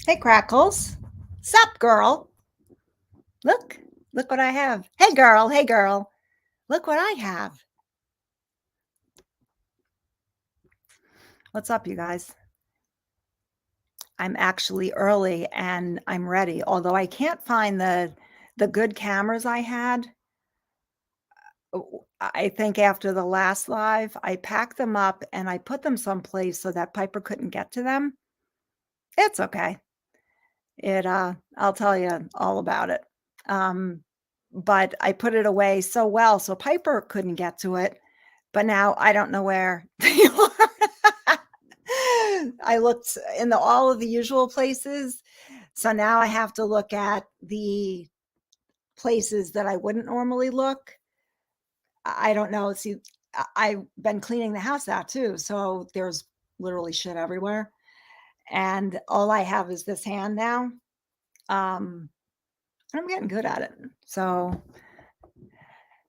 Hey, Crackles. Sup, girl? Look what I have. Hey, girl. Look what I have. What's up, you guys? I'm actually early and I'm ready. Although I can't find the good cameras I had. I think after the last live, I packed them up and I put them someplace so that Piper couldn't get to them. It's okay. I'll tell you all about it. But I put it away so well so Piper couldn't get to it. But now I don't know where they are. I looked in all of the usual places. So now I have to look at the places that I wouldn't normally look. I don't know. See, I've been cleaning the house out too. So there's literally shit everywhere. And all I have is this hand now. I'm getting good at it. So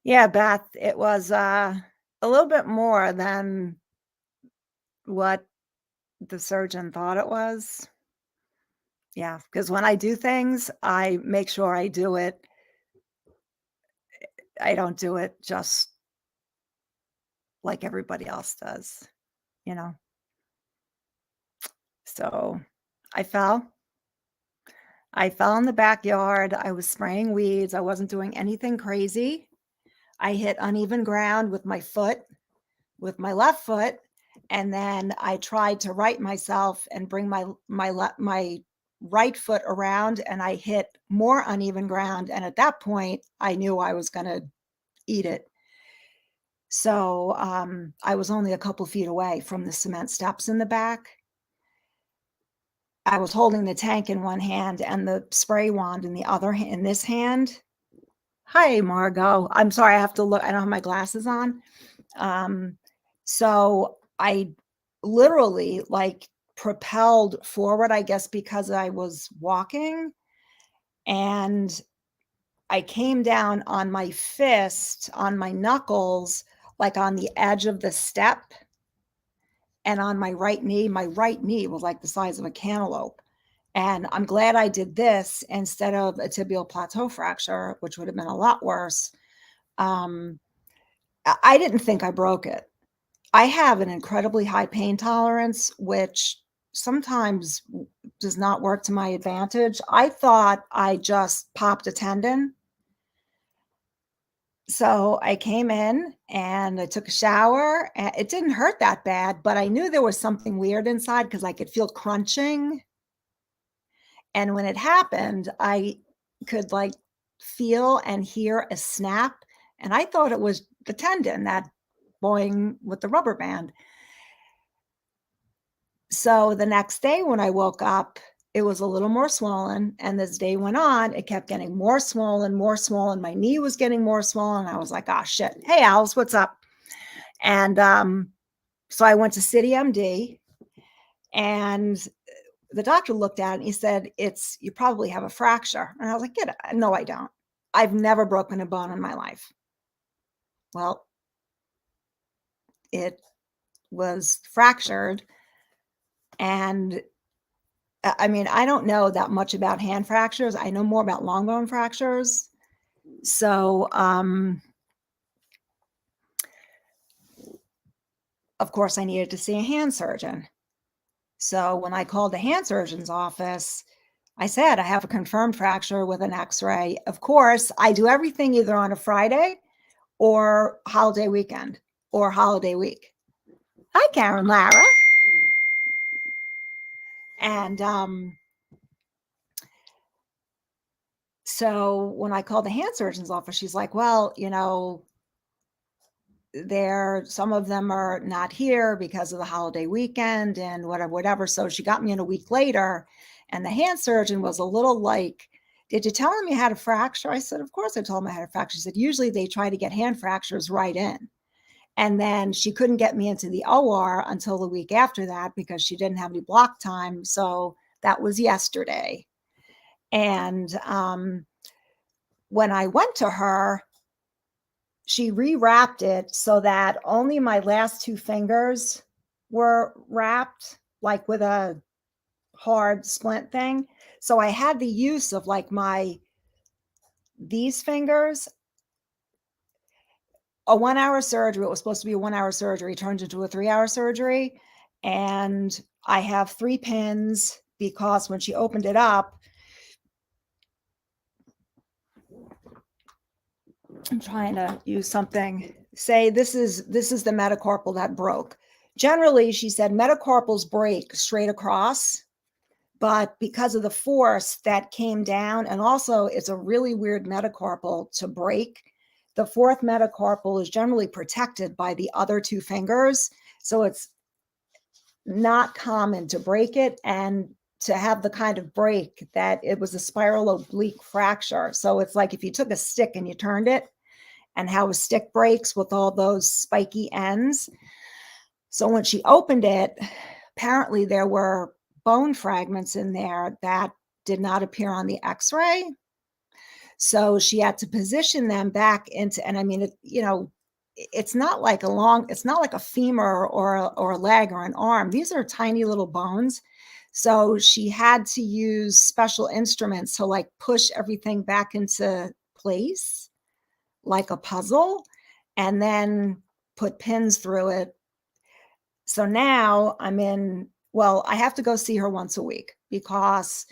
yeah, Beth, it was a little bit more than what the surgeon thought it was. Yeah, because when I do things, I make sure I do it. I don't do it just like everybody else does, you know? So I fell. I fell in the backyard. I was spraying weeds. I wasn't doing anything crazy. I hit uneven ground with my foot, with my left foot, and then I tried to right myself and bring my right foot around, and I hit more uneven ground. And at that point, I knew I was going to eat it. So I was only a couple feet away from the cement steps in the back. I was holding the tank in one hand and the spray wand in the other hand, in this hand. Hi, Margot. I'm sorry, I have to look. I don't have my glasses on. So I literally like propelled forward, I guess, because I was walking, and I came down on my fist, on my knuckles, like on the edge of the step, and on my right knee was like the size of a cantaloupe. And I'm glad I did this instead of a tibial plateau fracture, which would have been a lot worse. I didn't think I broke it. I have an incredibly high pain tolerance, which sometimes does not work to my advantage. I thought I just popped a tendon. So I came in and I took a shower. And it didn't hurt that bad, but I knew there was something weird inside because I could feel crunching. And when it happened, I could like feel and hear a snap. And I thought it was the tendon, that boing with the rubber band. So the next day when I woke up, it was a little more swollen. And as day went on, it kept getting more swollen, more swollen. My knee was getting more swollen. I was like, oh, shit. Hey, Alice, what's up? And so I went to City MD, and the doctor looked at it and he said, you probably have a fracture. And I was like, no, I don't. I've never broken a bone in my life. Well, it was fractured, and I mean, I don't know that much about hand fractures. I know more about long bone fractures. So, of course, I needed to see a hand surgeon. So when I called the hand surgeon's office, I said, I have a confirmed fracture with an x-ray. Of course, I do everything either on a Friday or holiday weekend or holiday week. Hi, Karen Lara. And so when I called the hand surgeon's office, she's like, well, some of them are not here because of the holiday weekend and whatever. So she got me in a week later, and the hand surgeon was a little like, did you tell him you had a fracture? I said, of course I told him I had a fracture. She said, usually they try to get hand fractures right in. And then she couldn't get me into the OR until the week after that because she didn't have any block time. So that was yesterday. And when I went to her, she rewrapped it so that only my last two fingers were wrapped, like with a hard splint thing. So I had the use of like these fingers. A 1 hour surgery, it was supposed to be a 1 hour surgery, turned into a 3 hour surgery. And I have 3 pins because when she opened it up, I'm trying to use something. Say this is the metacarpal that broke. Generally, she said metacarpals break straight across, but because of the force that came down, and also it's a really weird metacarpal to break. The fourth metacarpal is generally protected by the other 2 fingers, so it's not common to break it and to have the kind of break that it was a spiral oblique fracture. So it's like if you took a stick and you turned it, and how a stick breaks with all those spiky ends. So when she opened it, apparently there were bone fragments in there that did not appear on the x-ray. So she had to position them back into, and I mean, it's not like it's not like a femur or a leg or an arm. These are tiny little bones. So she had to use special instruments to like push everything back into place like a puzzle, and then put pins through it. So now I have to go see her once a week because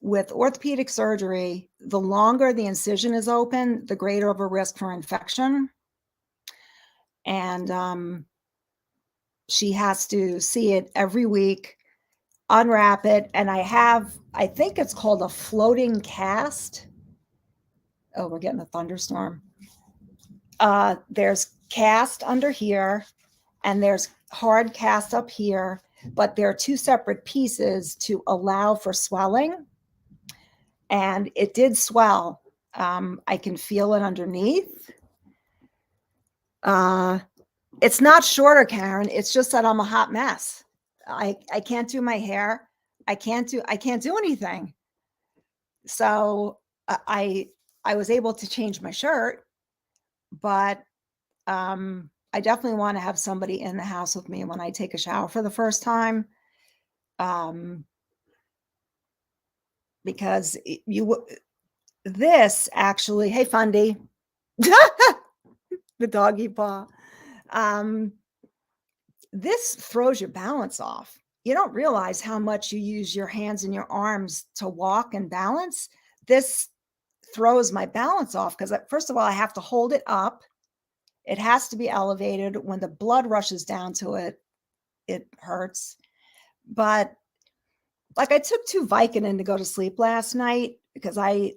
with orthopedic surgery, the longer the incision is open, the greater of a risk for infection. And she has to see it every week, unwrap it. And I think it's called a floating cast. Oh, we're getting a thunderstorm. There's cast under here, and there's hard cast up here, but they're 2 separate pieces to allow for swelling. And it did swell. I can feel it underneath. It's not shorter, Karen. It's just that I'm a hot mess. I can't do my hair. I can't do anything. So I was able to change my shirt, but I definitely want to have somebody in the house with me when I take a shower for the first time. Because this actually, hey, Fundy, the doggy paw. This throws your balance off. You don't realize how much you use your hands and your arms to walk and balance. This throws my balance off because, first of all, I have to hold it up. It has to be elevated. When the blood rushes down to it, it hurts. But like I took 2 Vicodin to go to sleep last night because I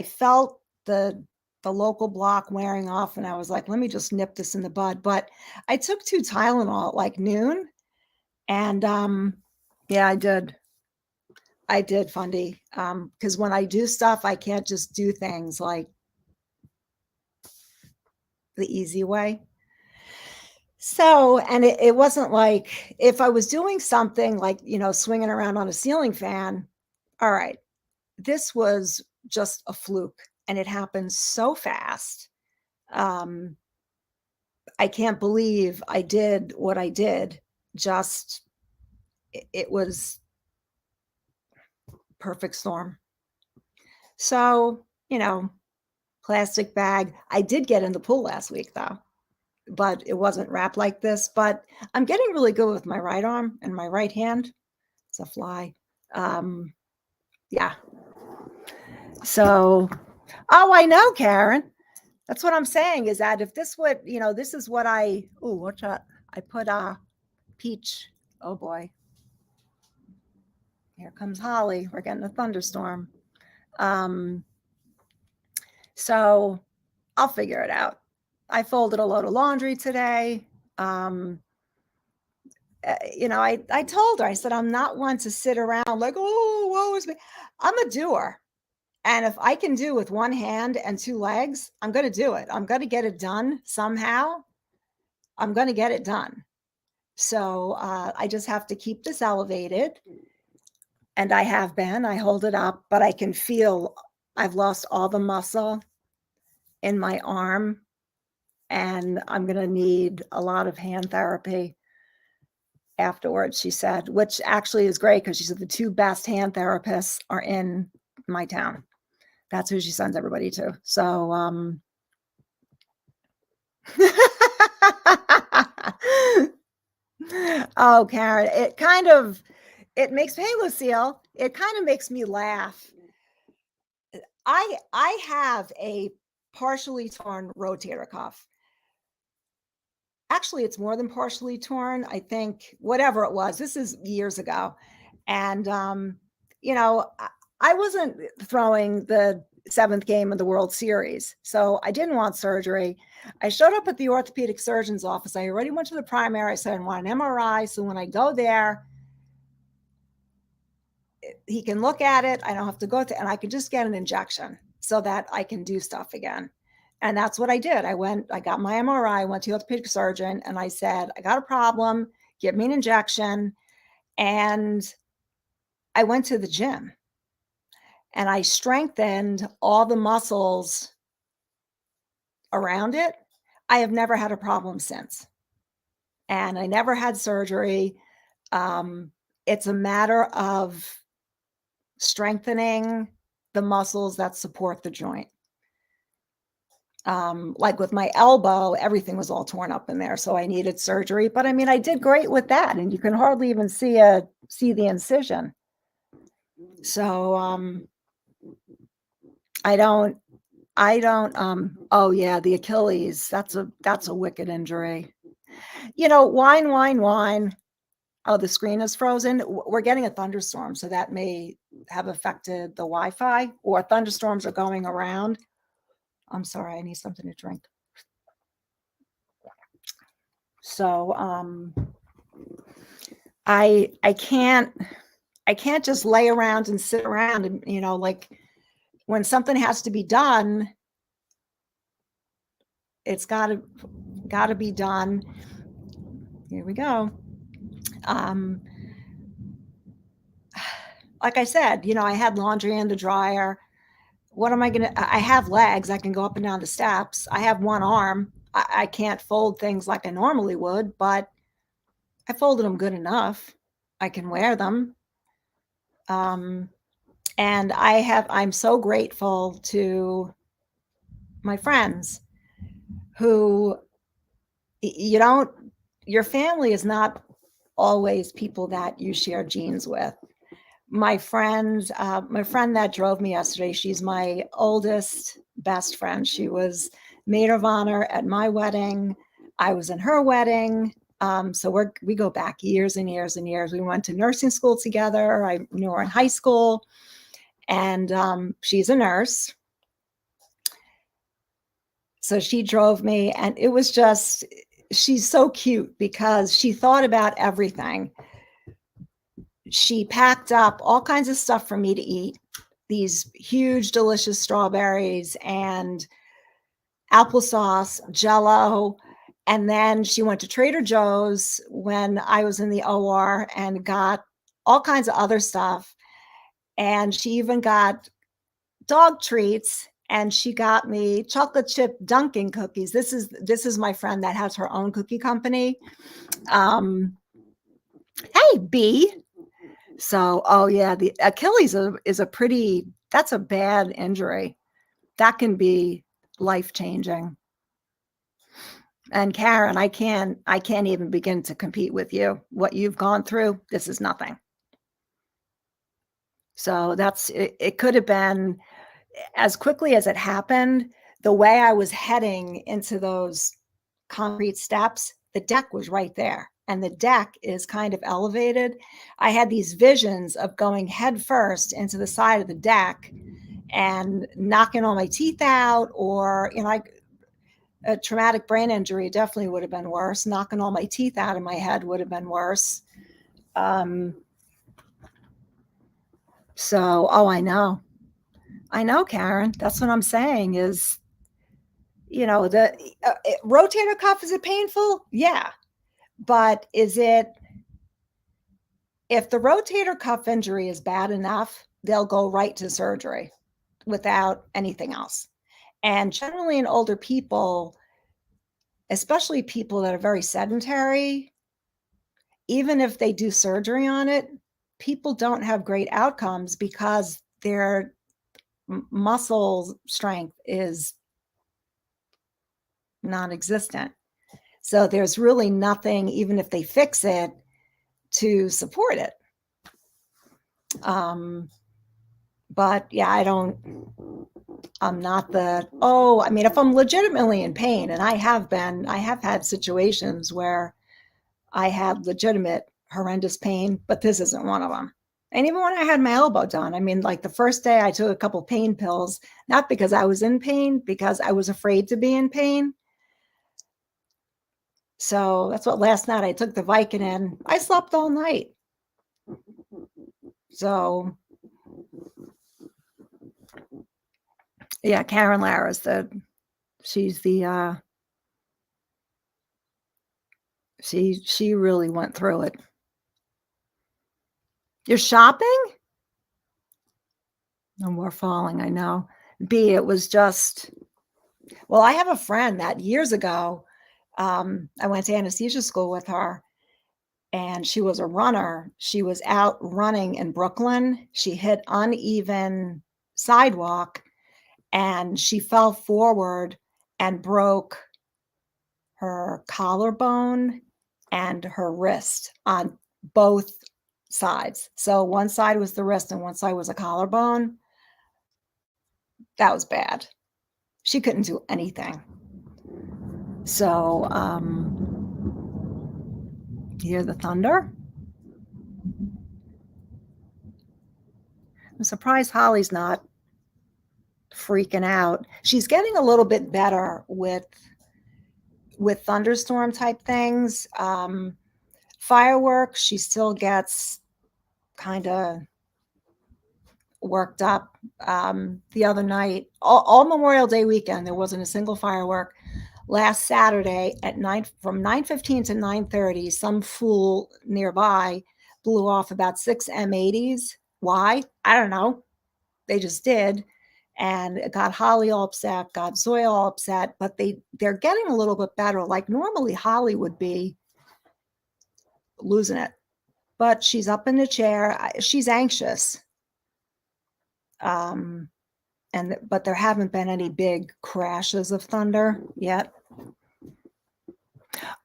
felt the local block wearing off, and I was like, let me just nip this in the bud. But I took 2 Tylenol at like noon, and yeah, I did, Fundy. Because when I do stuff, I can't just do things like the easy way. So, and it wasn't like if I was doing something like, swinging around on a ceiling fan, all right, this was just a fluke and it happened so fast. I can't believe I did what I did. Just, it was perfect storm. So, plastic bag. I did get in the pool last week though, but it wasn't wrapped like this. But I'm getting really good with my right arm and my right hand. It's a fly. Yeah. So, oh, I know, Karen. That's what I'm saying is that if this would, this is what watch out. I put peach. Oh boy. Here comes Holly. We're getting a thunderstorm. So I'll figure it out. I folded a load of laundry today. I told her, I said, I'm not one to sit around like, oh, woe is me. I'm a doer. And if I can do with one hand and two legs, I'm going to do it. I'm going to get it done somehow. I'm going to get it done. So I just have to keep this elevated. And I have been. I hold it up, but I can feel I've lost all the muscle in my arm. And I'm going to need a lot of hand therapy afterwards, she said, which actually is great because she said the two best hand therapists are in my town. That's who she sends everybody to. So, oh, Karen, it makes, hey, Lucille, it kind of makes me laugh. I have a partially torn rotator cuff. Actually, it's more than partially torn. I think whatever it was, this is years ago. And, I wasn't throwing the 7th game of the World Series. So I didn't want surgery. I showed up at the orthopedic surgeon's office. I already went to the primary. I said, I want an MRI. So when I go there, he can look at it. I don't have to go and I can just get an injection so that I can do stuff again. And that's what I did. I got my MRI, went to the orthopedic surgeon, and I said, I got a problem, give me an injection. And I went to the gym and I strengthened all the muscles around it. I have never had a problem since. And I never had surgery. It's a matter of strengthening the muscles that support the joint. Like with my elbow, everything was all torn up in there. So I needed surgery, but I mean, I did great with that. And you can hardly even see the incision. So, oh yeah, the Achilles, that's a wicked injury. Wine. Oh, the screen is frozen. We're getting a thunderstorm. So that may have affected the Wi-Fi, or thunderstorms are going around. I'm sorry, I need something to drink. So I can't just lay around and sit around and like when something has to be done, it's gotta be done. Here we go. Like I said, I had laundry in the dryer. What am I gonna? I have legs. I can go up and down the steps. I have one arm. I can't fold things like I normally would, but I folded them good enough. I can wear them. And I'm so grateful to my friends who your family is not always people that you share genes with. My friend that drove me yesterday, she's my oldest best friend. She was maid of honor at my wedding. I was in her wedding. So we go back years and years and years. We went to nursing school together. I knew her in high school, and she's a nurse. So she drove me, and it was just, she's so cute because she thought about everything. She packed up all kinds of stuff for me to eat, these huge, delicious strawberries and applesauce, Jell-O. And then she went to Trader Joe's when I was in the OR and got all kinds of other stuff. And she even got dog treats, and she got me chocolate chip Dunkin' cookies. This is my friend that has her own cookie company. Hey, B. So, oh yeah, the Achilles is a pretty that's a bad injury. That can be life-changing. And Karen, I can't even begin to compete with you. What you've gone through, this is nothing. So that's it could have been as quickly as it happened, the way I was heading into those concrete steps, the deck was right there. And the deck is kind of elevated. I had these visions of going head first into the side of the deck and knocking all my teeth out, or, a traumatic brain injury definitely would have been worse. Knocking all my teeth out of my head would have been worse. Um, so, oh, I know. I know, Karen. That's what I'm saying is, the rotator cuff, is it painful? Yeah. But is it, if the rotator cuff injury is bad enough, they'll go right to surgery without anything else. And generally in older people, especially people that are very sedentary, even if they do surgery on it, people don't have great outcomes because their muscle strength is non-existent. So there's really nothing, even if they fix it, to support it. But yeah, I'm not I mean, if I'm legitimately in pain, and I have had situations where I had legitimate horrendous pain, but this isn't one of them. And even when I had my elbow done, I mean, like the first day I took a couple pain pills, not because I was in pain, because I was afraid to be in pain. So that's what last night I took the Vicodin. I slept all night. So yeah, Karen Lara's she's the she really went through it. You're shopping? No more falling, I know. B, it was just, well, I have a friend that years ago, I went to anesthesia school with her, and she was a runner. She was out running in Brooklyn. She hit uneven sidewalk and she fell forward and broke her collarbone and her wrist on both sides. So one side was the wrist and one side was a collarbone. That was bad. She couldn't do anything. So, you hear the thunder? I'm surprised Holly's not freaking out. She's getting a little bit better with thunderstorm type things. Fireworks, she still gets kind of worked up. The other night, all Memorial Day weekend, there wasn't a single firework. Last Saturday at 9 from 9:15 to 9:30, some fool nearby blew off about 6 M80s. Why? I don't know. They just did. And it got Holly all upset, got Zoya all upset, but they're getting a little bit better. Like normally Holly would be losing it, but she's up in the chair. She's anxious. Um, but there haven't been any big crashes of thunder yet.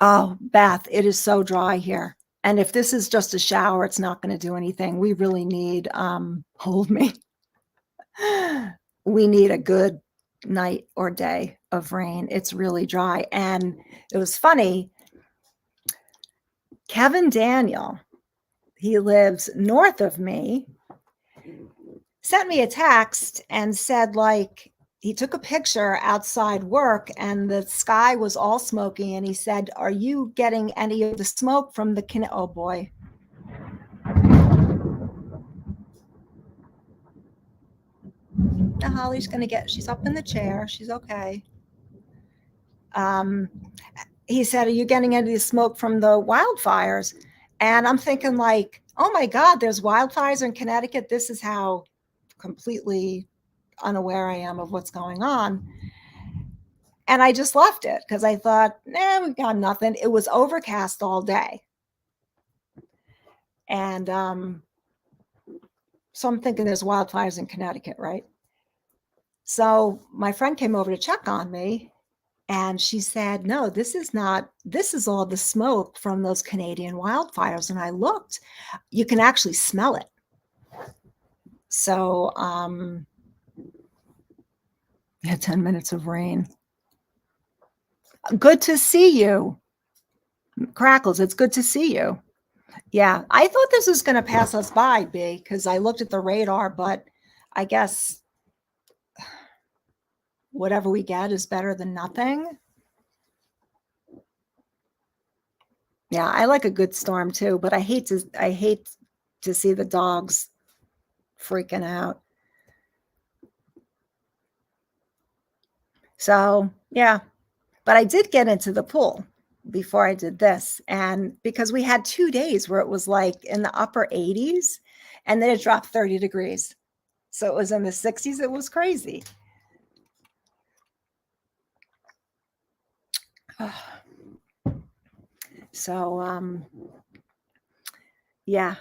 Oh, Beth, it is so dry here. And if this is just a shower, it's not going to do anything. We really need, hold me. We need a good night or day of rain. It's really dry. And it was funny. Kevin Daniel, he lives north of me, sent me a text and said, like, he took a picture outside work and the sky was all smoky. And he said, "Are you getting any of the smoke from the oh boy." Now Holly's going to she's up in the chair. She's okay. He said, "Are you getting any of the smoke from the wildfires?" And I'm thinking like, oh my God, there's wildfires in Connecticut. This is how completely unaware I am of what's going on. And I just left it because I thought, we've got nothing. It was overcast all day. And So I'm thinking there's wildfires in Connecticut, right? So my friend came over to check on me and she said, no, this is not, this is all the smoke from those Canadian wildfires. And I looked, you can actually smell it. So, yeah, 10 minutes of rain. Good to see you. Crackles, it's good to see you. Yeah, I thought this was going to pass us by, B, because I looked at the radar, but I guess whatever we get is better than nothing. Yeah, I like a good storm too, but I hate to see the dogs freaking out. So, yeah, but I did get into the pool before I did this. And because we had 2 days where it was like in the upper 80s and then it dropped 30 degrees. So it was in the 60s. It was crazy. So, yeah,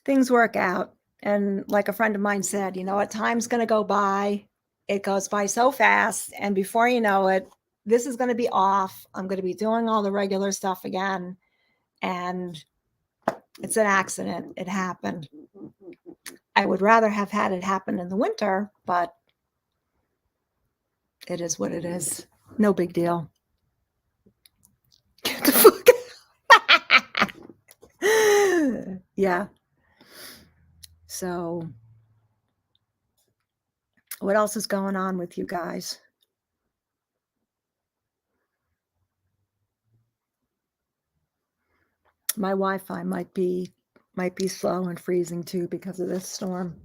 things work out. And like a friend of mine said, you know what, time's going to go by. It goes by so fast. And before you know it, this is going to be off. I'm going to be doing all the regular stuff again. And it's an accident. It happened. I would rather have had it happen in the winter, but it is what it is. No big deal. Get the fuck out. Yeah. So, what else is going on with you guys? My Wi-Fi might be slow and freezing too because of this storm.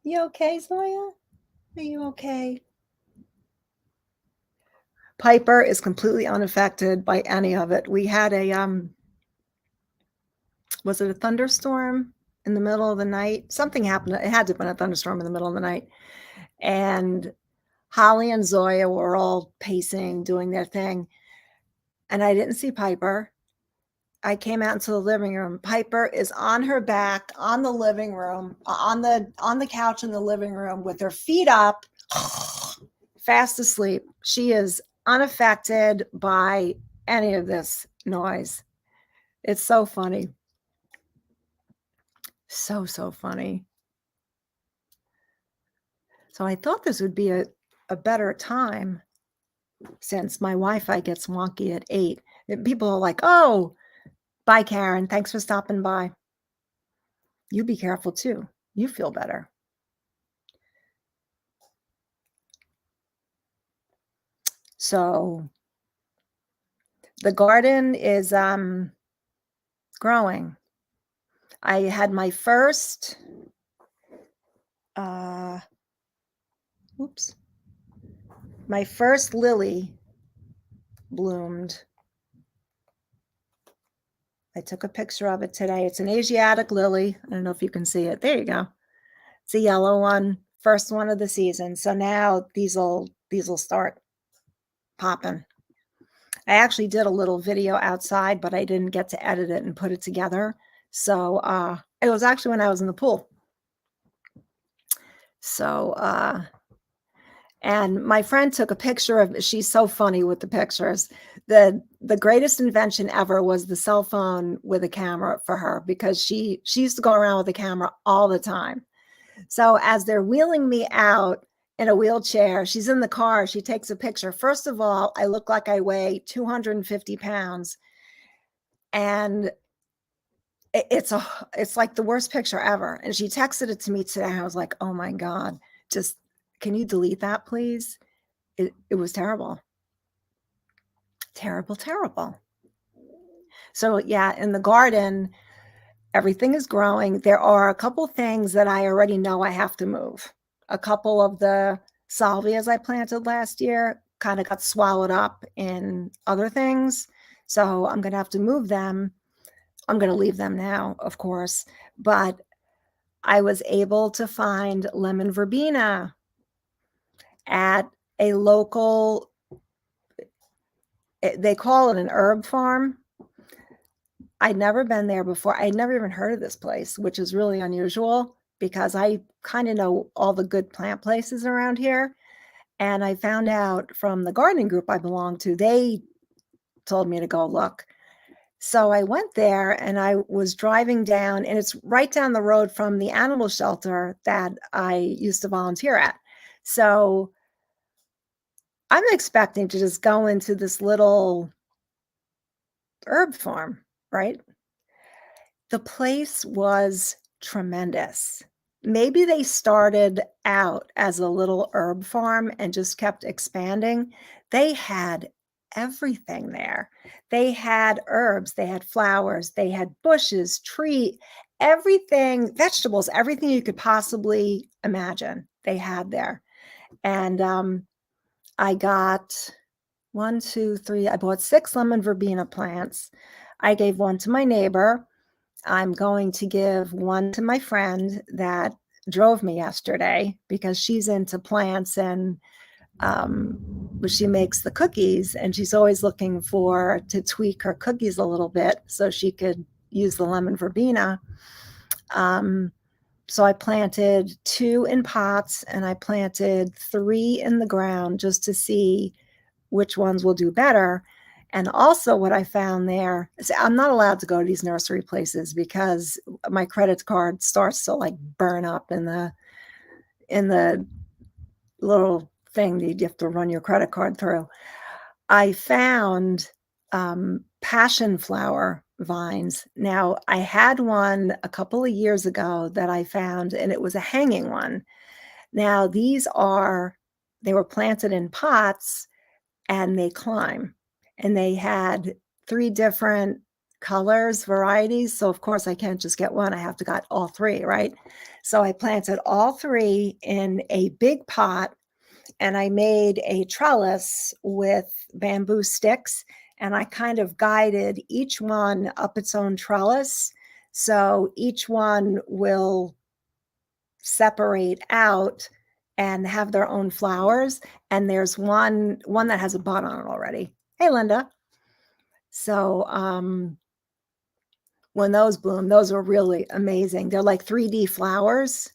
You okay, Zoya? Are you okay? Piper is completely unaffected by any of it. We had a was it a thunderstorm in the middle of the night? Something happened. It had to have been a thunderstorm in the middle of the night. And Holly and Zoya were all pacing, doing their thing. And I didn't see Piper. I came out into the living room. Piper is on her back on the living room, on the couch in the living room with her feet up, fast asleep. She is unaffected by any of this noise. It's so funny. So funny. So I thought this would be a better time since my Wi-Fi gets wonky at 8. People are like, oh, bye, Karen. Thanks for stopping by. You be careful too. You feel better. So the garden is growing. I had my first my first lily bloomed. I took a picture of it today. It's an Asiatic lily. I don't know if you can see it. There you go. It's a yellow one, first one of the season. So now these will start popping. I actually did a little video outside, but I didn't get to edit it and put it together. So it was actually when I was in the pool. So and my friend took a picture of, she's so funny with the pictures. The greatest invention ever was the cell phone with a camera for her, because she used to go around with a camera all the time. So as they're wheeling me out in a wheelchair, she's in the car, she takes a picture. First of all, I look like I weigh 250 pounds. And it's like the worst picture ever. And she texted it to me today. I was like, oh my God, just, can you delete that, please? It was terrible. Terrible. So yeah, in the garden, everything is growing. There are a couple things that I already know I have to move. A couple of the salvias I planted last year kind of got swallowed up in other things. So I'm going to have to move them. I'm going to leave them now, of course. But I was able to find lemon verbena at a local, they call it an herb farm. I'd never been there before. I'd never even heard of this place, which is really unusual because I kinda know all the good plant places around here, and I found out from the gardening group I belong to, they told me to go look. So I went there and I was driving down, and it's right down the road from the animal shelter that I used to volunteer at. So I'm expecting to just go into this little herb farm, right? The place was tremendous. Maybe they started out as a little herb farm and just kept expanding. They had everything there. They had herbs, they had flowers, they had bushes, tree, everything, vegetables, everything you could possibly imagine, they had there. And, I got 1, 2, 3, I bought 6 lemon verbena plants. I gave 1 to my neighbor. I'm going to give 1 to my friend that drove me yesterday because she's into plants and, um, but she makes the cookies, and she's always looking for to tweak her cookies a little bit so she could use the lemon verbena. Um, so I planted 2 in pots, and I planted 3 in the ground just to see which ones will do better. And also what I found there is I'm not allowed to go to these nursery places because my credit card starts to like burn up in the little thing that you have to run your credit card through. I found passion flower vines. Now, I had one a couple of years ago that I found, and it was a hanging one. Now, they were planted in pots and they climb. And they had 3 different colors, varieties, so of course I can't just get 1, I have to get all 3, right? So I planted all 3 in a big pot, and I made a trellis with bamboo sticks, and I kind of guided each one up its own trellis, so each one will separate out and have their own flowers, and there's one that has a bud on it already. Hey, Linda. So, when those bloom, those are really amazing. They're like 3D flowers.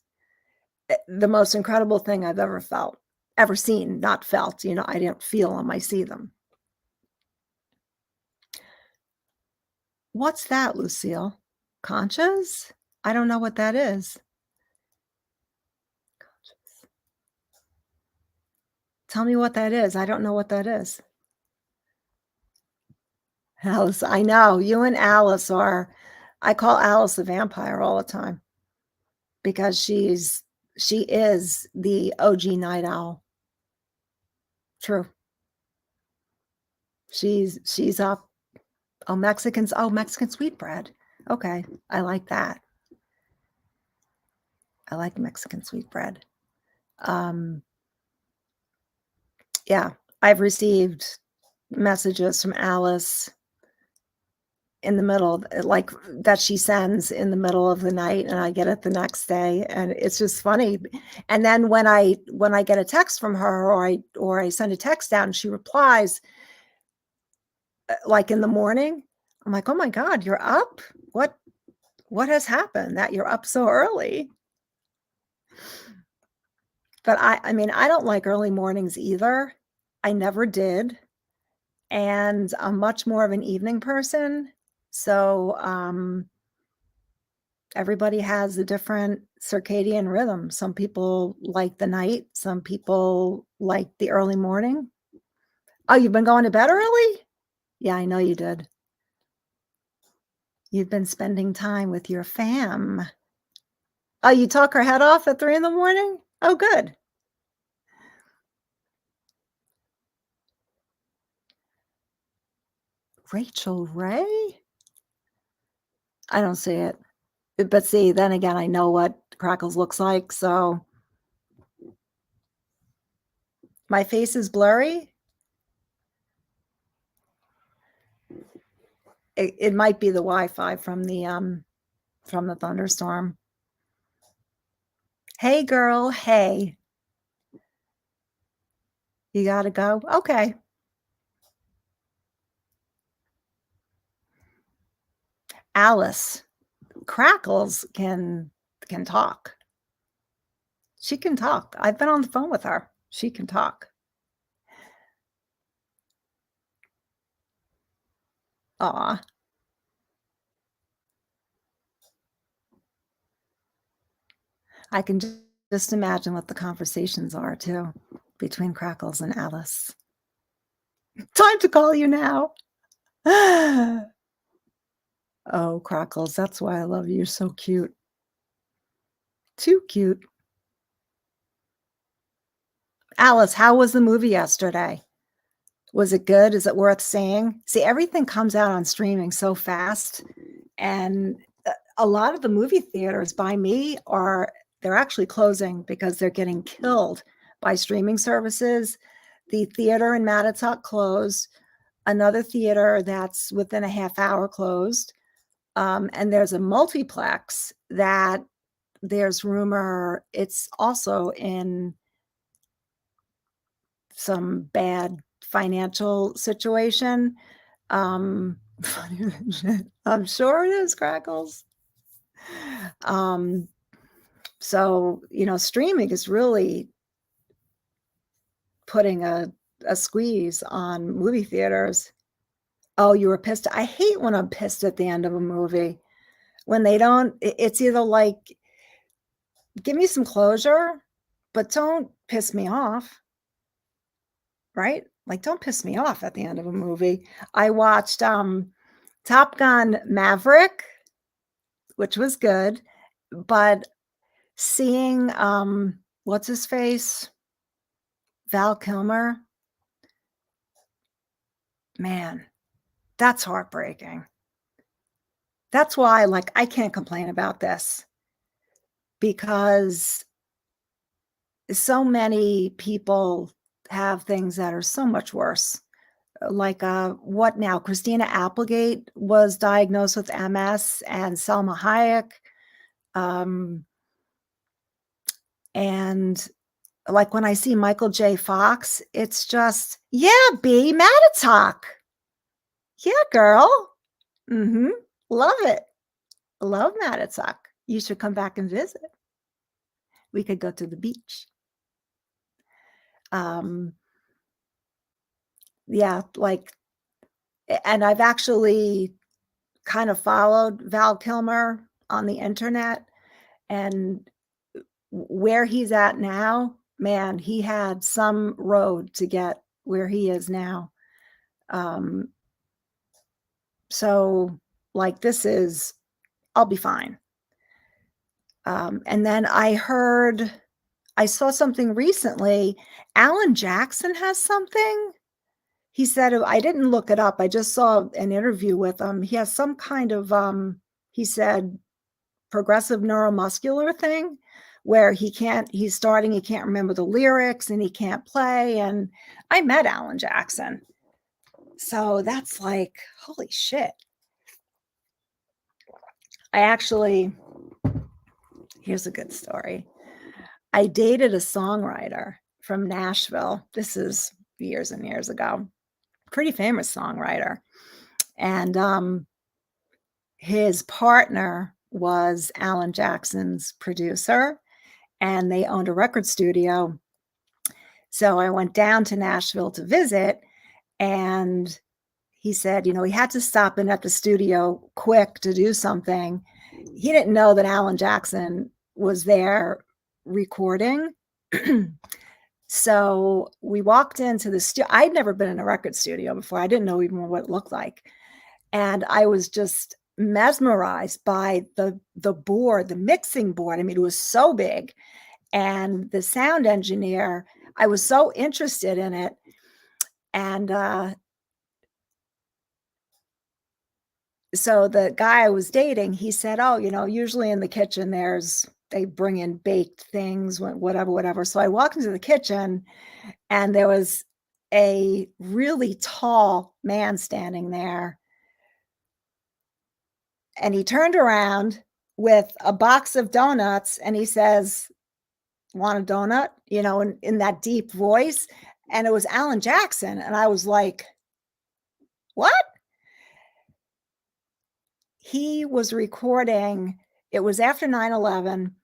The most incredible thing I've ever seen, not felt, I didn't feel them, I see them. What's that, Lucille? Conchas? I don't know what that is. Tell me what that is. I don't know what that is. Alice, I know. You and Alice are I call Alice the vampire all the time because she is the OG night owl. True. She's up. Mexican sweetbread. Okay, I like that. I like Mexican sweetbread. Um, yeah, I've received messages from Alice in the middle, like, that she sends in the middle of the night, and I get it the next day, and it's just funny. And then when I get a text from her or I send a text out and she replies, like, in the morning, I'm like, "Oh my god, you're up? What has happened that you're up so early?" But I mean, I don't like early mornings either. I never did, and I'm much more of an evening person. So, everybody has a different circadian rhythm. Some people like the night, some people like the early morning. Oh, you've been going to bed early? Yeah, I know you did. You've been spending time with your fam. Oh, you talk her head off at 3 in the morning? Oh, good. Rachel Ray? I don't see it. But see, then again, I know what Crackles looks like, so my face is blurry. It might be the Wi-Fi from the thunderstorm. Hey, girl. Hey, you gotta go? Okay. Alice, Crackles can talk. She can talk. I've been on the phone with her. She can talk. Aw, I can just imagine what the conversations are too between Crackles and Alice. "Time to call you now." Oh, Crackles, that's why I love you. You're so cute. Too cute. Alice, how was the movie yesterday? Was it good? Is it worth seeing? See, everything comes out on streaming so fast, and a lot of the movie theaters by me are they're actually closing because they're getting killed by streaming services. The theater in Mattituck closed. Another theater that's within a half hour closed. And there's a multiplex that there's rumor it's also in some bad financial situation. Funny I'm sure it is, Crackles. Um, so, streaming is really putting a squeeze on movie theaters. Oh, you were pissed. I hate when I'm pissed at the end of a movie. When they don't, it's either like, give me some closure, but don't piss me off, right? Like, don't piss me off at the end of a movie. I watched Top Gun Maverick, which was good, but seeing what's his face? Val Kilmer, man, that's heartbreaking. That's why, like, I can't complain about this because so many people have things that are so much worse. Like, what now? Christina Applegate was diagnosed with MS and Selma Hayek. Um, and like when I see Michael J. Fox, it's just, yeah, B, Mattituck. Yeah, girl. Mhm. Love it. Love Mattituck. You should come back and visit. We could go to the beach. Um, yeah, like, and I've actually kind of followed Val Kilmer on the internet, and where he's at now, man, he had some road to get where he is now. Um, so like this is, I'll be fine. And then I saw something recently. Alan Jackson has something. He said, I didn't look it up. I just saw an interview with him. He has some kind of, he said, progressive neuromuscular thing where he can't remember the lyrics and he can't play. And I met Alan Jackson. So that's like, holy shit. I actually, here's a good story. I dated a songwriter from Nashville. This is years and years ago. Pretty famous songwriter. And his partner was Alan Jackson's producer, and they owned a record studio. So I went down to Nashville to visit, and he said, he had to stop in at the studio quick to do something. He didn't know that Alan Jackson was there recording. So we walked into the studio. I'd never been in a record studio before. I didn't know even what it looked like. And I was just mesmerized by the board, the mixing board. I mean, it was so big. And the sound engineer, I was so interested in it. And so the guy I was dating, he said, "Oh, usually in the kitchen they bring in baked things, whatever, whatever." So I walked into the kitchen and there was a really tall man standing there. And he turned around with a box of donuts and he says, "Want a donut?" In that deep voice. And it was Alan Jackson. And I was like, "What?" he was recording it was after 9/11,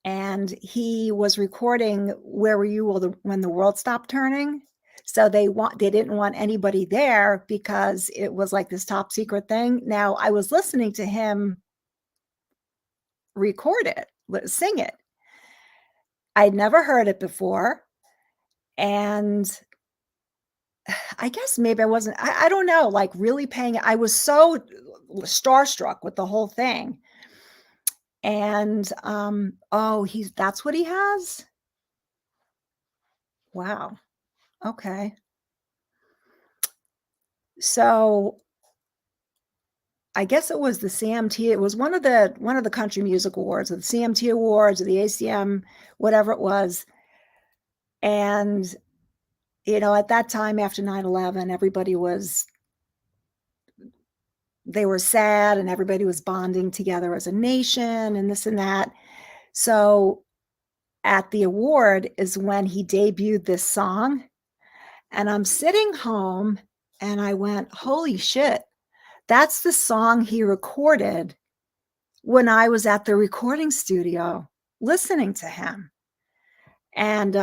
and he was recording Where Were You When the World Stopped Turning? So they didn't want anybody there because it was like this top secret thing. Now, I was listening to him record it, sing it. I'd never heard it before, and I guess maybe I wasn't I don't know, like, really paying I was so starstruck with the whole thing, and, oh, he's that's what he has? Wow, okay. So, I guess it was the CMT it was one of the country music awards, or the CMT awards, or the ACM, whatever it was, and, at that time after 9/11, everybody was they were sad and everybody was bonding together as a nation and this and that. So at the award is when he debuted this song, and I'm sitting home and I went, "Holy shit, that's the song he recorded when I was at the recording studio listening to him." And,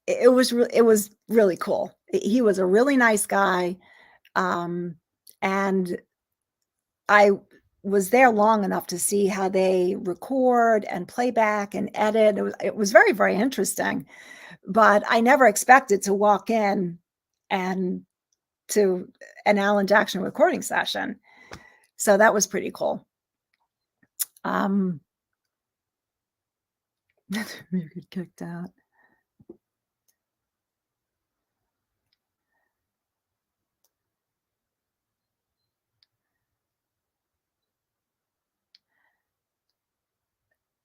it was really cool. He was a really nice guy, um, and I was there long enough to see how they record and play back and edit. It was very, very interesting, but I never expected to walk in and to an Alan Jackson recording session. So that was pretty cool. Um, you get kicked out.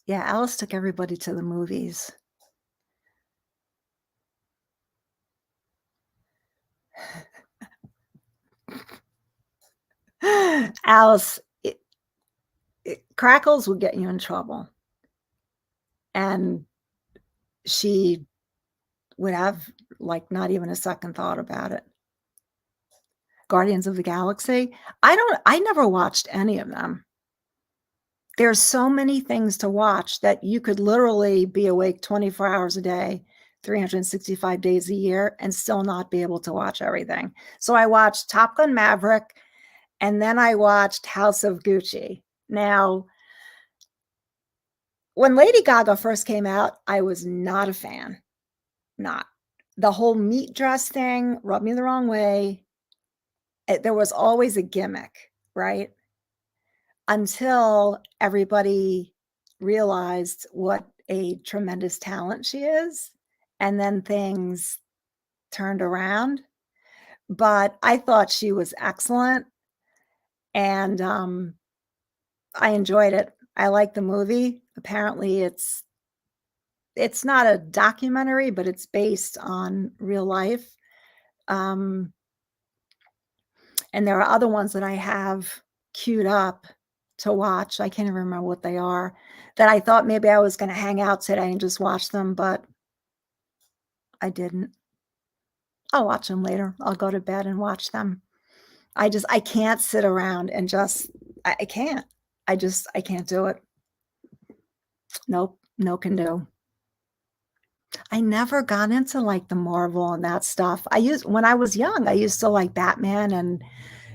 Yeah, Alice took everybody to the movies. Alice, crackles would get you in trouble, and she would have, like, not even a second thought about it. Guardians of the Galaxy? I never watched any of them. There's so many things to watch that you could literally be awake 24 hours a day, 365 days a year, and still not be able to watch everything. So I watched Top Gun: Maverick, and then I watched House of Gucci. Now, when Lady Gaga first came out, I was not a fan, not. The whole meat dress thing rubbed me the wrong way. There was always a gimmick, right? Until everybody realized what a tremendous talent she is, and then things turned around. But I thought she was excellent, and, I enjoyed it. I liked the movie. Apparently, it's not a documentary, but it's based on real life. Um, and there are other ones that I have queued up to watch. I can't even remember what they are, that I thought maybe I was gonna hang out today and just watch them, but I didn't. I'll watch them later. I'll go to bed and watch them. I can't sit around and just I can't. I can't do it. Nope, no can do. I never got into, like, the Marvel and that stuff. I used when I was young, I used to like Batman and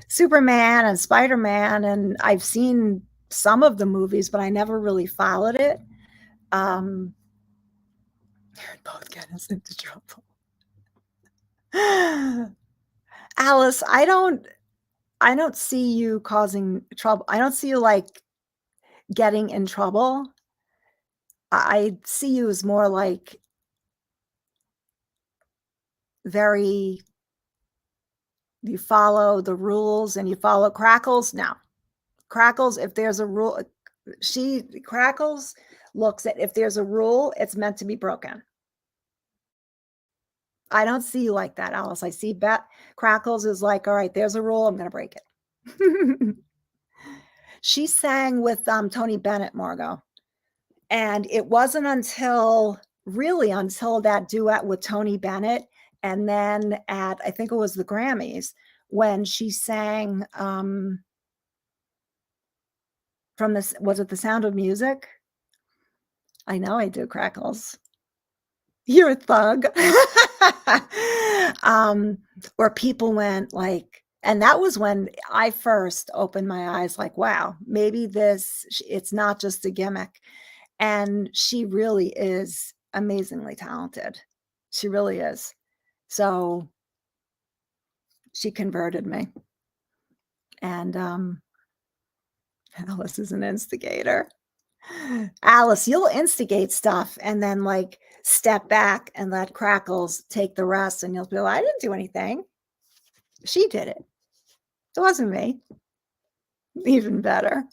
Superman and Spider-Man, and I've seen some of the movies, but I never really followed it. Um, both get us into trouble. Alice, I don't see you causing trouble. I don't see you, like, getting in trouble. I see you as more like very you follow the rules and you follow Crackles, no. Crackles, if there's a rule she Crackles looks at if there's a rule, it's meant to be broken. I don't see you like that, Alice. I see Bet Crackles is like, "All right, there's a rule, I'm gonna break it." She sang with, Tony Bennett, Margot, and it wasn't until really until that duet with Tony Bennett, and then at I think it was the Grammys, when she sang, from this was it The Sound of Music? I know I do crackles. You're a thug. Um, where people went like and that was when I first opened my eyes like, "Wow, maybe this sh it's not just a gimmick." And she really is amazingly talented. She really is. So, she converted me, and, Alice is an instigator. Alice, you'll instigate stuff and then, like, step back and let Crackles take the rest, and you'll be like, "I didn't do anything. She did it. It wasn't me." Even better.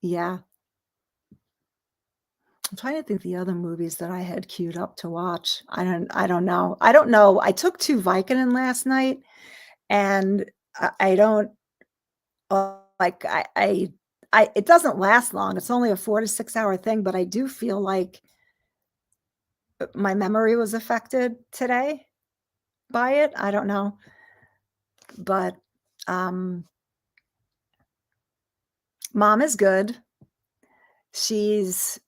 Yeah. I'm trying to think the other movies that I had queued up to watch. I don't know. I don't know. I took 2 Vicodin last night, and I don't, like, I it doesn't last long. It's only a 4 to 6 hour thing, but I do feel like my memory was affected today by it. I don't know, but, um, mom is good. She's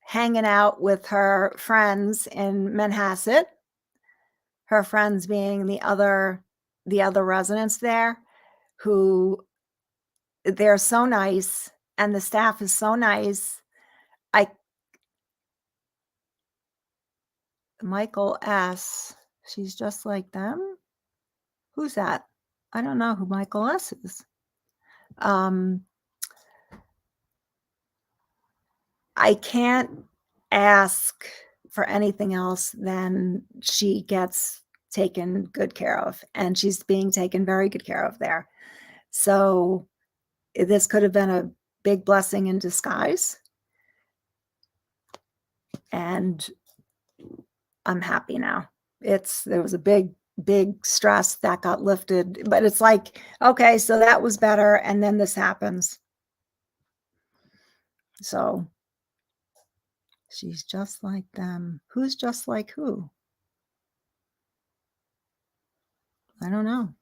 hanging out with her friends in Manhasset, her friends being the other residents there who they're so nice and the staff is so nice. I Michael S. She's just like them? Who's that? I don't know who Michael S. is. Um, I can't ask for anything else than she gets taken good care of, and she's being taken very good care of there. So, this could have been a big blessing in disguise, and I'm happy now. There was a big stress that got lifted, but it's like, okay, so that was better, and then this happens. So, she's just like them. Who's just like who? I don't know.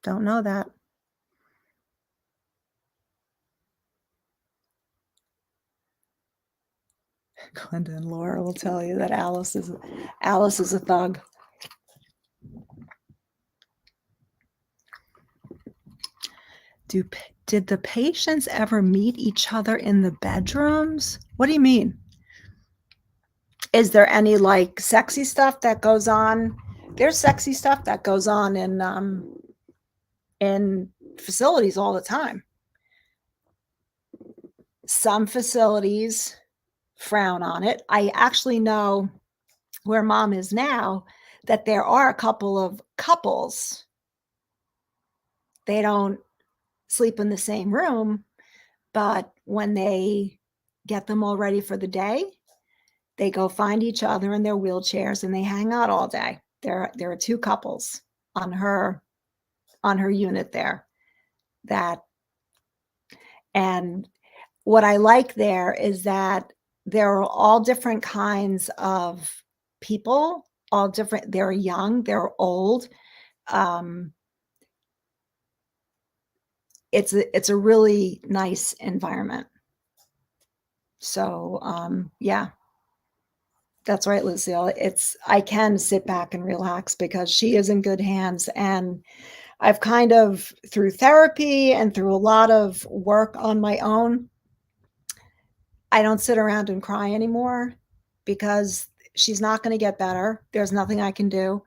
Don't know that. Glenda and Laura will tell you that Alice is a thug. Do did the patients ever meet each other in the bedrooms? What do you mean? Is there any, like, sexy stuff that goes on? There's sexy stuff that goes on in facilities all the time. Some facilities frown on it. I actually know where mom is now that there are a couple of couples. They don't sleep in the same room, but when they get them all ready for the day, they go find each other in their wheelchairs and they hang out all day. There are 2 couples on her unit there that and what I like there is that there are all different kinds of people, all different they're young, they're old. Um, it's a really nice environment. So, yeah, that's right, Lucille. I can sit back and relax because she is in good hands, and I've kind of through therapy and through a lot of work on my own, I don't sit around and cry anymore because she's not gonna get better. There's nothing I can do,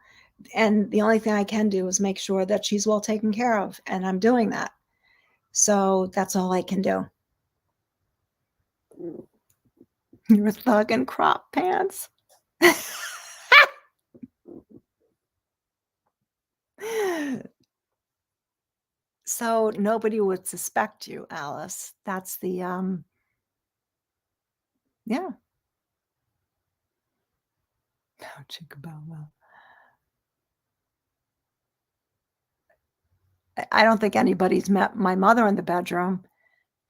and the only thing I can do is make sure that she's well taken care of, and I'm doing that. So, that's all I can do. You're a thug in crop pants. So, nobody would suspect you, Alice. That's yeah. No, Chickaboma. I don't think anybody's met my mother in the bedroom.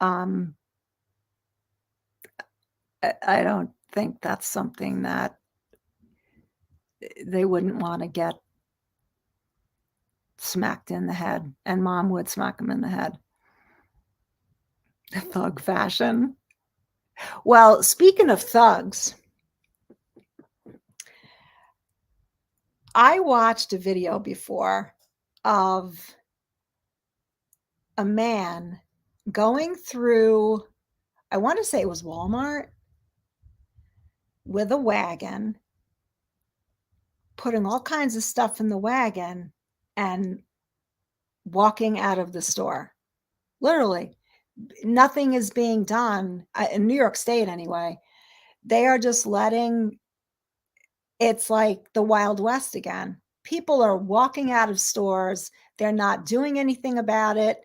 Um, I don't think that's something that they wouldn't wanna get smacked in the head, and mom would smack him in the head. Thug fashion. Well, speaking of thugs, I watched a video before of a man going through, I want to say it was Walmart, with a wagon, putting all kinds of stuff in the wagon and walking out of the store. Literally, nothing is being done in New York State anyway. They are just letting, it's like the Wild West again. People are walking out of stores. They're not doing anything about it.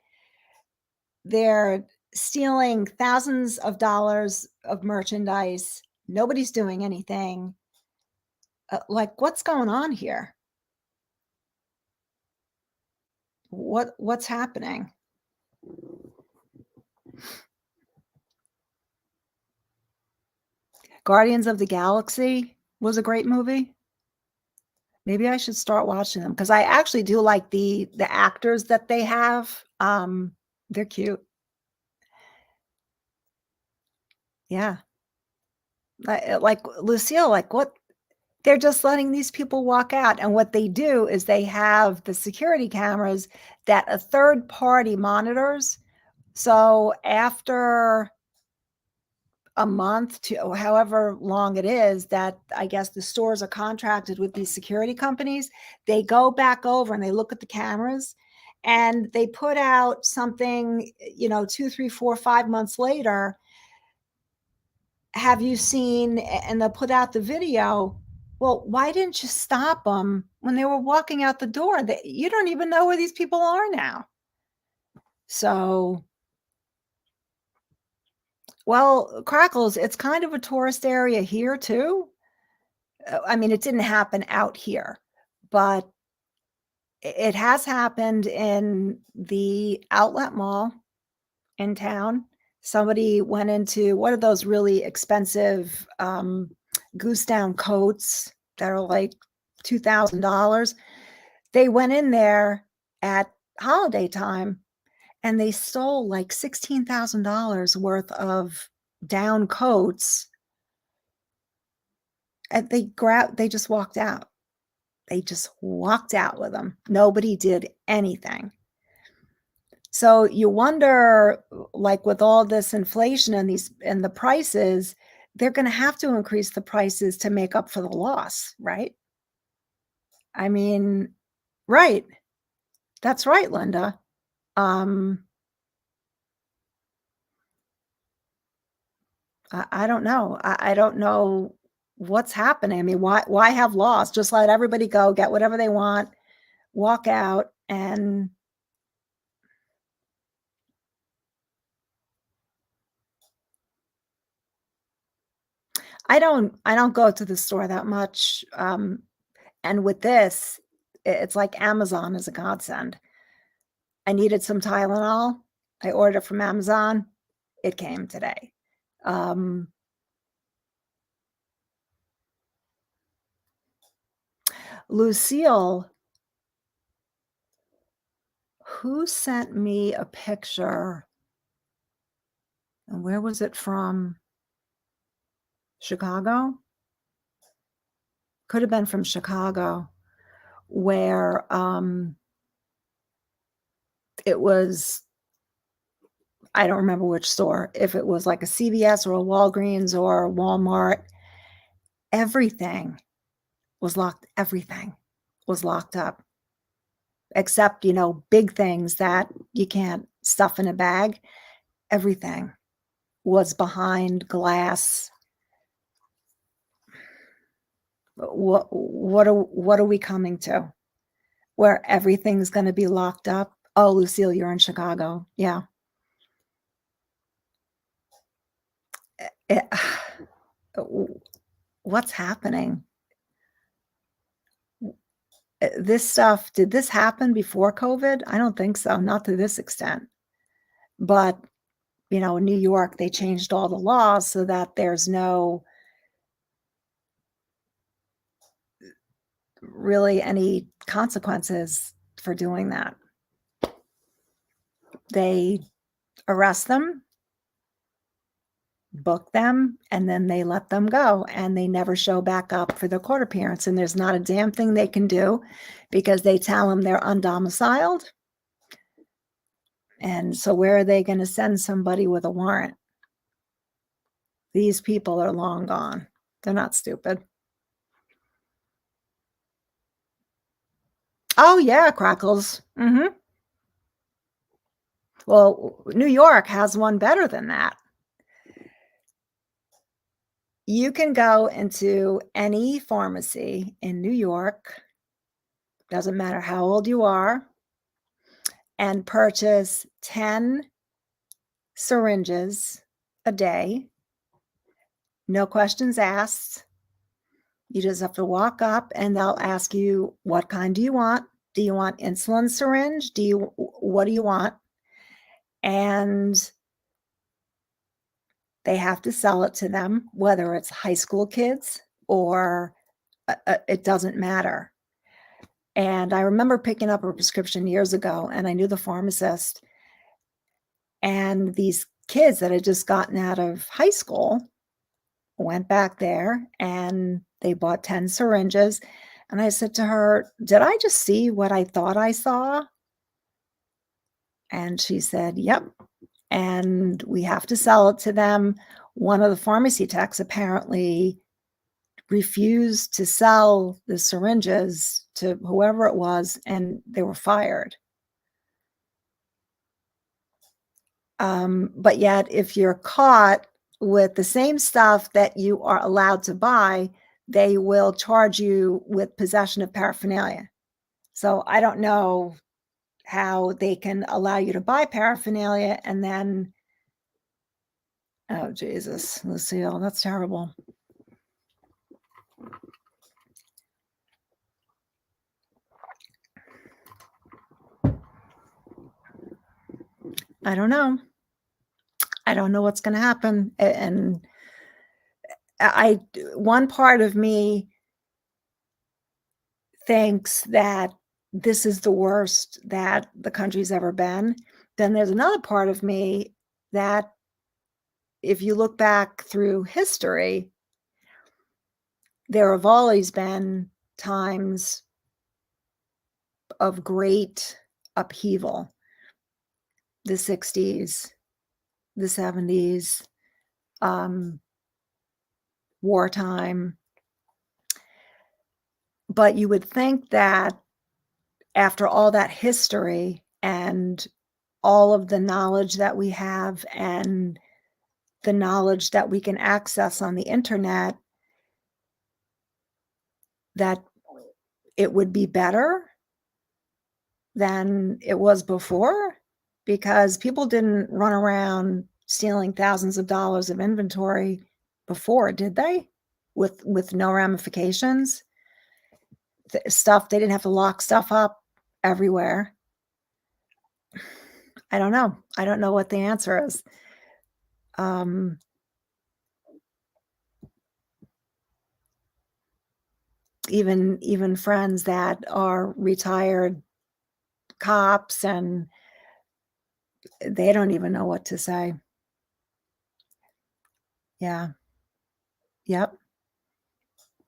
They're stealing thousands of dollars of merchandise. Nobody's doing anything. Like, what's going on here? What's happening? Guardians of the Galaxy was a great movie. Maybe I should start watching them because I actually do like the actors that they have. They're cute. Yeah. Like Lucille, like what, they're just letting these people walk out. And what they do is they have the security cameras that a third party monitors. So after a month to however long it is that I guess the stores are contracted with these security companies, they go back over and they look at the cameras and they put out something, 2, 3, 4, 5 months later. Have you seen, and they'll put out the video. Well, why didn't you stop them when they were walking out the door? You don't even know where these people are now. So, well, Crackles, it's kind of a tourist area here too. I mean, it didn't happen out here, but it has happened in the outlet mall in town. Somebody went into, what are those really expensive goose down coats that are like $2,000? They went in there at holiday time and they stole like $16,000 worth of down coats. And they just walked out. They just walked out with them. Nobody did anything. So you wonder, like with all this inflation and the prices, they're going to have to increase the prices to make up for the loss, right? I mean, right. That's right, Linda. Um, I don't know. I don't know what's happening. I mean, why have laws? Just let everybody go, get whatever they want, walk out, and I don't go to the store that much. And with this, it's like Amazon is a godsend. I needed some Tylenol. I ordered it from Amazon. It came today. Um, Lucille, who sent me a picture? And where was it from? Chicago? Could have been from Chicago, where it was, I don't remember which store, if it was like a CVS or a Walgreens or a Walmart. Everything was locked. Everything was locked up, except, big things that you can't stuff in a bag. Everything was behind glass. What are we coming to? Where everything's going to be locked up? Oh, Lucille, you're in Chicago. Yeah. It, what's happening? This stuff, did this happen before COVID? I don't think so, not to this extent. But, in New York, they changed all the laws so that there's no really any consequences for doing that. They arrest them, book them, and then they let them go, and they never show back up for their court appearance, and there's not a damn thing they can do because they tell them they're undomiciled. And so where are they gonna send somebody with a warrant? These people are long gone. They're not stupid. Oh, yeah, Crackles. Mhm. Well, New York has one better than that. You can go into any pharmacy in New York, doesn't matter how old you are, and purchase 10 syringes a day, no questions asked. You just have to walk up and they'll ask you, "What kind do you want? Do you want insulin syringe? What do you want?" And they have to sell it to them, whether it's high school kids or it doesn't matter. And I remember picking up a prescription years ago, and I knew the pharmacist, and these kids that had just gotten out of high school went back there and they bought 10 syringes. And I said to her, "Did I just see what I thought I saw?" And she said, "Yep." And we have to sell it to them. One of the pharmacy techs apparently refused to sell the syringes to whoever it was, and they were fired. But yet, if you're caught with the same stuff that you are allowed to buy, they will charge you with possession of paraphernalia. So I don't know how they can allow you to buy paraphernalia and then, oh Jesus, Lucille, that's terrible. I don't know. I don't know what's going to happen. And one part of me thinks that this is the worst that the country's ever been. Then there's another part of me that if you look back through history, there have always been times of great upheaval. The 60s, the 70s, wartime. But you would think that after all that history and all of the knowledge that we have and the knowledge that we can access on the internet, that it would be better than it was before, because people didn't run around stealing thousands of dollars of inventory before, did they? With no ramifications. Stuff they didn't have to lock stuff up everywhere. I don't know. I don't know what the answer is. Even friends that are retired cops, and they don't even know what to say. Yeah. Yep.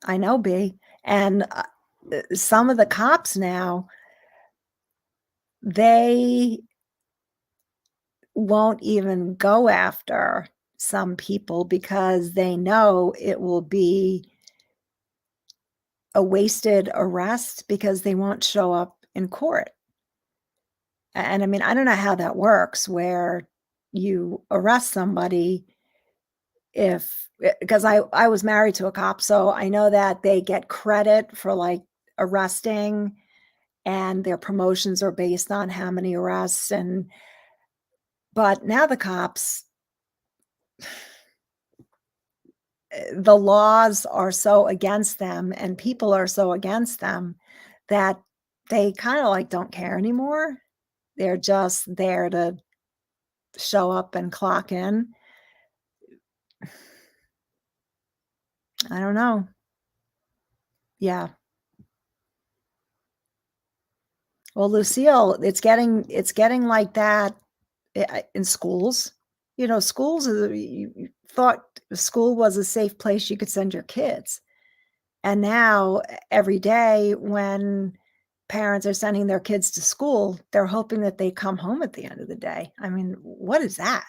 I know, B. And some of the cops now, they won't even go after some people because they know it will be a wasted arrest because they won't show up in court. And I mean, I don't know how that works where you arrest somebody if because I was married to a cop, so I know that they get credit for like arresting, and their promotions are based on how many arrests. And but now the cops, the laws are so against them and people are so against them that they kind of like don't care anymore. They're just there to show up and clock in. I don't know. Yeah. Well, Lucille, it's getting like that in schools. You know, schools is you thought school was a safe place you could send your kids. And now every day when parents are sending their kids to school, they're hoping that they come home at the end of the day. I mean, what is that?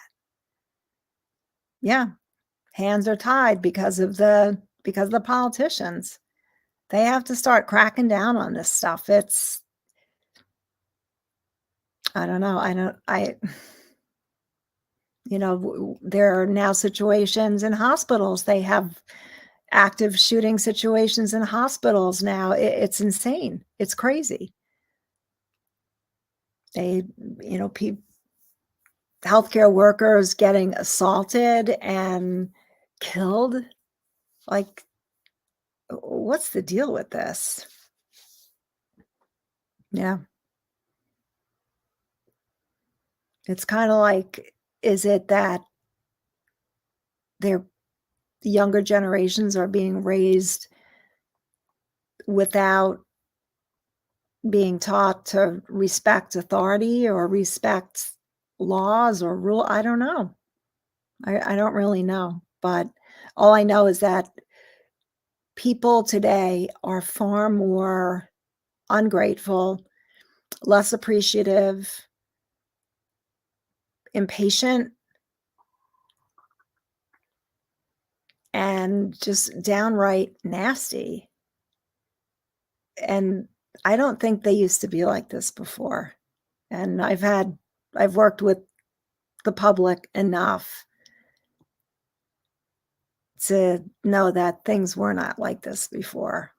Yeah, hands are tied because of the politicians. They have to start cracking down on this stuff. It's I don't know. I don't I there are now situations in hospitals. They have active shooting situations in hospitals now. It's insane. It's crazy. They, you know, peop healthcare workers getting assaulted and killed. Like, what's the deal with this? Yeah, it's kinda like, is it that they're the younger generations are being raised without being taught to respect authority or respect laws or rule? I don't know. I don't really know, but all I know is that people today are far more ungrateful, less appreciative, impatient, and just downright nasty. And I don't think they used to be like this before. And I've worked with the public enough to know that things were not like this before.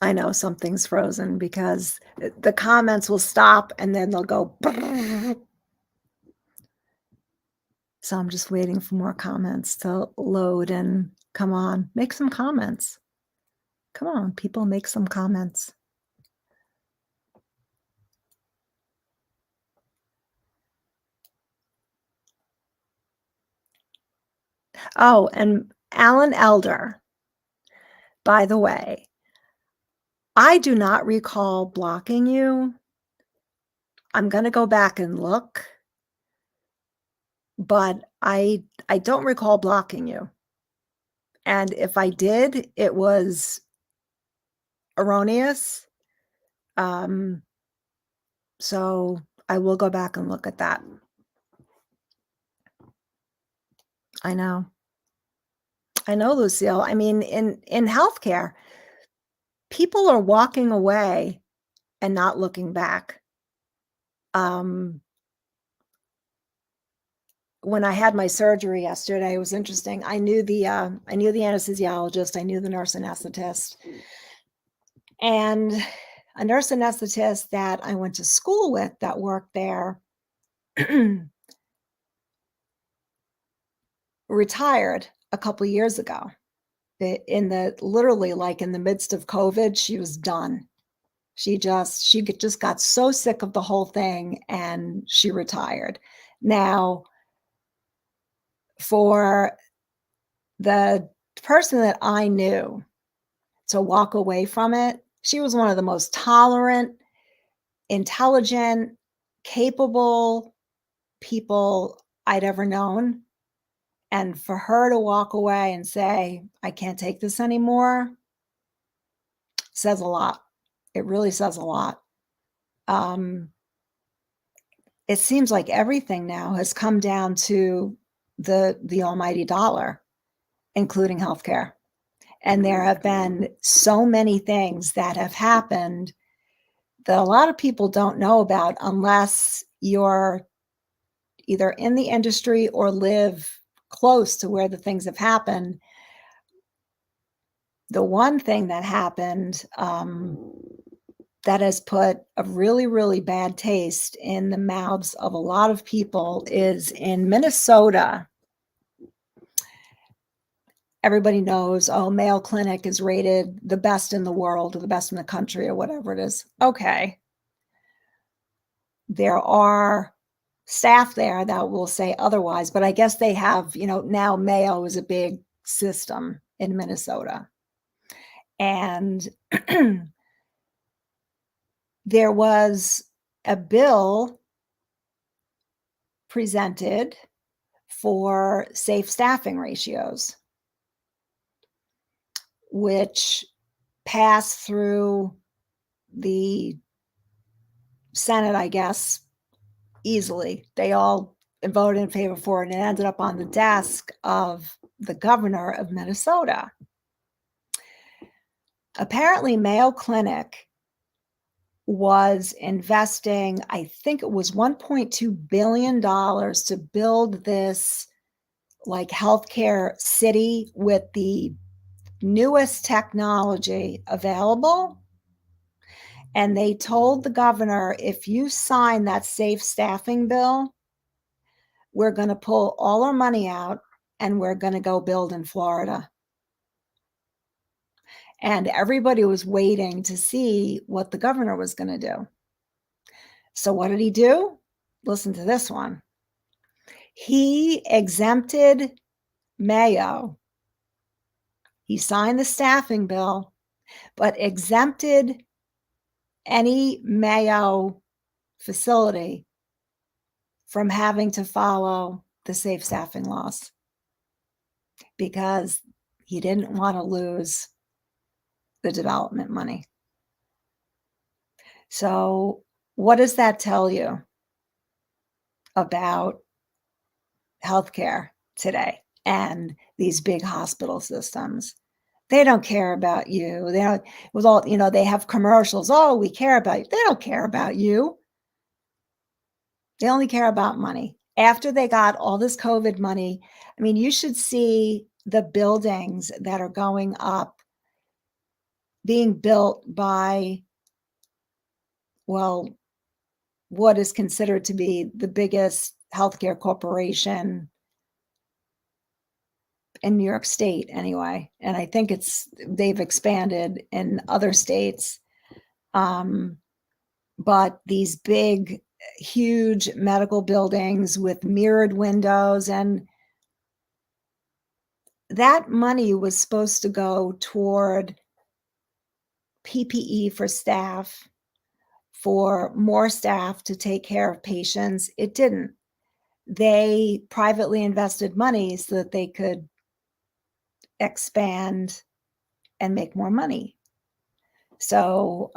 I know something's frozen because the comments will stop and then they'll go. So I'm just waiting for more comments to load and come on, make some comments. Come on, people, make some comments. Oh, and Alan Elder, by the way, I do not recall blocking you. I'm gonna go back and look, but I don't recall blocking you. And if I did, it was erroneous. Um, so I will go back and look at that. I know. I know, Lucille. I mean, in healthcare, people are walking away and not looking back. Um, when I had my surgery yesterday, it was interesting. I knew the anesthesiologist, I knew the nurse anesthetist, and a nurse anesthetist that I went to school with that worked there retired a couple years ago. In the literally like in the midst of COVID, she was done. She just got so sick of the whole thing and she retired. Now, for the person that I knew to walk away from it, she was one of the most tolerant, intelligent, capable people I'd ever known. And for her to walk away and say, "I can't take this anymore," says a lot. It really says a lot. Um, it seems like everything now has come down to the almighty dollar, including healthcare. And there have been so many things that have happened that a lot of people don't know about unless you're either in the industry or live close to where the things have happened. The one thing that happened that has put a really, really bad taste in the mouths of a lot of people is in Minnesota. Everybody knows, oh, Mayo Clinic is rated the best in the world or the best in the country or whatever it is. Okay. There are staff there that will say otherwise, but I guess they have, now Mayo is a big system in Minnesota. And there was a bill presented for safe staffing ratios, which passed through the Senate, I guess, easily. They all voted in favor for it, and it ended up on the desk of the governor of Minnesota. Apparently, Mayo Clinic was investing, I think it was $1.2 billion to build this like healthcare city with the newest technology available. And they told the governor, if you sign that safe staffing bill, we're going to pull all our money out and we're going to go build in Florida. And everybody was waiting to see what the governor was going to do. So what did he do? Listen to this one. He exempted Mayo. He signed the staffing bill, but exempted any Mayo facility from having to follow the safe staffing laws because he didn't want to lose the development money. So what does that tell you about healthcare today and these big hospital systems? They don't care about you. They don't, with all, they have commercials. Oh, we care about you. They don't care about you. They only care about money. After they got all this COVID money, I mean, you should see the buildings that are going up, being built by, well, what is considered to be the biggest healthcare corporation in New York State anyway. And I think they've expanded in other states. But these big, huge medical buildings with mirrored windows, and that money was supposed to go toward PPE for staff, for more staff to take care of patients. It didn't. They privately invested money so that they could expand and make more money. So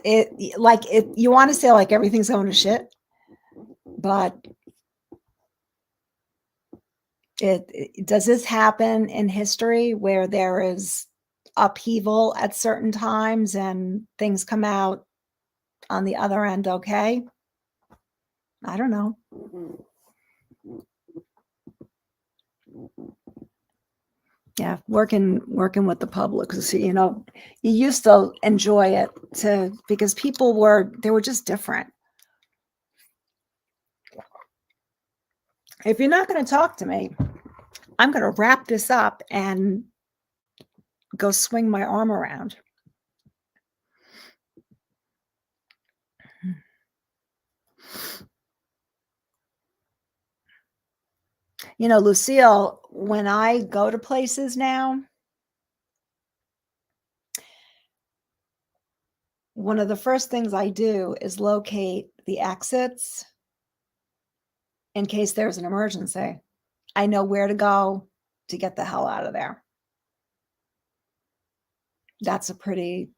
you want to say like everything's going to shit, but does this happen in history where there is upheaval at certain times and things come out on the other end okay? I don't know. Yeah, working with the public, you used to enjoy it because they were just different. If you're not going to talk to me, I'm going to wrap this up and go swing my arm around. Lucille, when I go to places now, one of the first things I do is locate the exits in case there's an emergency. I know where to go to get the hell out of there. That's a pretty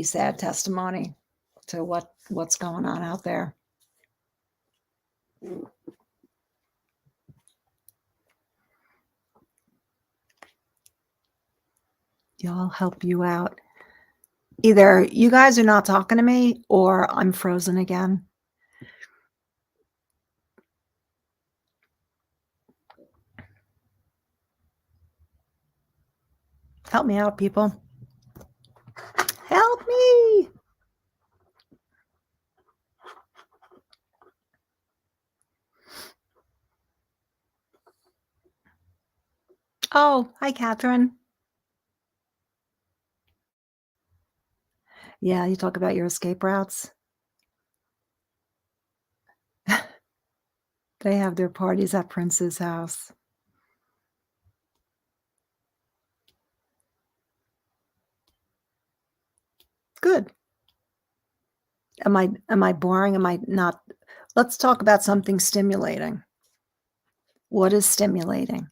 sad testimony to what's going on out there. Y'all help you out. Either you guys are not talking to me or I'm frozen again. Help me out, people. Help me. Oh, hi, Catherine. Yeah, you talk about your escape routes. They have their parties at Prince's house. Good. Am I boring? Am I not Let's talk about something stimulating. What is stimulating?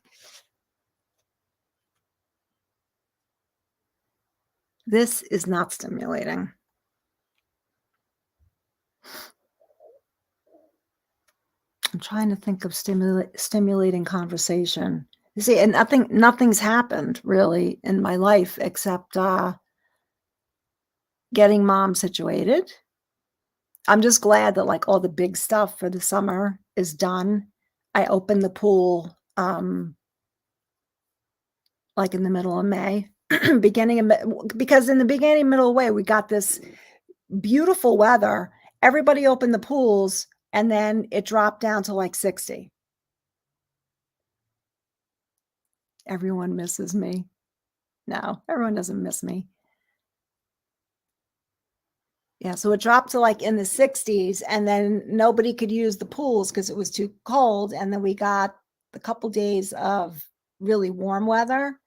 This is not stimulating. I'm trying to think of stimulating conversation. You see, and nothing's happened really in my life except, getting mom situated. I'm just glad that, like, all the big stuff for the summer is done. I opened the pool, like, in the middle of May, beginning of May, because in the beginning, middle of May, we got this beautiful weather. Everybody opened the pools, and then it dropped down to, like, 60. Everyone misses me. No, everyone doesn't miss me. Yeah, so it dropped to, like, in the 60s, and then nobody could use the pools because it was too cold, and then we got a couple days of really warm weather,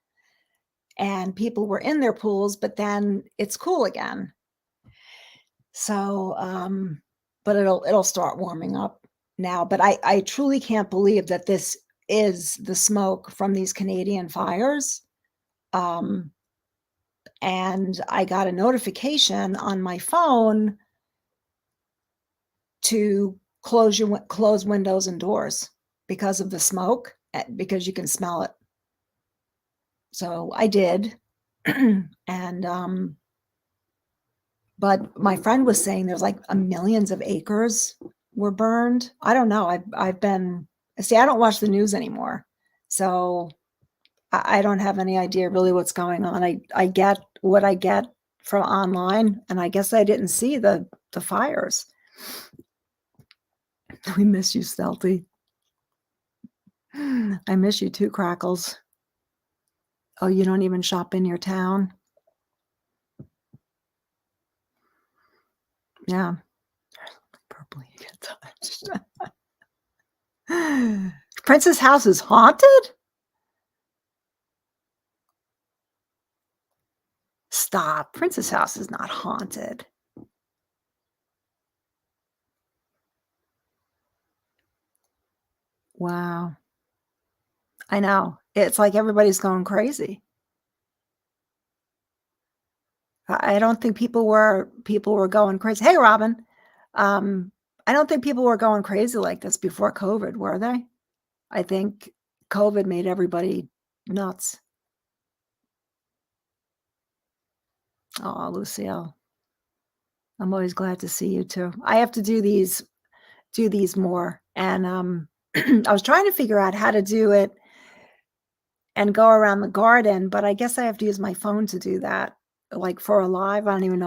and people were in their pools, but then it's cool again. So, but it'll start warming up now, but I truly can't believe that this is the smoke from these Canadian fires. Um, and I got a notification on my phone to close windows and doors because of the smoke, because you can smell it. So I did, and, but my friend was saying there's, like, millions of acres were burned. I don't know, I've been see, I don't watch the news anymore, so I don't have any idea really what's going on. I get what I get from online, and I guess I didn't see the fires. We miss you, Stealthy. I miss you too, Crackles. Oh, you don't even shop in your town? Yeah. Purple, you get touched. Prince's house is haunted? Stop. Prince's house is not haunted. Wow. I know. It's like everybody's going crazy. I don't think people were going crazy. Hey, Robin. Um, I don't think people were going crazy like this before COVID, were they? I think COVID made everybody nuts. Oh, Lucille, I'm always glad to see you too. I have to do these more, and, I was trying to figure out how to do it and go around the garden, but I guess I have to use my phone to do that, like, for a live. I don't even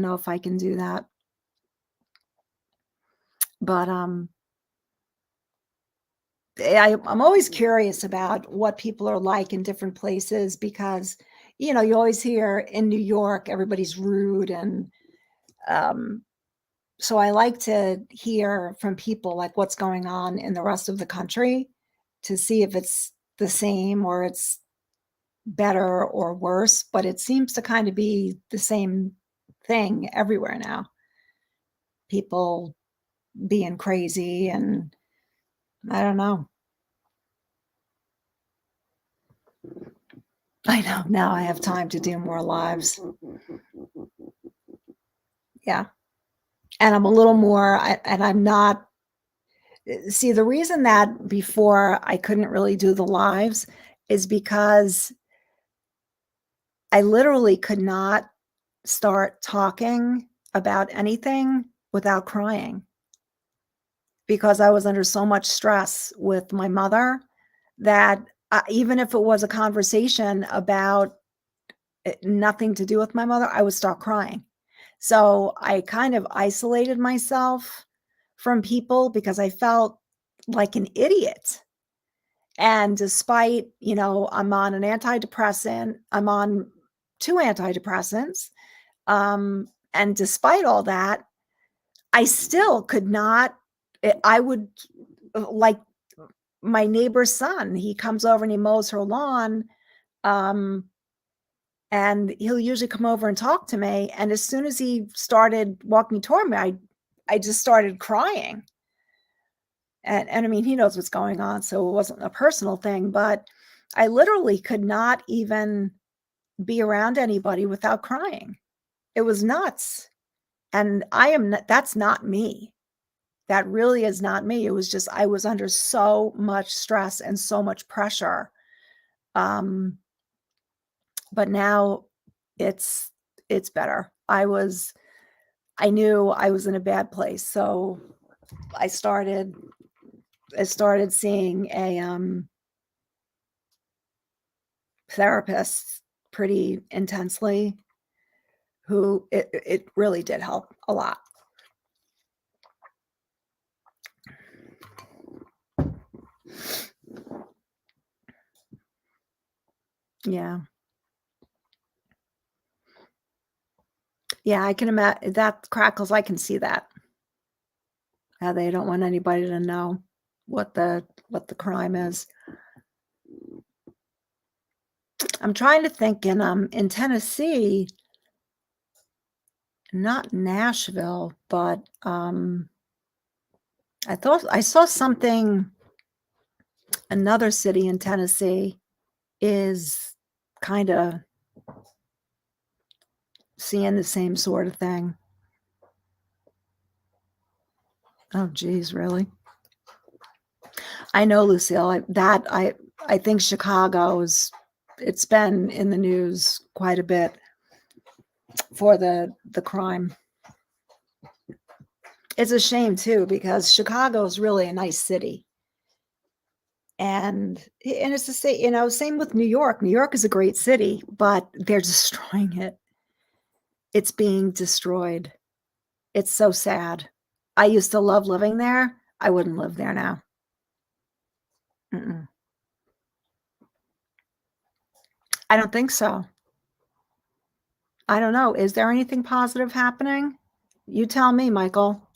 know if I can do that, but, I'm always curious about what people are like in different places because, you always hear in New York, everybody's rude and, um, so I like to hear from people, like, what's going on in the rest of the country to see if it's the same or it's better or worse, but it seems to kind of be the same thing everywhere now. People being crazy and I don't know. I know now I have time to do more lives. Yeah. And I'm a little more and I'm not see the reason that before I couldn't really do the lives is because I literally could not start talking about anything without crying because I was under so much stress with my mother that, even if it was a conversation about, nothing to do with my mother, I would start crying. So, I kind of isolated myself from people because I felt like an idiot. And despite, I'm on 2 antidepressants, and despite all that, I still could not I would like my neighbor's son, he comes over and he mows her lawn, um, and he'll usually come over and talk to me, and as soon as he started walking toward me, I just started crying, and I mean, he knows what's going on, so it wasn't a personal thing, but I literally could not even be around anybody without crying. It was nuts, and I am not that's not me. That really is not me. It was just I was under so much stress and so much pressure. Um, but now it's it's better. I knew I was in a bad place, so I started I started seeing a therapist pretty intensely who it really did help a lot. Yeah. Yeah, I can imagine that crackles, I can see that. How they don't want anybody to know what the crime is. I'm trying to think in Tennessee, not Nashville, but I thought I saw something another city in Tennessee is kind of seeing the same sort of thing. Oh geez, really? I know, Lucille. I think Chicago's it's been in the news quite a bit for the crime. It's a shame too because Chicago is really a nice city. And it's the same, same with New York. New York is a great city, but they're destroying it. It's being destroyed. It's so sad. I used to love living there. I wouldn't live there now. Mm-mm. I don't think so. I don't know. Is there anything positive happening? You tell me, Michael.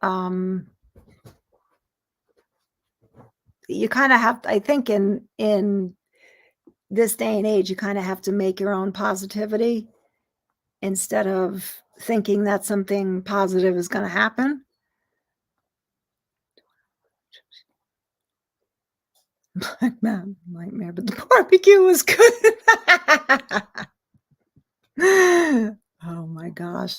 Um, you kind of have, I think in this day and age, you kind of have to make your own positivity instead of thinking that something positive is going to happen. Black man nightmare, but the barbecue was good. Oh my gosh.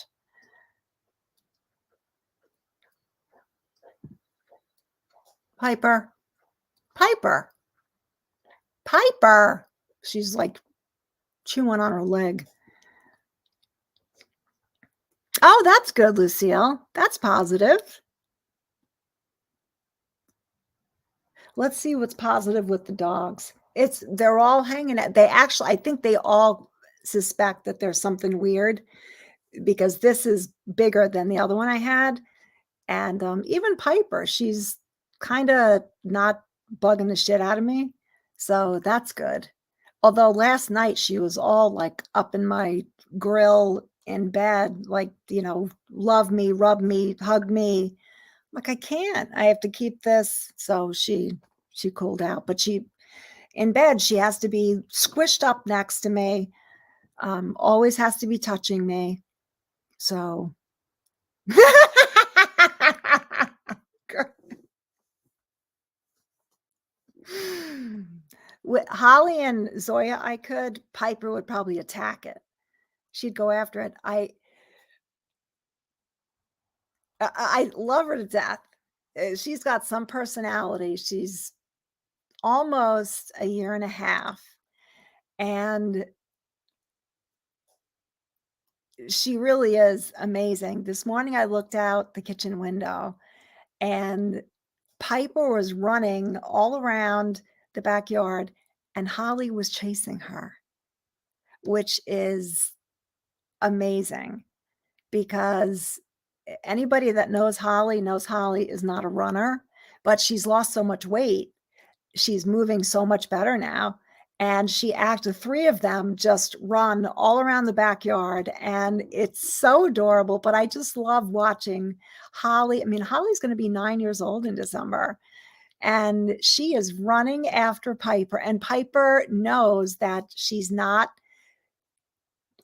Piper, Piper, Piper. She's like chewing on her leg. Oh, that's good, Lucille. That's positive. Let's see what's positive with the dogs. They're all hanging out. They actually, I think they all suspect that there's something weird because this is bigger than the other one I had. And even Piper, she's kind of not bugging the shit out of me. So that's good. Although last night she was all like up in my grill in bed, like, love me, rub me, hug me. Like, I can't. I have to keep this. So she cooled out, but she in bed, she has to be squished up next to me. Always has to be touching me. So with Holly and Zoya, I could. Piper would probably attack it. She'd go after it. I love her to death. She's got some personality. She's almost a year and a half, and she really is amazing. This morning, I looked out the kitchen window, and Piper was running all around the backyard, and Holly was chasing her, which is amazing because anybody that knows Holly is not a runner, but she's lost so much weight. She's moving so much better now. and the 3 of them just run all around the backyard, and it's so adorable, but I just love watching Holly. I mean, Holly's gonna be 9 years old in December, and she is running after Piper, and Piper knows that she's not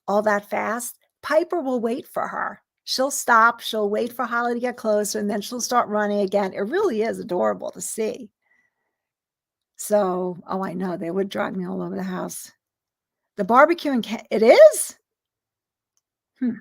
all that fast. Piper will wait for her. She'll stop, she'll wait for Holly to get closer, and then she'll start running again. It really is adorable to see. So, oh, I know, they would drag me all over the house. The barbecue and it is? Hmm.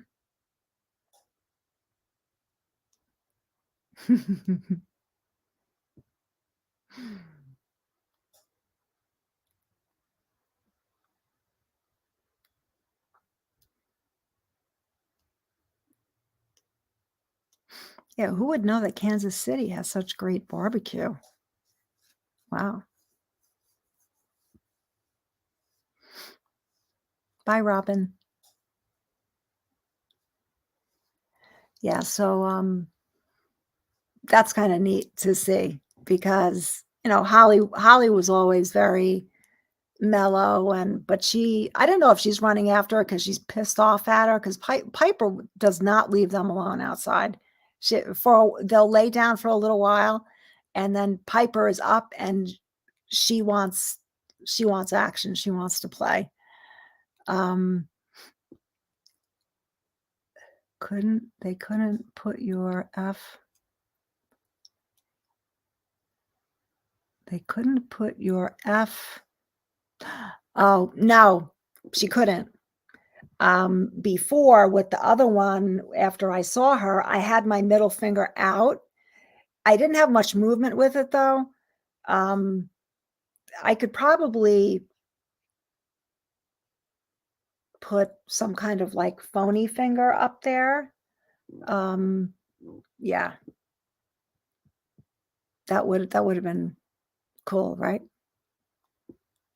Yeah, who would know that Kansas City has such great barbecue? Wow. Bye, Robin. Yeah, so, that's kinda neat to see because, Holly was always very mellow but I don't know if she's running after her because she's pissed off at her 'cause Piper does not leave them alone outside. They'll lay down for a little while, and then Piper is up and she wants she wants action, she wants to play. Um, couldn't put your F they couldn't put your F Oh, no, she couldn't. Before with the other one, after I saw her, I had my middle finger out. I didn't have much movement with it though. Um, I could probably put some kind of like phony finger up there. Um, yeah, that would have been cool, right?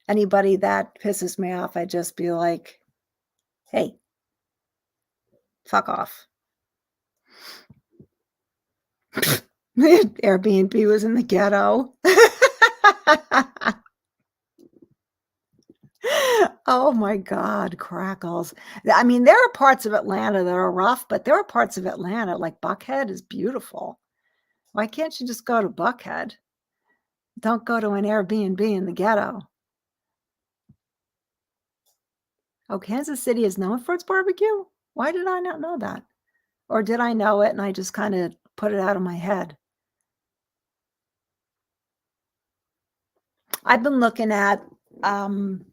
Anybody that pisses me off, I'd just be like, "Hey, fuck off." Airbnb was in the ghetto. Oh my God, crackles. I mean, there are parts of Atlanta that are rough, but there are parts of Atlanta, like Buckhead is beautiful. Why can't you just go to Buckhead? Don't go to an Airbnb in the ghetto. Oh, Kansas City is known for its barbecue? Why did I not know that? Or did I know it and I just kind of put it out of my head? I've been looking at um,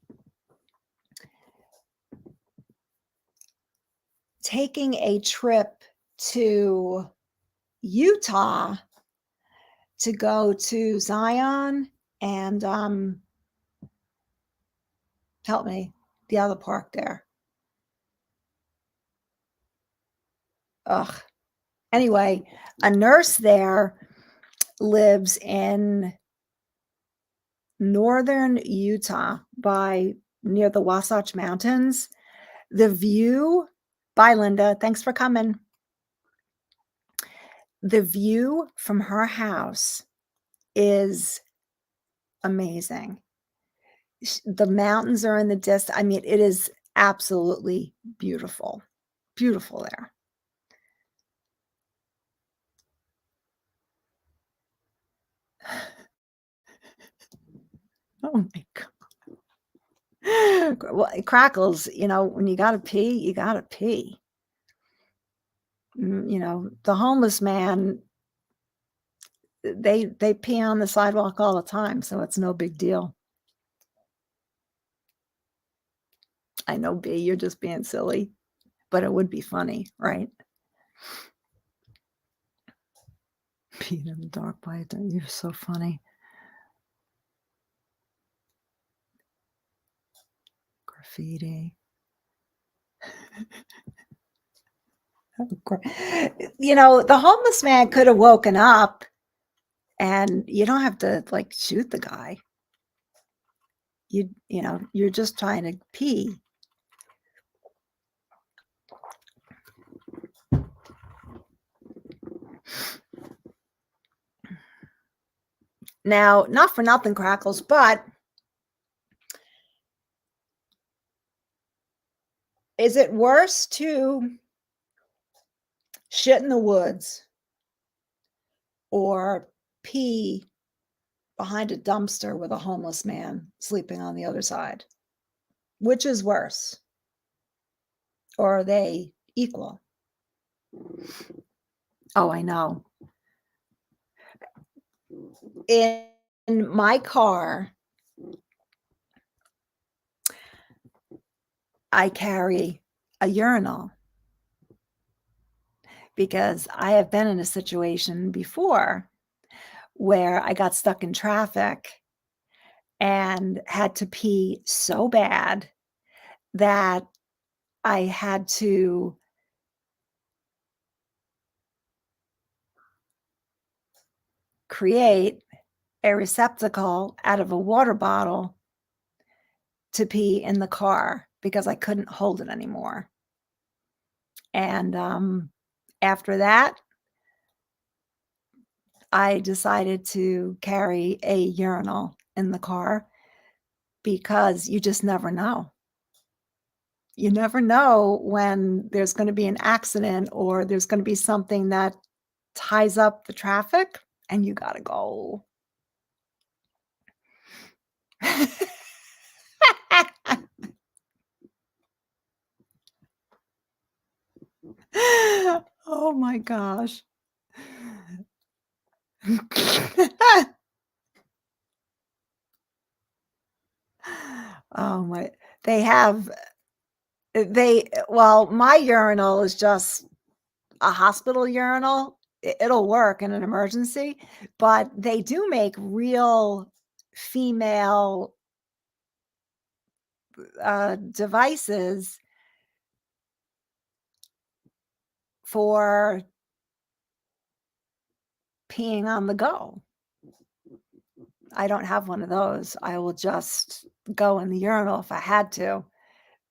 taking a trip to Utah to go to Zion and help me, the other park there. Ugh. Anyway, a nurse there lives in northern Utah near the Wasatch Mountains. The view, bye, Linda. Thanks for coming. The view from her house is amazing. The mountains are in the distance. I mean, it is absolutely beautiful. Beautiful there. Oh my God. Well, crackles, when you gotta pee, you gotta pee. The homeless man, they pee on the sidewalk all the time, so it's no big deal. I know, B, you're just being silly, but it would be funny, right? Peeing in the dark by it, you're so funny. Graffiti. The homeless man could have woken up and you don't have to like shoot the guy. You're just trying to pee. Now, not for nothing, Crackles, but Is it worse to shit in the woods or pee behind a dumpster with a homeless man sleeping on the other side? Which is worse? Or are they equal? Oh, I know. In my car, I carry a urinal because I have been in a situation before where I got stuck in traffic and had to pee so bad that I had to create a receptacle out of a water bottle to pee in the car because I couldn't hold it anymore. And after that, I decided to carry a urinal in the car because you just never know. You never know when there's going to be an accident or there's going to be something that ties up the traffic and you got to go. Oh my gosh. Oh my, they have well, my urinal is just a hospital urinal. It'll work in an emergency, but they do make real female, devices for peeing on the go. I don't have one of those. I will just go in the urinal if I had to,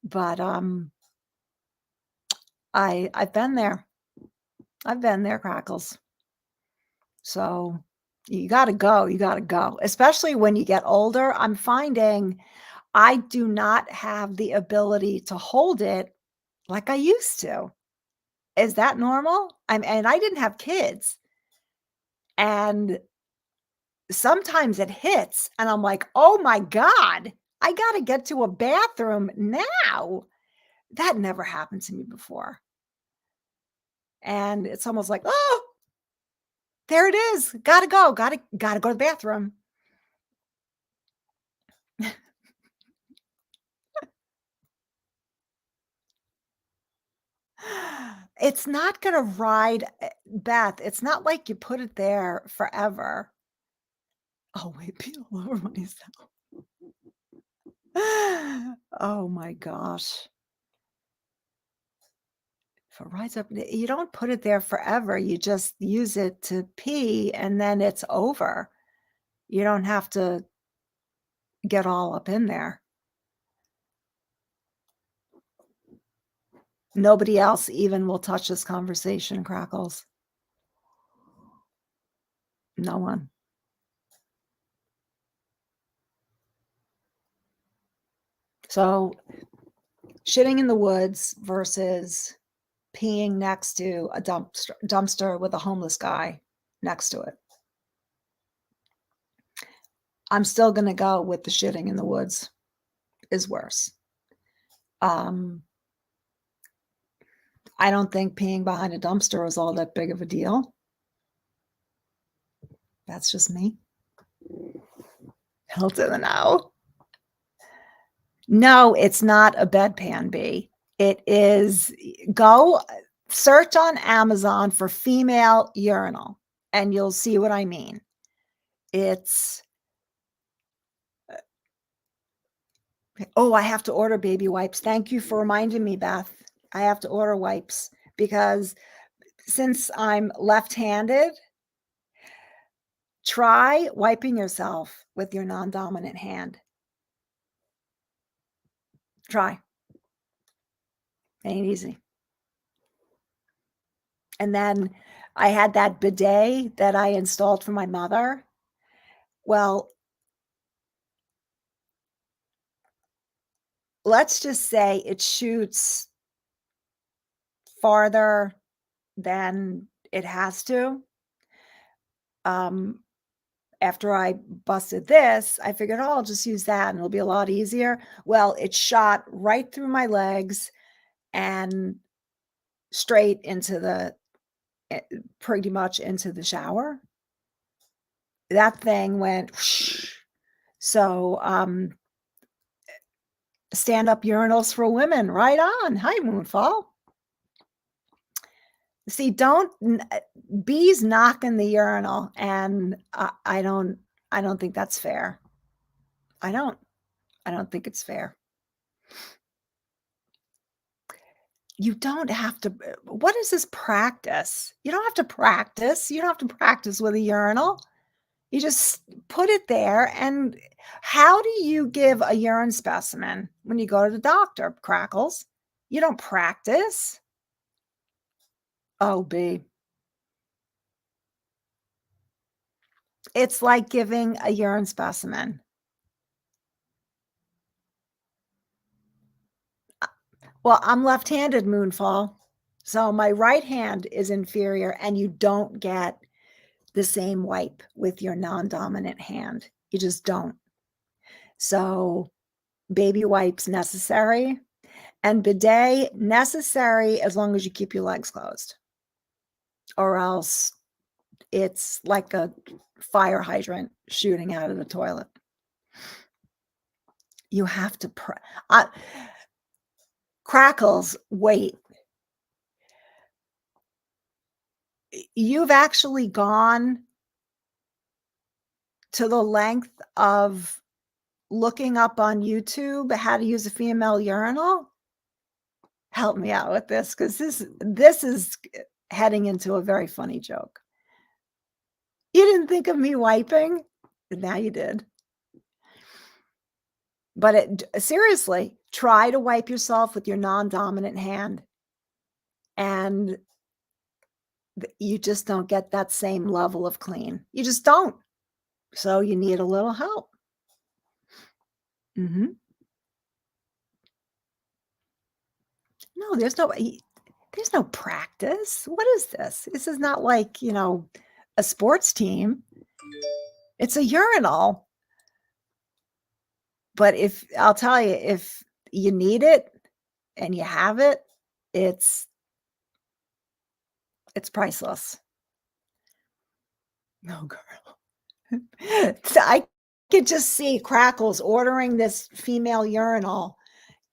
but, I've been there. I've been there, Crackles. So, you gotta go, especially when you get older. I'm finding I do not have the ability to hold it like I used to. Is that normal? And I didn't have kids, and sometimes it hits, and I'm like, "Oh my god, I gotta get to a bathroom now." That never happened to me before, and it's almost like, "Oh, there it is. Gotta go. Gotta go to the bathroom." It's not gonna ride, Beth, it's not like you put it there forever. Oh, wait, pee all over myself. Oh my gosh. If it rides up, you don't put it there forever, you just use it to pee and then it's over. You don't have to get all up in there. Nobody else even will touch this conversation, Crackles. No one. So, shitting in the woods versus peeing next to a dumpster with a homeless guy next to it. I'm still gonna go with the shitting in the woods is worse. Um, I don't think peeing behind a dumpster is all that big of a deal. That's just me. Hell to the no. No, it's not a bedpan bee. It is go search on Amazon for female urinal, and you'll see what I mean. It's oh, I have to order baby wipes. Thank you for reminding me, Beth. I have to order wipes because since I'm left-handed, try wiping yourself with your non-dominant hand. Try. Ain't easy. And then I had that bidet that I installed for my mother. Well, let's just say it shoots farther than it has to. Um, After I busted this, I figured, "Oh, I'll just use that and it'll be a lot easier." Well, it shot right through my legs and straight into the eh, pretty much into the shower. That thing went whoosh. So, stand-up urinals for women, right on. Hi, Moonfall. See, don't bees knock in the urinal, and I don't think that's fair. I don't. I don't think it's fair. You don't have to what is this practice? You don't have to practice. You don't have to practice with a urinal. You just put it there, and how do you give a urine specimen when you go to the doctor, Crackles? You don't practice. Oh, B. It's like giving a urine specimen. Well, I'm left-handed, Moonfall, so my right hand is inferior, and you don't get the same wipe with your non-dominant hand. You just don't. So, baby wipes necessary, and bidet necessary as long as you keep your legs closed, or else it's like a fire hydrant shooting out of the toilet. You have to uh, Crackles, wait. You've actually gone to the length of looking up on YouTube how to use a female urinal? Help me out with this, because this is heading into a very funny joke. You didn't think of me wiping? Now you did. But seriously, try to wipe yourself with your non-dominant hand, and you just don't get that same level of clean. You just don't. So you need a little help. Mhm. No, there's no practice. What is this? This is not like, a sports team. It's a urinal. But if I'll tell you, if you need it and you have it, it's it's priceless. No, girl. So I could just see Crackles ordering this female urinal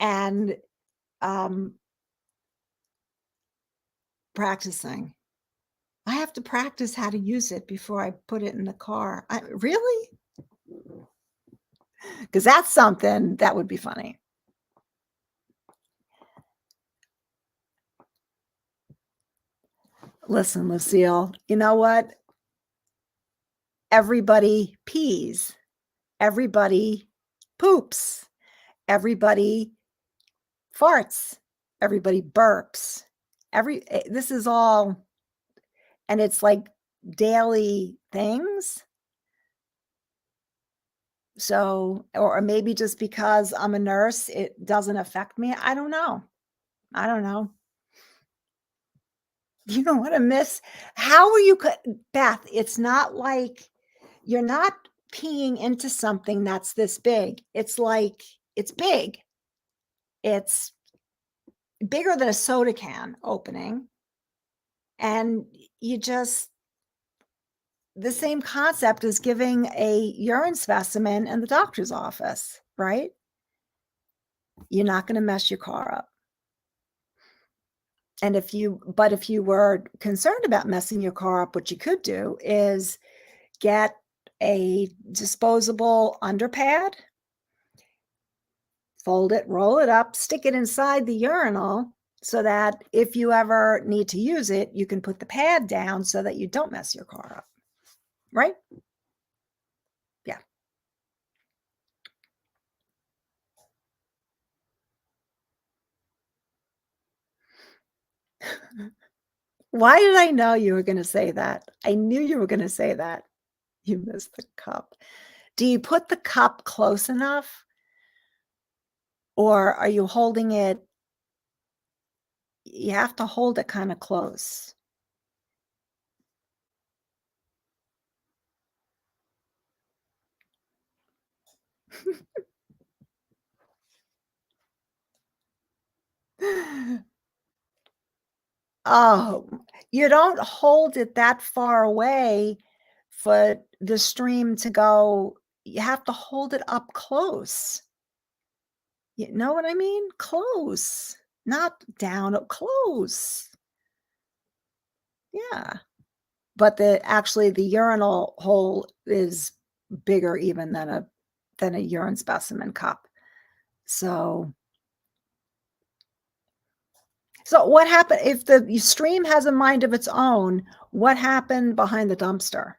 and, um, practicing. I have to practice how to use it before I put it in the car. Really? 'Cause that's something that would be funny. Listen, Lucille, you know what? Everybody pees. Everybody poops. Everybody farts. Everybody burps. This is all, and it's like daily things. So, or maybe just because I'm a nurse, it doesn't affect me. I don't know. I don't know. You don't wanna miss how are you co Beth, it's not like you're not peeing into something that's this big. It's like it's big. It's bigger than a soda can opening, and you just the same concept as giving a urine specimen in the doctor's office, right? You're not gonna mess your car up. And if you were concerned about messing your car up, what you could do is get a disposable underpad, fold it, roll it up, stick it inside the urinal so that if you ever need to use it, you can put the pad down so that you don't mess your car up, right? Yeah. Why did I know you were gonna say that? I knew you were gonna say that. You missed the cup. Do you put the cup close enough, or are you holding it you have to hold it kinda close. Oh, you don't hold it that far away for the stream to go. You have to hold it up close. You know what I mean? Close, not down, up close. Yeah. But the urinal hole is bigger even than a urine specimen cup. So so what happened if the stream has a mind of its own, what happened behind the dumpster?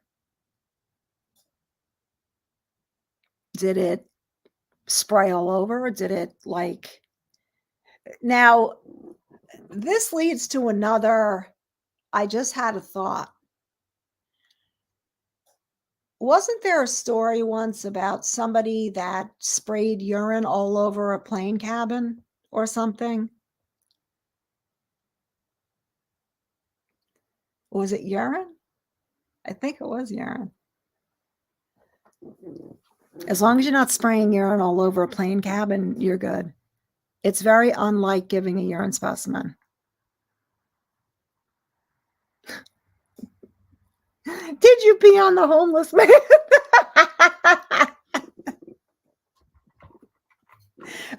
Did it spray all over? Or did it, like now, this leads to another. I just had a thought. Wasn't there a story once about somebody that sprayed urine all over a plane cabin or something? Was it urine? I think it was urine. As long as you're not spraying urine all over a plane cabin, you're good. It's very unlike giving a urine specimen. Did you pee on the homeless man?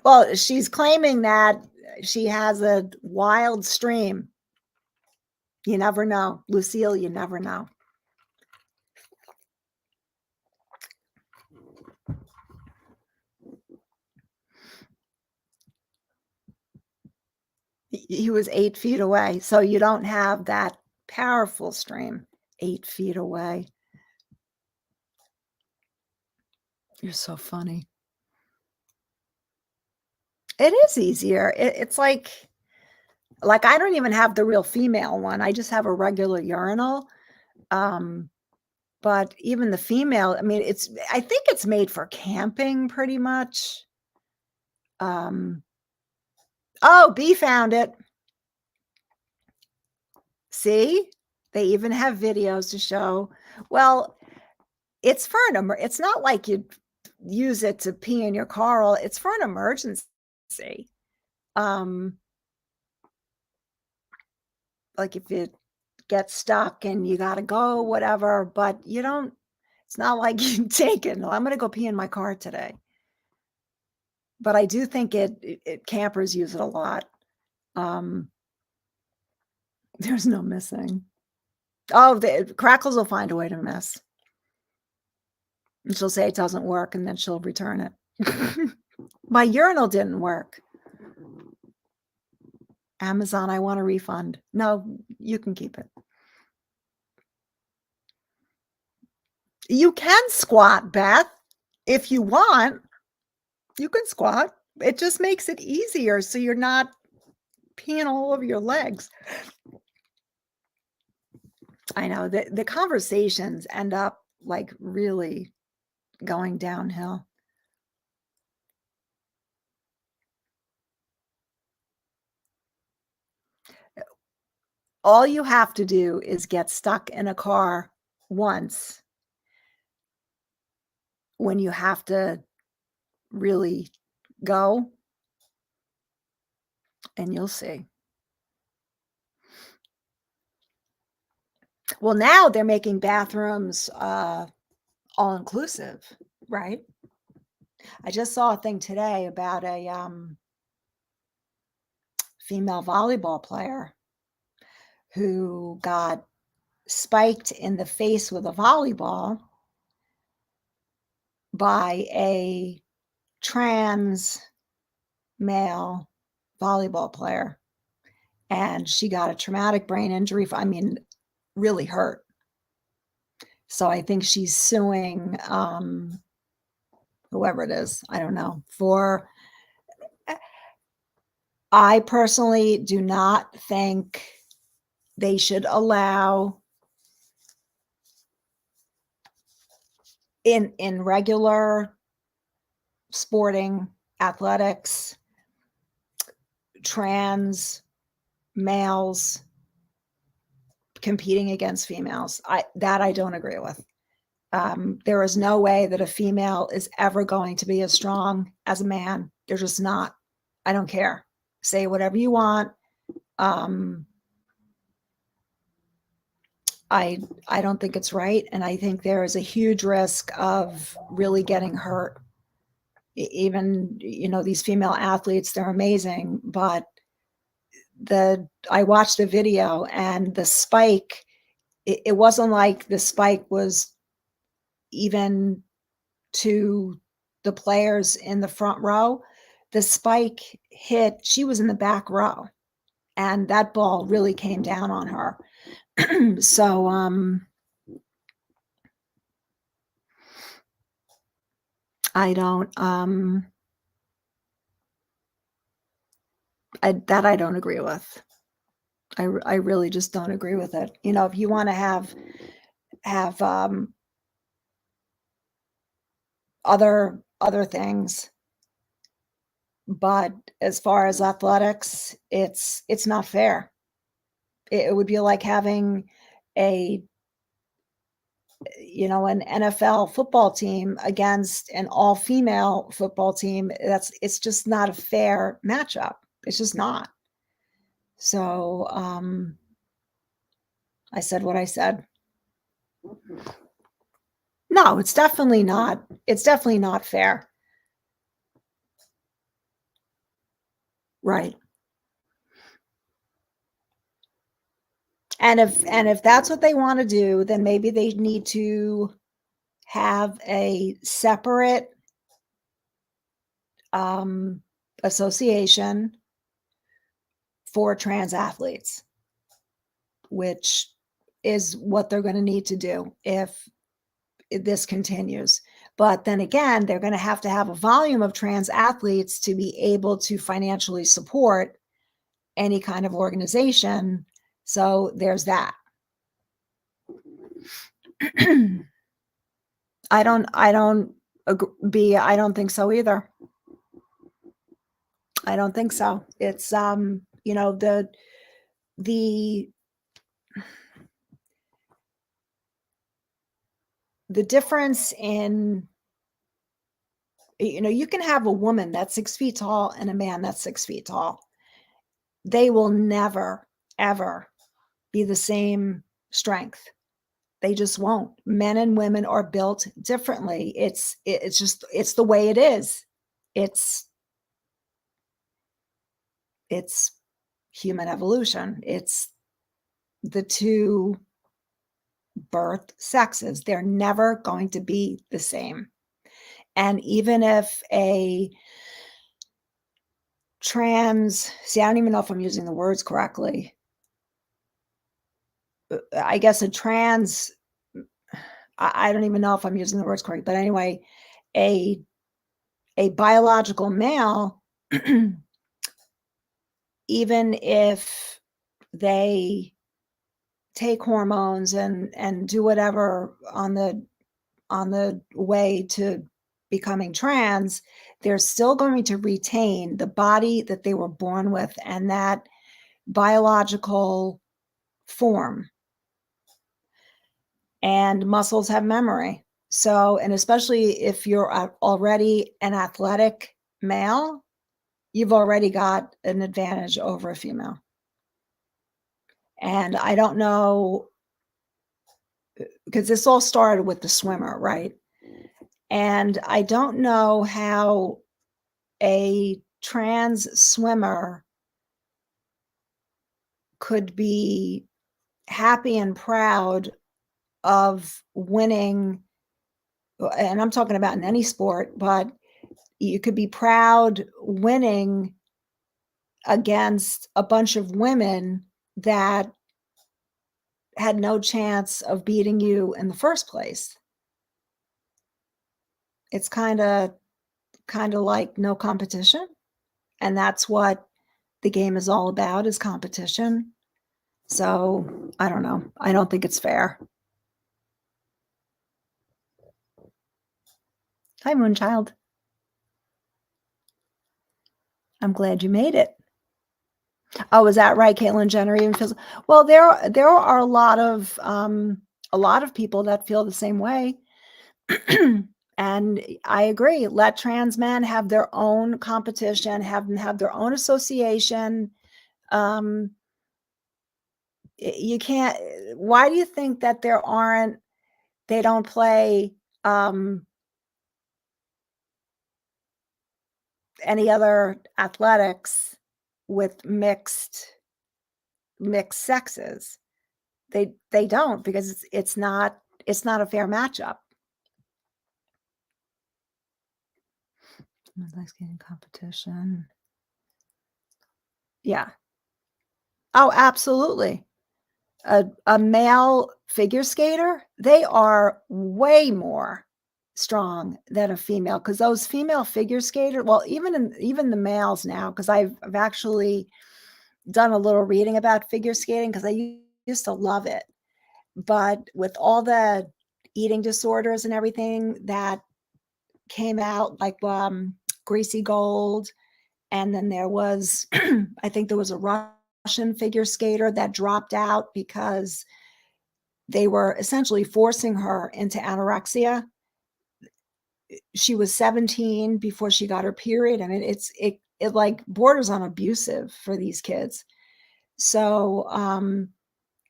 Well, she's claiming that she has a wild stream. You never know. Lucille, you never know. He was 8 feet away, so you don't have that powerful stream 8 feet away. You're so funny. It is easier. It's like, I don't even have the real female one. I just have a regular urinal. Um, but even the female, I mean, I think it's made for camping pretty much. Um, oh, B found it. See? They even have videos to show. Well, it's for it's not like you use it to pee in your car. It's for an emergency. Um, like if you get stuck and you gotta go, whatever, but you don't it's not like you take it. "No, I'm gonna go pee in my car today." But I do think campers use it a lot. Um, there's no missing. Oh, the Crackles will find a way to miss. And she'll say it doesn't work, and then she'll return it. My urinal didn't work. Amazon, I want a refund. No, you can keep it. You can squat, Beth, if you want. You can squat. It just makes it easier so you're not peeing all over your legs. I know the conversations end up like really going downhill. All you have to do is get stuck in a car once when you have to really go, and you'll see. Well, now they're making bathrooms all inclusive, right? I just saw a thing today about a female volleyball player who got spiked in the face with a volleyball by a trans male volleyball player. And she got a traumatic brain injury. I mean, really hurt. So I think she's suing whoever it is. I don't know. I personally do not think they should allow in regular sporting athletics trans males competing against females. I don't agree with. There is no way that a female is ever going to be as strong as a man. They're just not. I don't care. Say whatever you want. Um, I don't think it's right, and I think there is a huge risk of really getting hurt. Even, these female athletes, they're amazing, but I watched the video and the spike, it wasn't like the spike was even to the players in the front row. The spike hit, she was in the back row, and that ball really came down on her. So, I don't, I don't agree with. I really just don't agree with it. If you want to have other things, but as far as athletics, it's not fair. It would be like having a an NFL football team against an all-female football team. It's just not a fair matchup. It's just not. So, I said what I said. No, it's definitely not. It's definitely not fair. Right. And if that's what they want to do, then maybe they need to have a separate association for trans athletes, which is what they're going to need to do if this continues. But then again, they're going to have a volume of trans athletes to be able to financially support any kind of organization. So there's that. I don't agree. I don't think so either. I don't think so. It's the the difference in, you can have a woman that's 6 feet tall and a man that's 6 feet tall. They will never, ever be the same strength. They just won't. Men and women are built differently. It's the way it is. It's human evolution. It's the two birth sexes. They're never going to be the same. And even if a see, I don't even know if I'm using the words correctly. I guess a trans, I don't even know if I'm using the words correct, but anyway, a biological male, even if they take hormones and do whatever on the way to becoming trans, they're still going to retain the body that they were born with and that biological form. And muscles have memory. So, and especially if you're already an athletic male, you've already got an advantage over a female. And I don't know, because this all started with the swimmer, right? And I don't know how a trans swimmer could be happy and proud of winning, and I'm talking about in any sport, but you could be proud winning against a bunch of women that had no chance of beating you in the first place. It's kind of like no competition, and that's what the game is all about, is competition. So, I don't know. I don't think it's fair. Hi, Moonchild. I'm glad you made it. Oh, is that right? Caitlyn Jenner even feels well, there are a lot of people that feel the same way. And I agree. Let trans men have their own competition, have them have their own association. Um, you can't why do you think that they don't play any other athletics with mixed sexes? They don't because it's not a fair matchup. Ice skating competition. Yeah. Oh, absolutely. A male figure skater, they are way more strong than a female because those female figure skater well, even the males now, because I've actually done a little reading about figure skating because I used to love it. But with all the eating disorders and everything that came out, like, Greasy Gold, and then there was I think there was a Russian figure skater that dropped out because they were essentially forcing her into anorexia. She was 17 before she got her period. I mean, it like borders on abusive for these kids. So,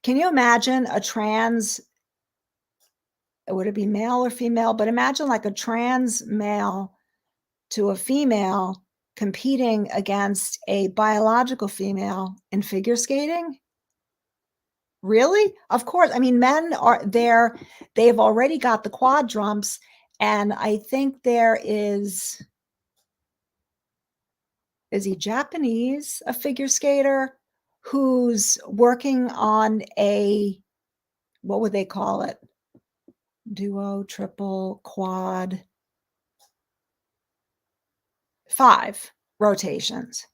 can you imagine a trans would it be male or female? But imagine like a trans male to a female competing against a biological female in figure skating? Really? Of course. I mean, men are there, they've already got the quad jumps, and I think there is he Japanese, a figure skater who's working on a what would they call it? Duo, triple, quad, 5 rotations.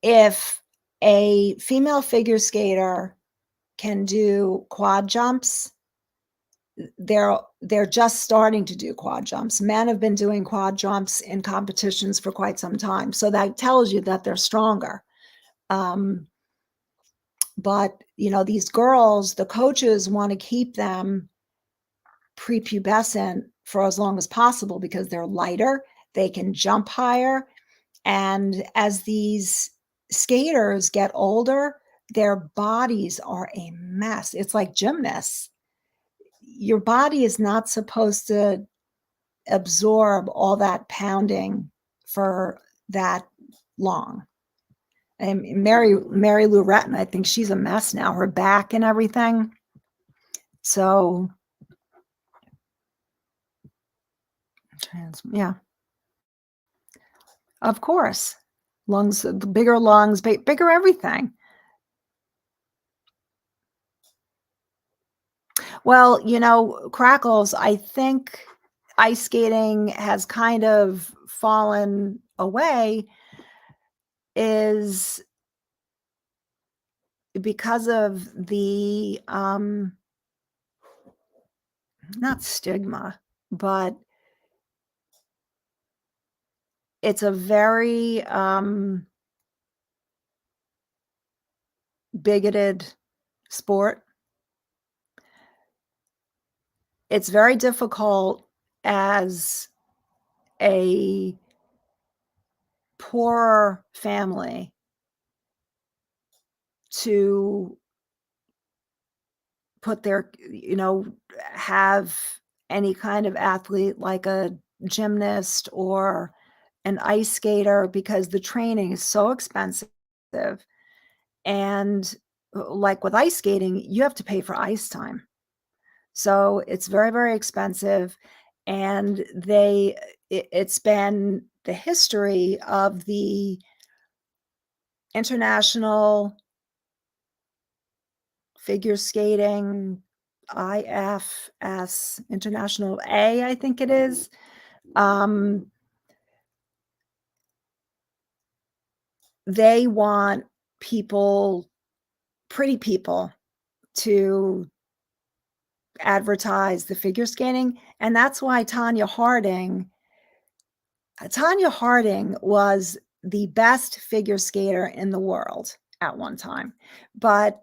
If a female figure skater can do quad jumps, they're just starting to do quad jumps. Men have been doing quad jumps in competitions for quite some time, so that tells you that they're stronger. Um, but these girls, the coaches want to keep them prepubescent for as long as possible because they're lighter, they can jump higher, and as these skaters get older, their bodies are a mess. It's like gymnasts. Your body is not supposed to absorb all that pounding for that long. And Mary Lou Retton, I think she's a mess now, her back and everything. So yeah, of course. Lungs, the bigger lungs, bigger everything. Well, Crackles, I think ice skating has kind of fallen away is because of the not stigma, but it's a very bigoted sport. It's very difficult as a poorer family to put their have any kind of athlete like a gymnast or an ice skater because the training is so expensive. And like with ice skating, you have to pay for ice time. So it's very, very expensive. And it's been the history of the international figure skating, IFS, International A, I think it is. They want people, pretty people, to advertise the figure skating, and that's why Tanya Harding was the best figure skater in the world at one time, but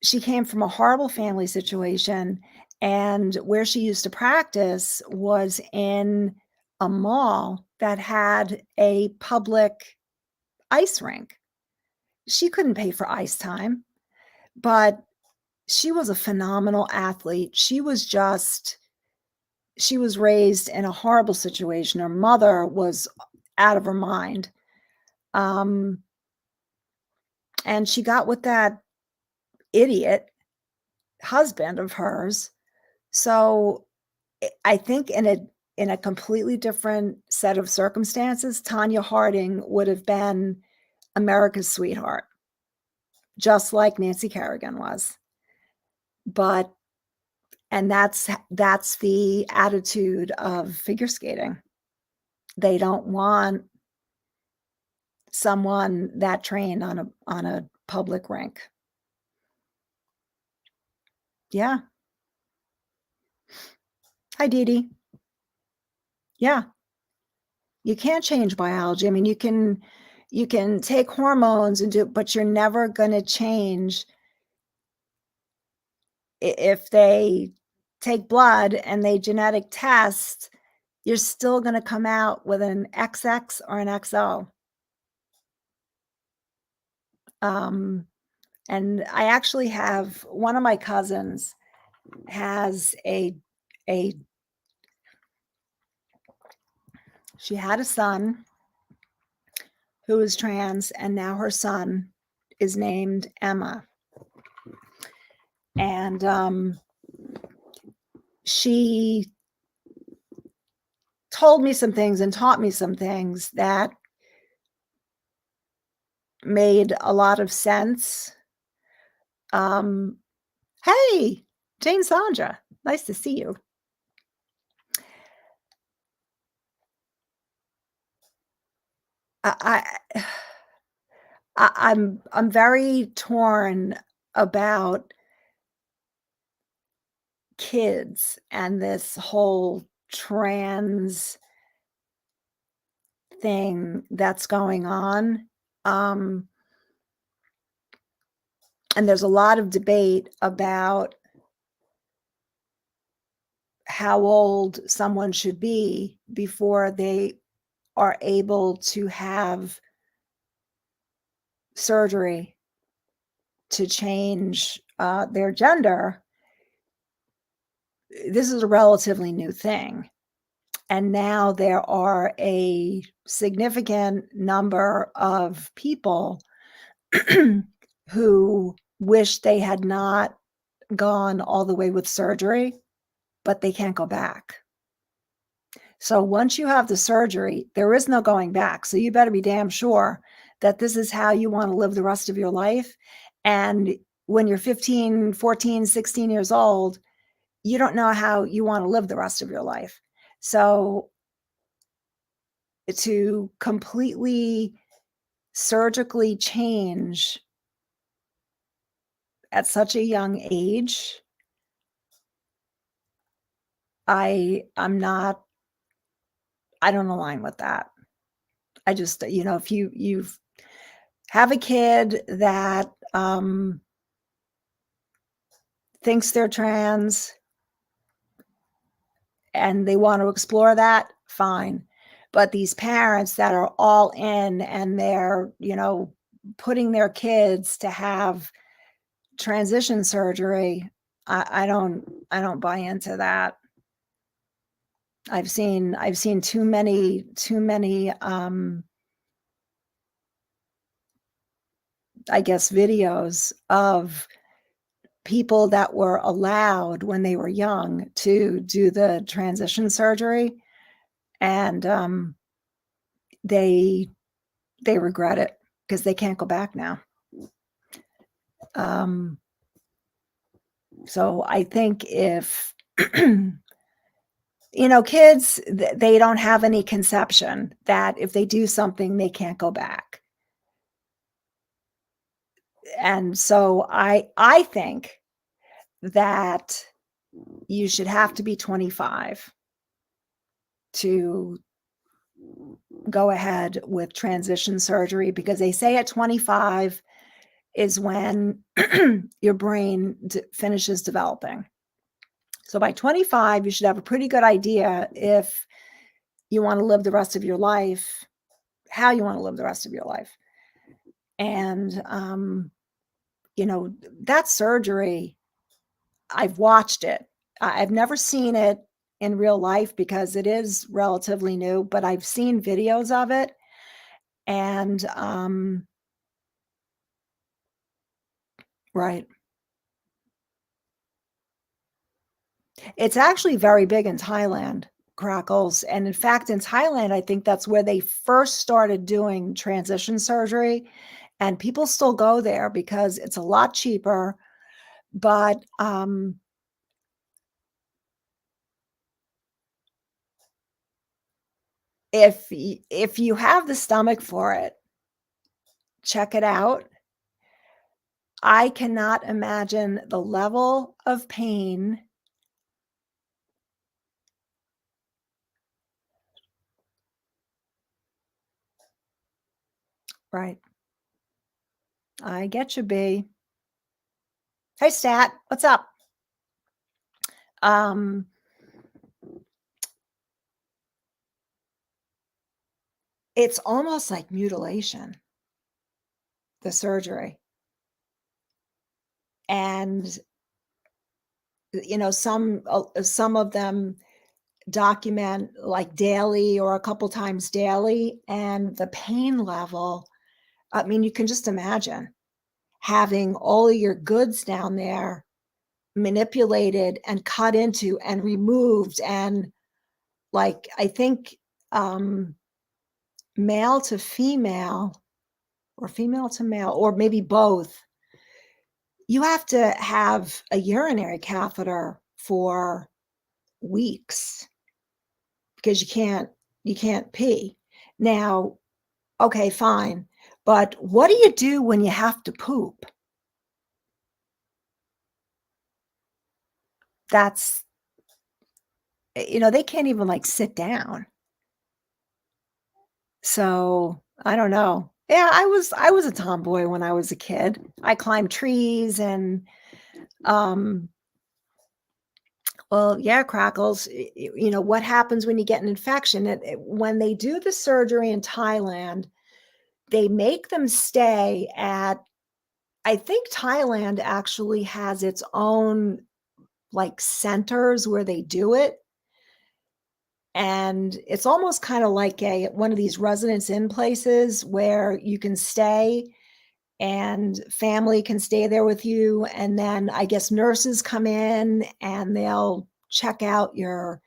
she came from a horrible family situation, and where she used to practice was in a mall that had a public ice rink. She couldn't pay for ice time, but she was a phenomenal athlete. She was raised in a horrible situation. Her mother was out of her mind. Um, and she got with that idiot husband of hers. So I think in a completely different set of circumstances, Tanya Harding would have been America's sweetheart, just like Nancy Kerrigan was. But and that's the attitude of figure skating. They don't want someone that trained on a public rink. Yeah. Hi, Dee Dee. Yeah. You can't change biology. I mean, you can take hormones and do, but you're never gonna change if they take blood and they genetic test, you're still gonna come out with an XX or an XO. Um, and I actually have one of my cousins has a she had a son who is trans, and now her son is named Emma. And she told me some things and taught me some things that made a lot of sense. Um, hey, Jane Sandra, nice to see you. I I'm very torn about kids and this whole trans thing that's going on. Um, and there's a lot of debate about how old someone should be before they are able to have surgery to change their gender. This is a relatively new thing. And now there are a significant number of people who wish they had not gone all the way with surgery, but they can't go back. So once you have the surgery, there is no going back. So you better be damn sure that this is how you want to live the rest of your life. And when you're 15, 14, 16 years old, you don't know how you want to live the rest of your life. So to completely surgically change at such a young age, I'm not, I don't align with that. I just, if you have a kid that thinks they're trans and they want to explore that, fine. But these parents that are all in and they're, putting their kids to have transition surgery, I don't buy into that. I've seen too many I guess videos of people that were allowed when they were young to do the transition surgery, and they regret it because they can't go back now. So I think if kids, they don't have any conception that if they do something, they can't go back. And so I think that you should have to be 25 to go ahead with transition surgery because they say at 25 is when your brain finishes developing. So by 25, you should have a pretty good idea if you want to live the rest of your life, how you want to live the rest of your life. And, that surgery, I've watched it. I've never seen it in real life because it is relatively new, but I've seen videos of it. And, right. It's actually very big in Thailand, crackles. And in fact, in Thailand, I think that's where they first started doing transition surgery. And people still go there because it's a lot cheaper. But if you have the stomach for it, check it out. I cannot imagine the level of pain. Right. I get you, B. Hey, Stat, what's up? Um, it's almost like mutilation, the surgery. And some of them document like daily or a couple times daily, and the pain level, I mean, you can just imagine having all of your goods down there manipulated and cut into and removed, and like I think um male to female or female to male or maybe both, you have to have a urinary catheter for weeks because you can't pee. Now, okay, fine. But what do you do when you have to poop? That's they can't even like sit down. So, I don't know. Yeah, I was a tomboy when I was a kid. I climbed trees and um well, yeah, crackles. What happens when you get an infection? When they do the surgery in Thailand, they make them stay at, I think Thailand actually has its own like centers where they do it. And it's almost kind of like one of these residence in places where you can stay and family can stay there with you. And then I guess nurses come in and they'll check out your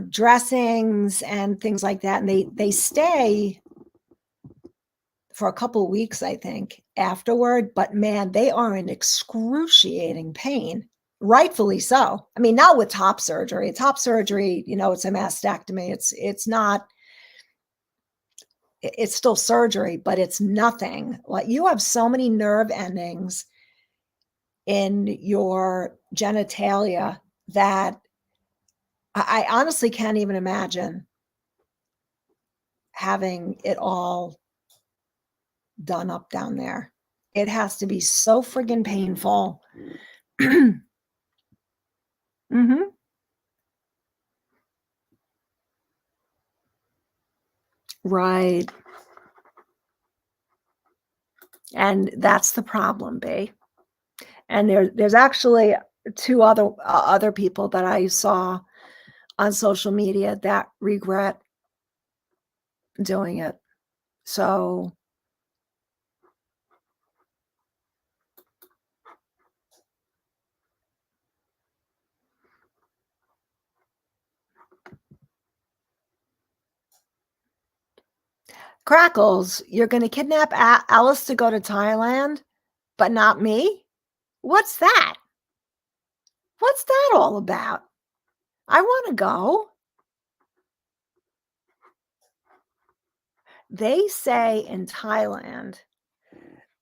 dressings and things like that. And they stay for a couple of weeks, I think, afterward. But man, they are in excruciating pain. Rightfully so. I mean, not with top surgery. Top surgery, it's a mastectomy. It's not, it's still surgery, but it's nothing. Like you have so many nerve endings in your genitalia that I honestly can't even imagine having it all done up down there. It has to be so friggin' painful. Mhm. Right. And that's the problem, B. And there's actually 2 other people that I saw on social media that regret doing it. So, Crackles, you're gonna kidnap Alice to go to Thailand, but not me? What's that? What's that all about? I wanna go. They say in Thailand,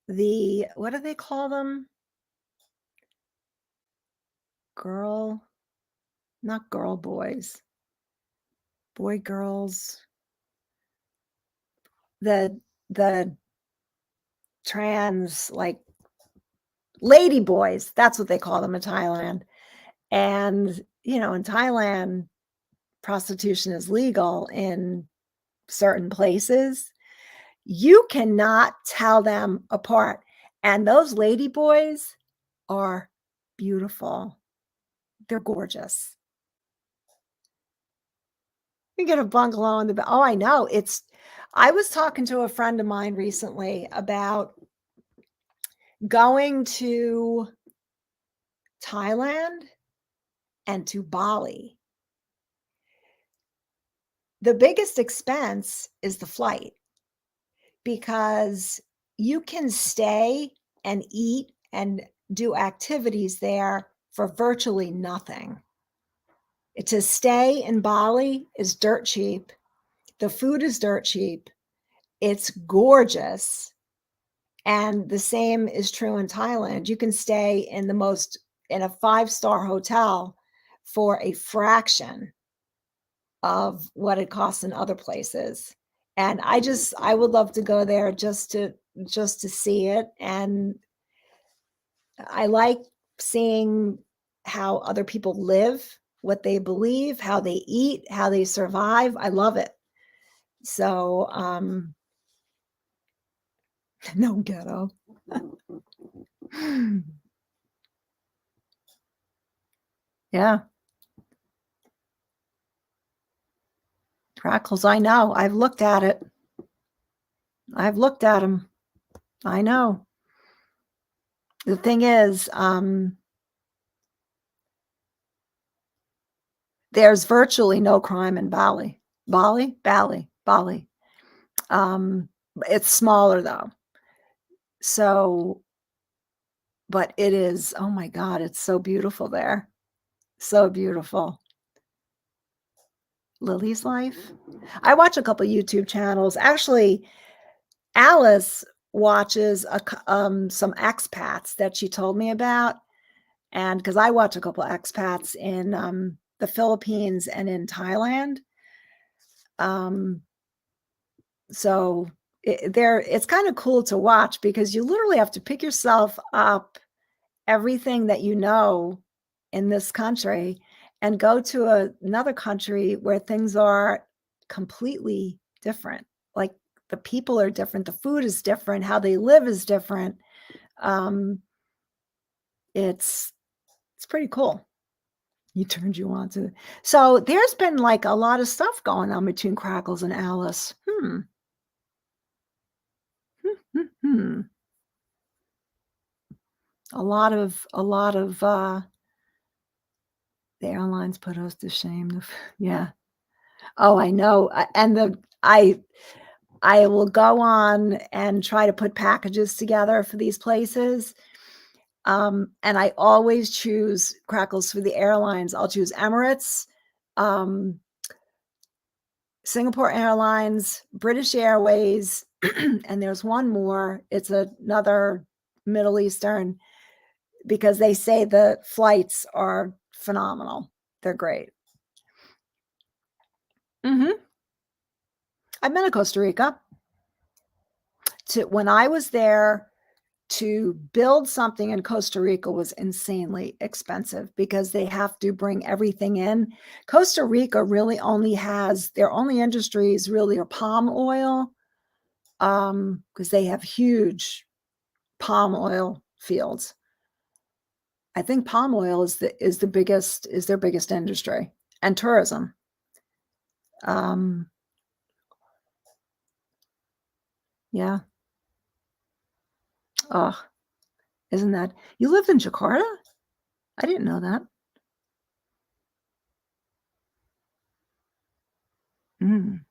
the what do they call them? Girl not girl boys, boy, girls, the the trans, like, lady boys, that's what they call them in Thailand. And, in Thailand, prostitution is legal in certain places. You cannot tell them apart. And those lady boys are beautiful. They're gorgeous. You get a bungalow in the oh, I know. I was talking to a friend of mine recently about going to Thailand and to Bali. The biggest expense is the flight because you can stay and eat and do activities there for virtually nothing. To stay in Bali is dirt cheap. The food is dirt cheap. It's gorgeous. And the same is true in Thailand. You can stay in a five-star hotel for a fraction of what it costs in other places. And I would love to go there just to see it. And I like seeing how other people live, what they believe, how they eat, how they survive. I love it. So, no ghetto. Yeah, crackles, I know. I've looked at it. I've looked at them. I know. The thing is, there's virtually no crime in Bali. Bali. Um, it's smaller though. So, but it is, oh my God, it's so beautiful there. So beautiful. Lily's Life. I watch a couple YouTube channels. Actually, Alice watches some expats that she told me about, and because I watch a couple expats in the Philippines and in Thailand. Um, so it's kind of cool to watch because you literally have to pick yourself up everything that you know in this country and go to another country where things are completely different. Like the people are different, the food is different, how they live is different. Um, it's pretty cool. He turned you on to. So there's been like a lot of stuff going on between Crackles and Alice. Hmm. A lot of the airlines put us to shame. Yeah. Oh, I know. I will go on and try to put packages together for these places. And I always choose Crackles for the airlines. I'll choose Emirates, um, Singapore Airlines, British Airways, and there's one more. It's another Middle Eastern because they say the flights are phenomenal. They're great. Mhm. I've been to Costa Rica. When I was there, to build something in Costa Rica was insanely expensive because they have to bring everything in. Costa Rica really only has their only industries really are palm oil, because they have huge palm oil fields. I think palm oil is their biggest industry, and tourism. Um, yeah. Oh, isn't that you lived in Jakarta? I didn't know that. Mm,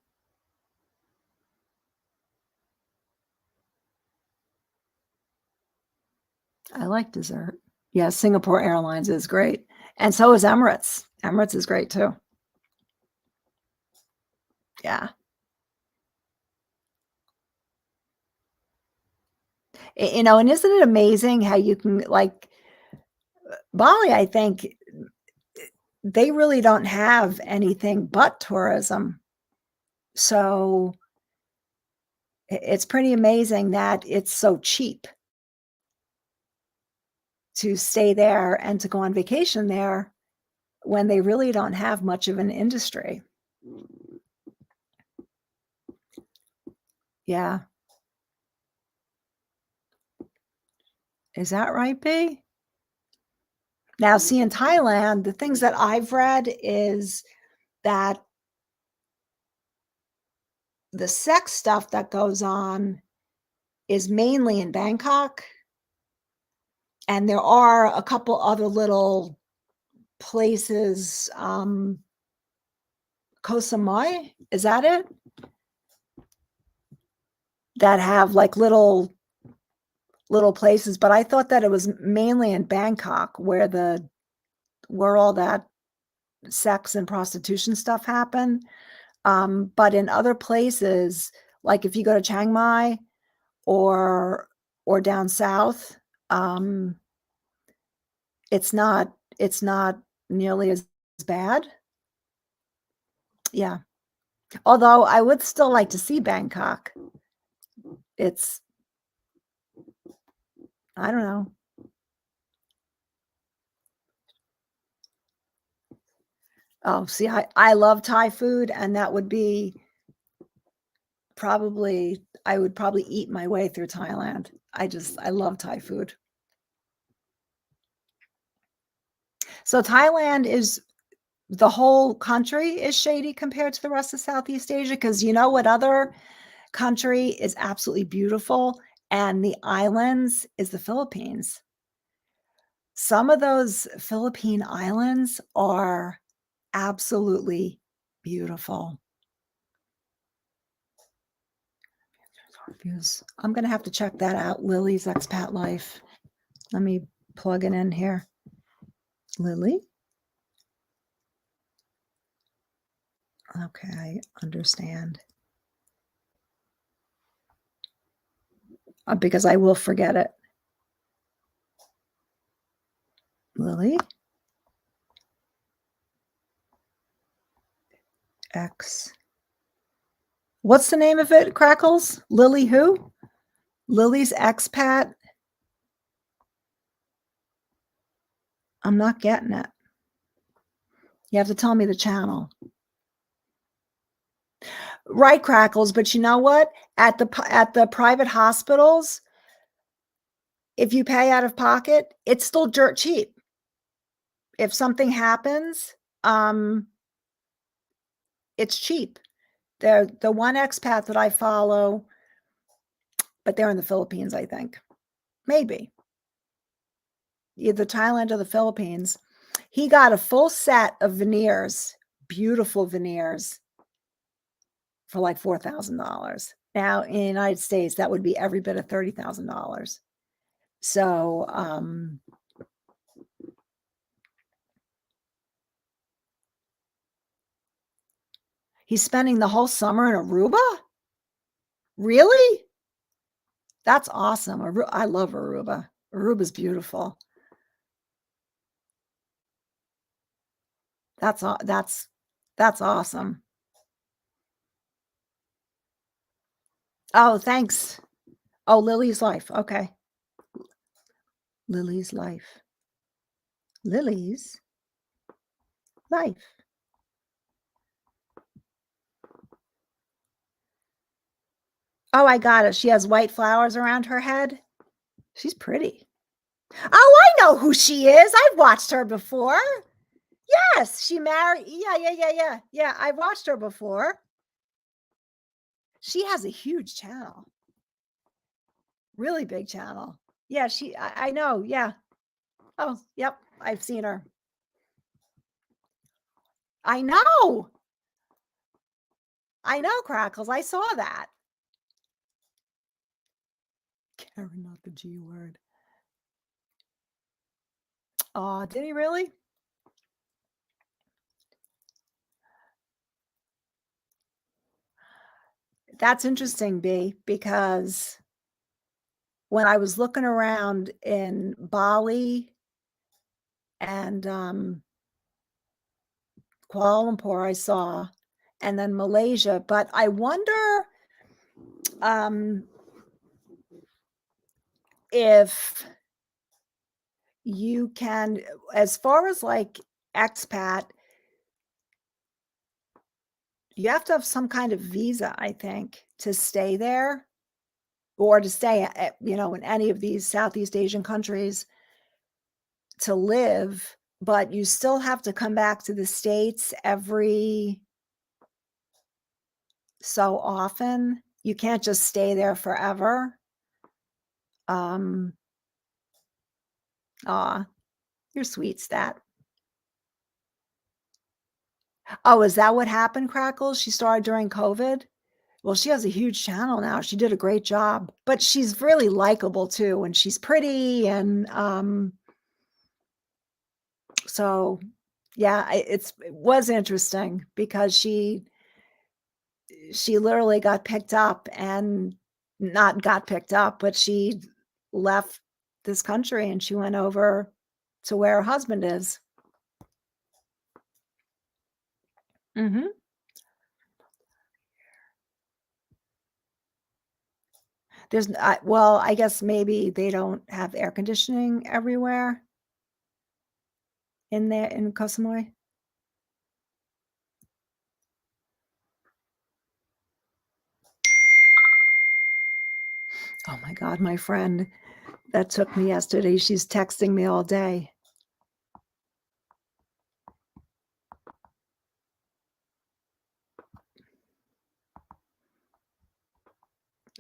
I like dessert. Yeah, Singapore Airlines is great, and so is Emirates. Emirates is great too. Yeah. And isn't it amazing how you can like Bali, I think they really don't have anything but tourism. So it's pretty amazing that it's so cheap to stay there and to go on vacation there when they really don't have much of an industry. Yeah. Is that right, B? Now, see, in Thailand, the things that I've read is that the sex stuff that goes on is mainly in Bangkok, and there are a couple other little places, Koh Samui, is that it? That have, like, little places, but I thought that it was mainly in Bangkok where all that sex and prostitution stuff happen, but in other places, like, if you go to Chiang Mai or down south, um, it's not nearly as bad. Yeah. Although I would still like to see Bangkok. It's I don't know. Oh, see, I love Thai food, and that would be probably I would probably eat my way through Thailand. I love Thai food. So Thailand is the whole country is shady compared to the rest of Southeast Asia. Because you know what other country is absolutely beautiful, and the islands is the Philippines. Some of those Philippine islands are absolutely beautiful. Reviews. I'm gonna have to check that out, Lily's Expat Life. Let me plug it in here. Lily? Okay, I understand. Because I will forget it. Lily? X. What's the name of it, Crackles? Lily who? Lily's Expat? I'm not getting it. You have to tell me the channel. Right, Crackles, but you know what? At the private hospitals, if you pay out of pocket, it's still dirt cheap. If something happens, it's cheap. The one expat that I follow, but they're in the Philippines, I think. Maybe. Either Thailand or the Philippines. He got a full set of veneers, beautiful veneers, for like $4,000. Now, in the United States, that would be every bit of $30,000. So, he's spending the whole summer in Aruba? Really? That's awesome. I love Aruba. Aruba's beautiful. That's awesome. Oh, thanks. Oh, Lily's Life. Okay. Lily's Life. Lily's Life. Oh, I got it. She has white flowers around her head. She's pretty. Oh, I know who she is. I've watched her before. Yes, she married. Yeah. I've watched her before. She has a huge channel. Really big channel. Yeah, I know. Yeah. Oh, yep. I've seen her. I know. I know, Crackles. I saw that. Karen, not the G word. Oh, did he really? That's interesting, B, because when I was looking around in Bali and Kuala Lumpur I saw, and then Malaysia, but I wonder, um, if you can as far as, like, expat, you have to have some kind of visa, I think, to stay there or to stay in any of these Southeast Asian countries to live, but you still have to come back to the States every so often. You can't just stay there forever. Um, aw, you're sweet, Stat. Oh, is that what happened, Crackles? She started during COVID? Well, she has a huge channel now. She did a great job, but she's really likable too, and she's pretty, and, so, yeah, it was interesting because she literally got picked up and not got picked up, but she left this country and she went over to where her husband is. Mhm. Well, I guess maybe they don't have air conditioning everywhere in there in Koh Samui. Oh my god, my friend that took me yesterday, she's texting me all day.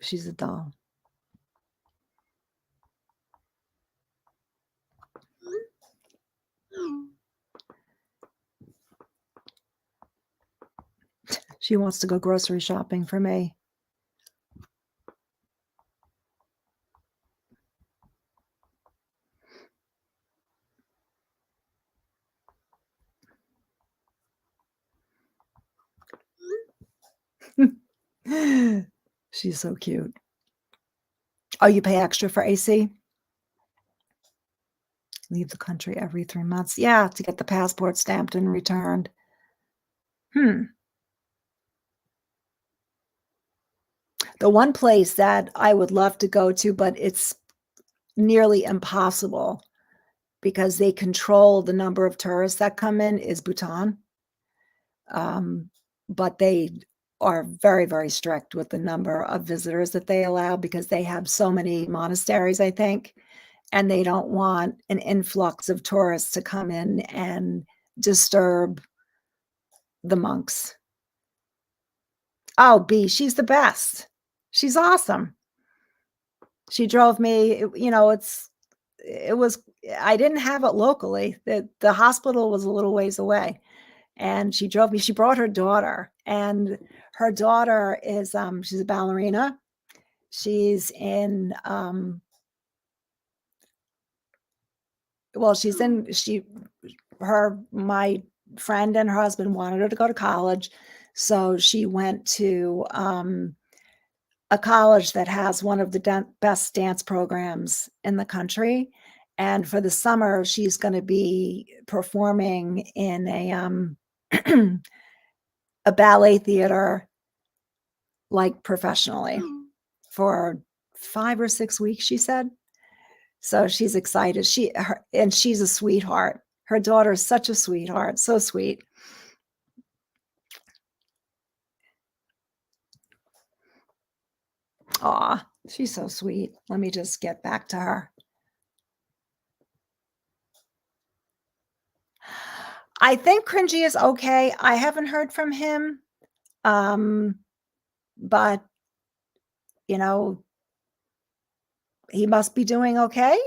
She's a doll. She wants to go grocery shopping for me. She's so cute. Oh, you pay extra for AC? Leave the country every 3 months. Yeah, to get the passport stamped and returned. Hmm. The one place that I would love to go to, but it's nearly impossible because they control the number of tourists that come in is Bhutan. Um, but they are very, very strict with the number of visitors that they allow because they have so many monasteries, I think, and they don't want an influx of tourists to come in and disturb the monks. Oh, B, she's the best. She's awesome. She drove me, it was I didn't have it locally. The hospital was a little ways away, and she brought her daughter, and her daughter is, she's a ballerina. She's in, well, she's in she her my friend and her husband wanted her to go to college, so she went to, a college that has one of the best dance programs in the country. And for the summer, she's going to be performing in a ballet theater, like professionally, for 5 or 6 weeks, she said. So she's excited. And she's a sweetheart. Her daughter is such a sweetheart, so sweet. Aw, she's so sweet. Let me just get back to her. I think Cringy is okay. I haven't heard from him. Um, but, you know, he must be doing okay.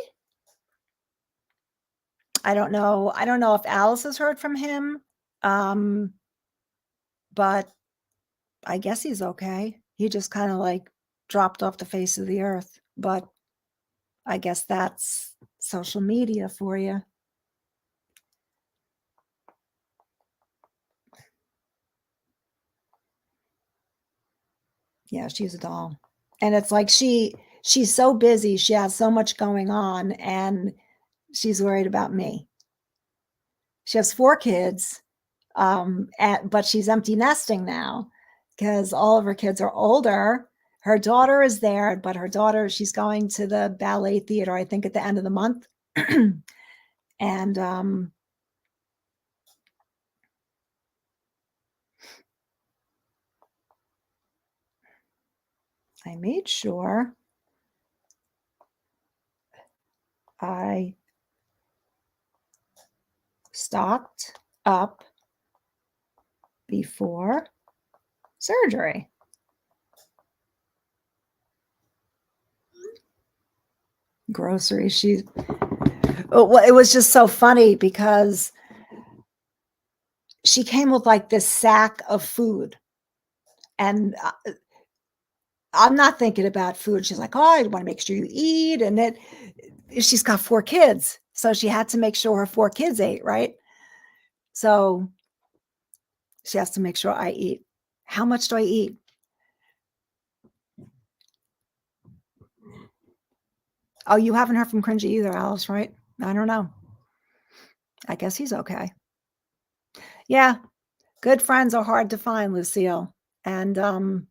I don't know if Alice has heard from him. Um, but I guess he's okay. He just kinda, like, dropped off the face of the earth, but I guess that's social media for you. Yeah, she's a doll. And it's like she's so busy, she has so much going on, and she's worried about me. She has 4 kids, But she's empty nesting now because all of her kids are older. Her daughter is there, but her daughter, she's going to the ballet theater, I think, at the end of the month. And I made sure I stocked up before surgery. Groceries. Well, it was just so funny because she came with like this sack of food, and I'm not thinking about food. She's like, "Oh, I want to make sure you eat," and she's got 4 kids, so she had to make sure her 4 kids ate, right? So she has to make sure I eat. How much do I eat? Oh, you haven't heard from Cringy either, Alice, right? I don't know. I guess he's okay. Yeah, good friends are hard to find, Lucille. And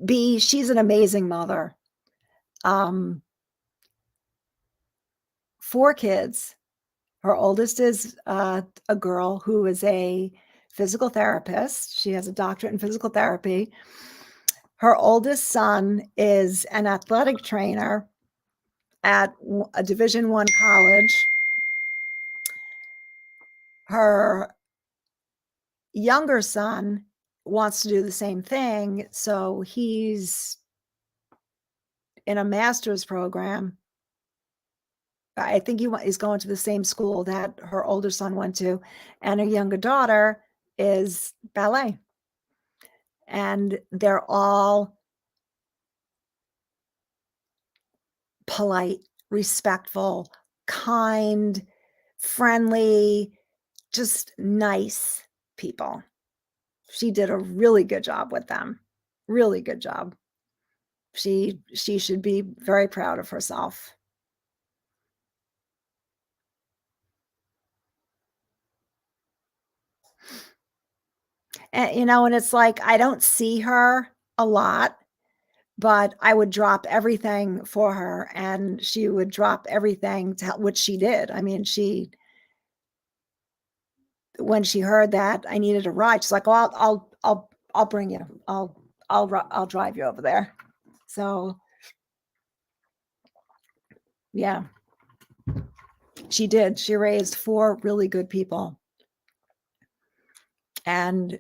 B, she's an amazing mother. 4 kids. Her oldest is a girl who is a physical therapist. She has a doctorate in physical therapy. Her oldest son is an athletic trainer at a Division I college. Her younger son wants to do the same thing, so he's in a master's program. I think he's going to the same school that her older son went to, and her younger daughter is ballet. And they're all polite, respectful, kind, friendly, just nice people. She did a really good job with them. Really good job. She should be very proud of herself. And and it's like I don't see her a lot, but I would drop everything for her and she would drop everything to help, which she did. I mean, she when she heard that I needed a ride, she's like, "Oh, I'll bring you. I'll drive you over there." So, yeah, she did. She raised 4 really good people. And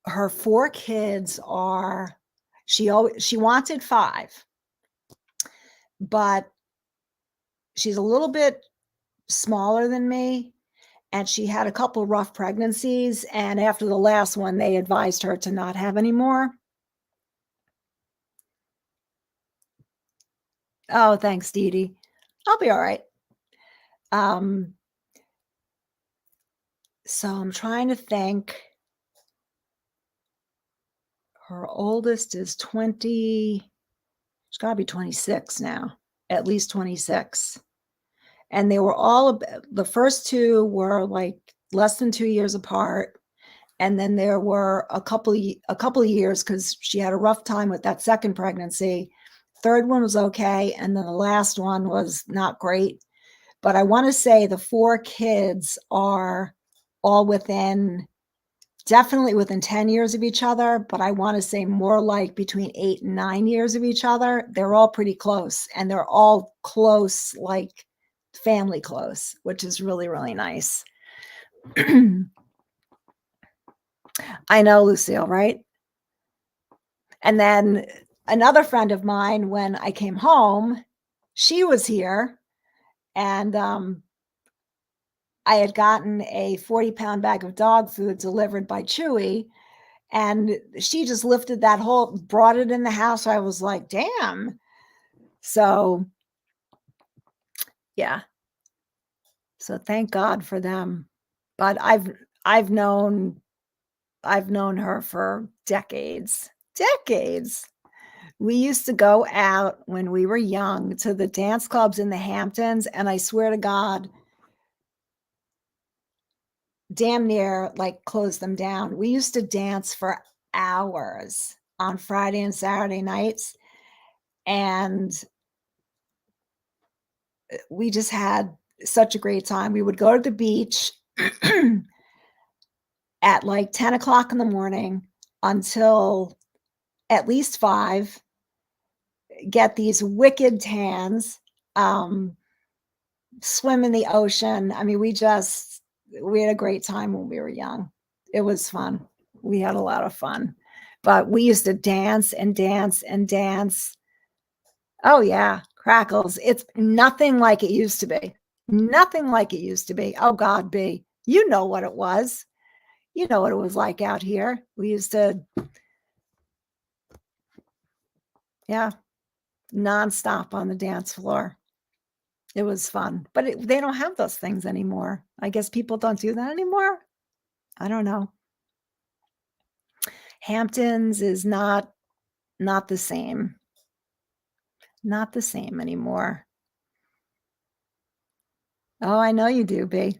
her 4 kids are she wanted 5, but she's a little bit smaller than me, and she had a couple rough pregnancies, and after the last one, they advised her to not have any more. Oh, thanks, Dee Dee. I'll be alright. Um, so I'm trying to think. Her oldest is 20, she's gotta be 26 now, at least 26. And they were all the first 2 were, like, less than 2 years apart, and then there were a couple of years because she had a rough time with that second pregnancy. 3rd one was okay, and then the last one was not great. But I wanna say the 4 kids are all definitely within 10 years of each other, but I wanna say more like between 8 and 9 years of each other. They're all pretty close, and they're all close, like family close, which is really, really nice. I know, Lucille, right? And then another friend of mine, when I came home, she was here, and, I had gotten a 40-pound bag of dog food delivered by Chewy, and she just lifted that whole brought it in the house. I was like, "Damn." So, yeah. So thank God for them. But I've known I've known her for decades. Decades. We used to go out when we were young to the dance clubs in the Hamptons, and I swear to God, damn near, like, closed them down. We used to dance for hours on Friday and Saturday nights, and we just had such a great time. We would go to the beach at, like, 10 o'clock in the morning until at least 5, get these wicked tans, um, swim in the ocean. I mean, we had a great time when we were young. It was fun. We had a lot of fun. But we used to dance and dance and dance. Oh, yeah, crackles. It's nothing like it used to be. Nothing like it used to be. Oh, God, B. You know what it was. You know what it was like out here. We used to, yeah, nonstop on the dance floor. It was fun, but they don't have those things anymore. I guess people don't do that anymore. I don't know. Hamptons is not the same. Not the same anymore. Oh, I know you do, B.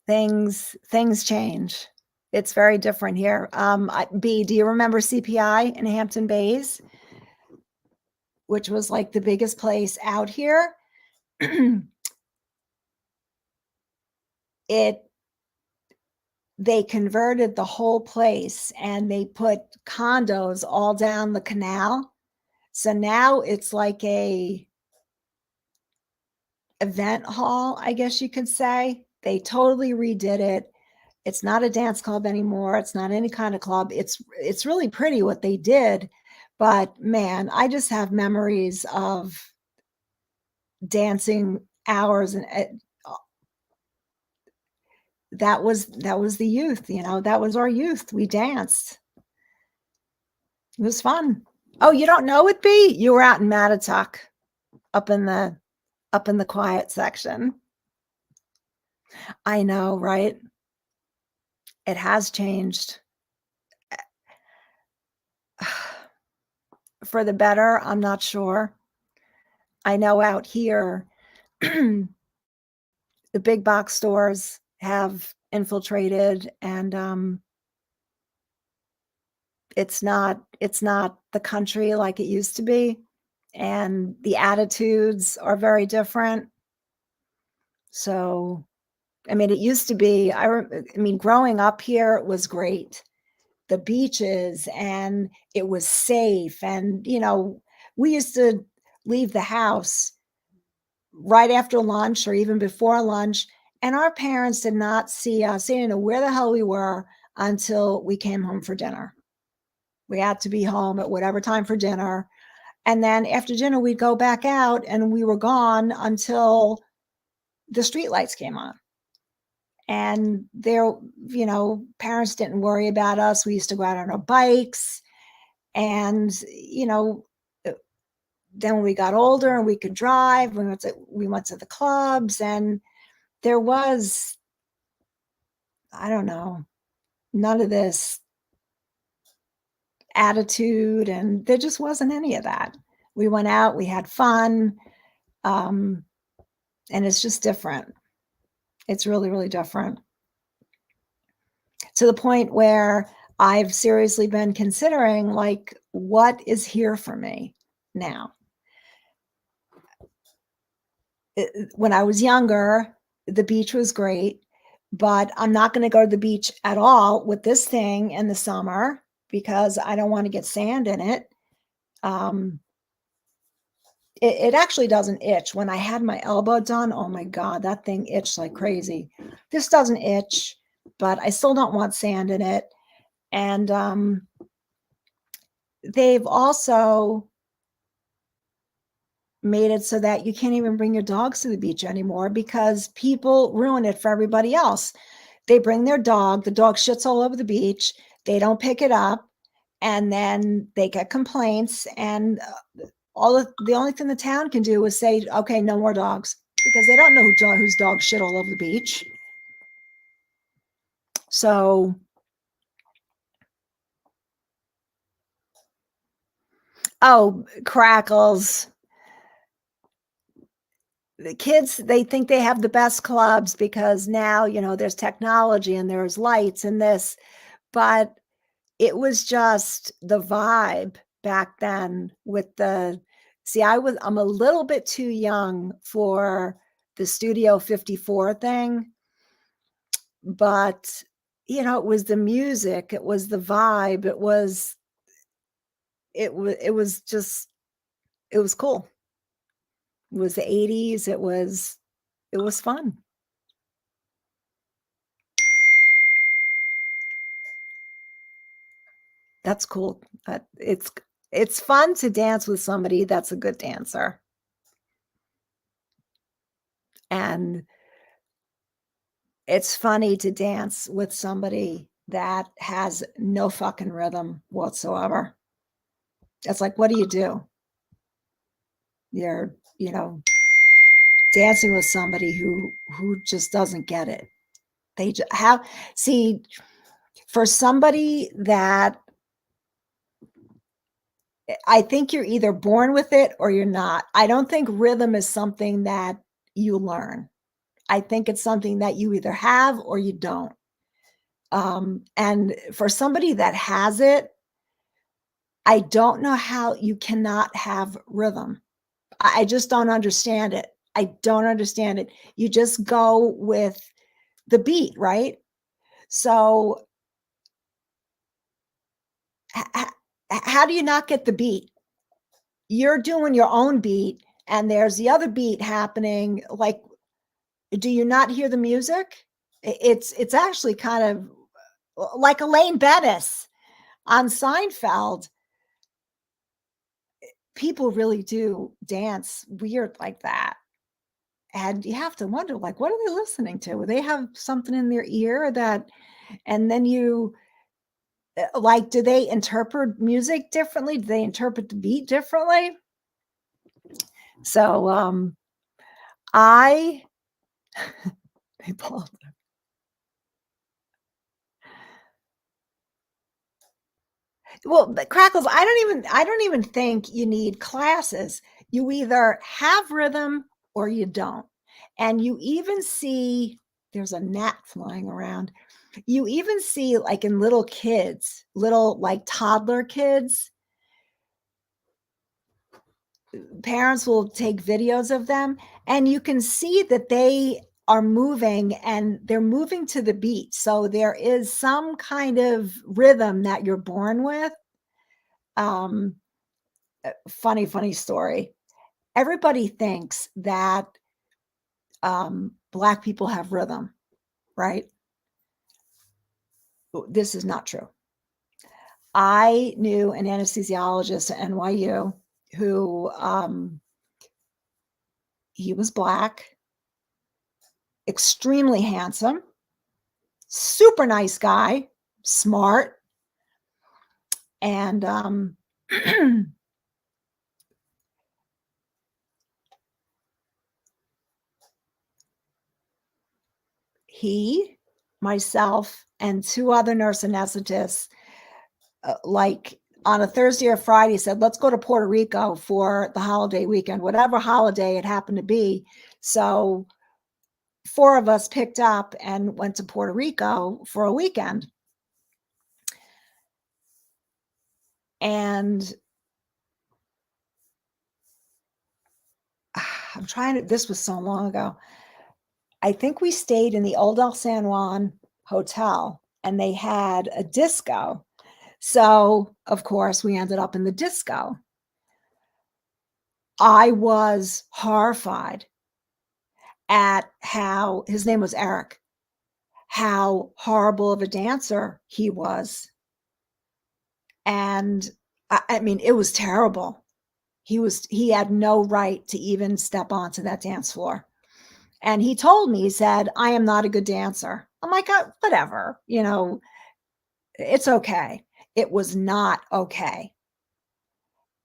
Things change. It's very different here. B, do you remember CPI in Hampton Bays, which was like the biggest place out here? It They converted the whole place and they put condos all down the canal. So now it's like a event hall, I guess you could say. They totally redid it. It's not a dance club anymore. It's not any kind of club. It's really pretty what they did, but man, I just have memories of dancing hours and that was the youth, that was our youth. We danced. It was fun. Oh, you don't know it, B? You were out in Mattituck, up in the quiet section. I know, right? It has changed. For the better, I'm not sure. I know out here, the big box stores have infiltrated and, it's not the country like it used to be, and the attitudes are very different. So, I mean, it used to be I mean, growing up here, it was great. The beaches, and it was safe, and, we used to leave the house right after lunch or even before lunch, and our parents did not see us. They didn't know where the hell we were until we came home for dinner. We had to be home at whatever time for dinner, and then after dinner, we'd go back out, and we were gone until the streetlights came on. And parents didn't worry about us. We used to go out on our bikes, and, uh, then when we got older and we could drive, we went to the clubs, and there was, I don't know, none of this attitude, and there just wasn't any of that. We went out, we had fun, um, and it's just different. It's really, really different, to the point where I've seriously been considering, like, what is here for me now? When I was younger, the beach was great, but I'm not gonna go to the beach at all with this thing in the summer because I don't wanna get sand in it. Um, it actually doesn't itch. When I had my elbow done, oh my god, that thing itched like crazy. This doesn't itch, but I still don't want sand in it, and, they've also made it so that you can't even bring your dogs to the beach anymore because people ruin it for everybody else. They bring their dog, the dog shits all over the beach, they don't pick it up, and then they get complaints, and, the only thing the town can do is say, "Okay, no more dogs," because they don't know whose dog shit all over the beach. So, oh, crackles. the kids, they think they have the best clubs because now, there's technology and there's lights and this, but it was just the vibe back then with the see, I'm a little bit too young for the Studio 54 thing, but, it was the music, it was the vibe, it was just it was cool. It was the '80s, it was fun. That's cool. It's fun to dance with somebody that's a good dancer, and it's funny to dance with somebody that has no fucking rhythm whatsoever. It's like, what do you do? You're, dancing with somebody who just doesn't get it. They just have see, for somebody that I think you're either born with it or you're not. I don't think rhythm is something that you learn. I think it's something that you either have or you don't. And for somebody that has it, I don't know how you cannot have rhythm. I just don't understand it. I don't understand it. You just go with the beat, right? So how do you not get the beat? You're doing your own beat and there's the other beat happening. Like, do you not hear the music? It's actually kind of like Elaine Bennis on Seinfeld. People really do dance weird like that. And you have to wonder, like, what are they listening to? They have something in their ear that, and then like, do they interpret music differently? Do they interpret the beat differently? So, I, they both, well, the crackles, I don't even think you need classes. You either have rhythm or you don't. And you even see there's a gnat flying around. You even see, like, in little kids, little, like, toddler kids, parents will take videos of them, and you can see that they are moving and they're moving to the beat. So there is some kind of rhythm that you're born with. Um, funny story. Everybody thinks that Black people have rhythm, right? This is not true. I knew an anesthesiologist at NYU who he was Black, extremely handsome, super nice guy, smart, and he, myself, and two other nurse anesthetists, like on a Thursday or Friday, said, let's go to Puerto Rico for the holiday weekend, whatever holiday it happened to be. So four of us picked up and went to Puerto Rico for a weekend. And I'm trying to, this was so long ago. I think we stayed in the Old El San Juan hotel and they had a disco. So, of course, we ended up in the disco. I was horrified at how his name was Eric, how horrible of a dancer he was. And I mean, it was terrible. He had no right to even step onto that dance floor. And he told me, he said, I am not a good dancer. I'm like, whatever, it's okay. It was not okay.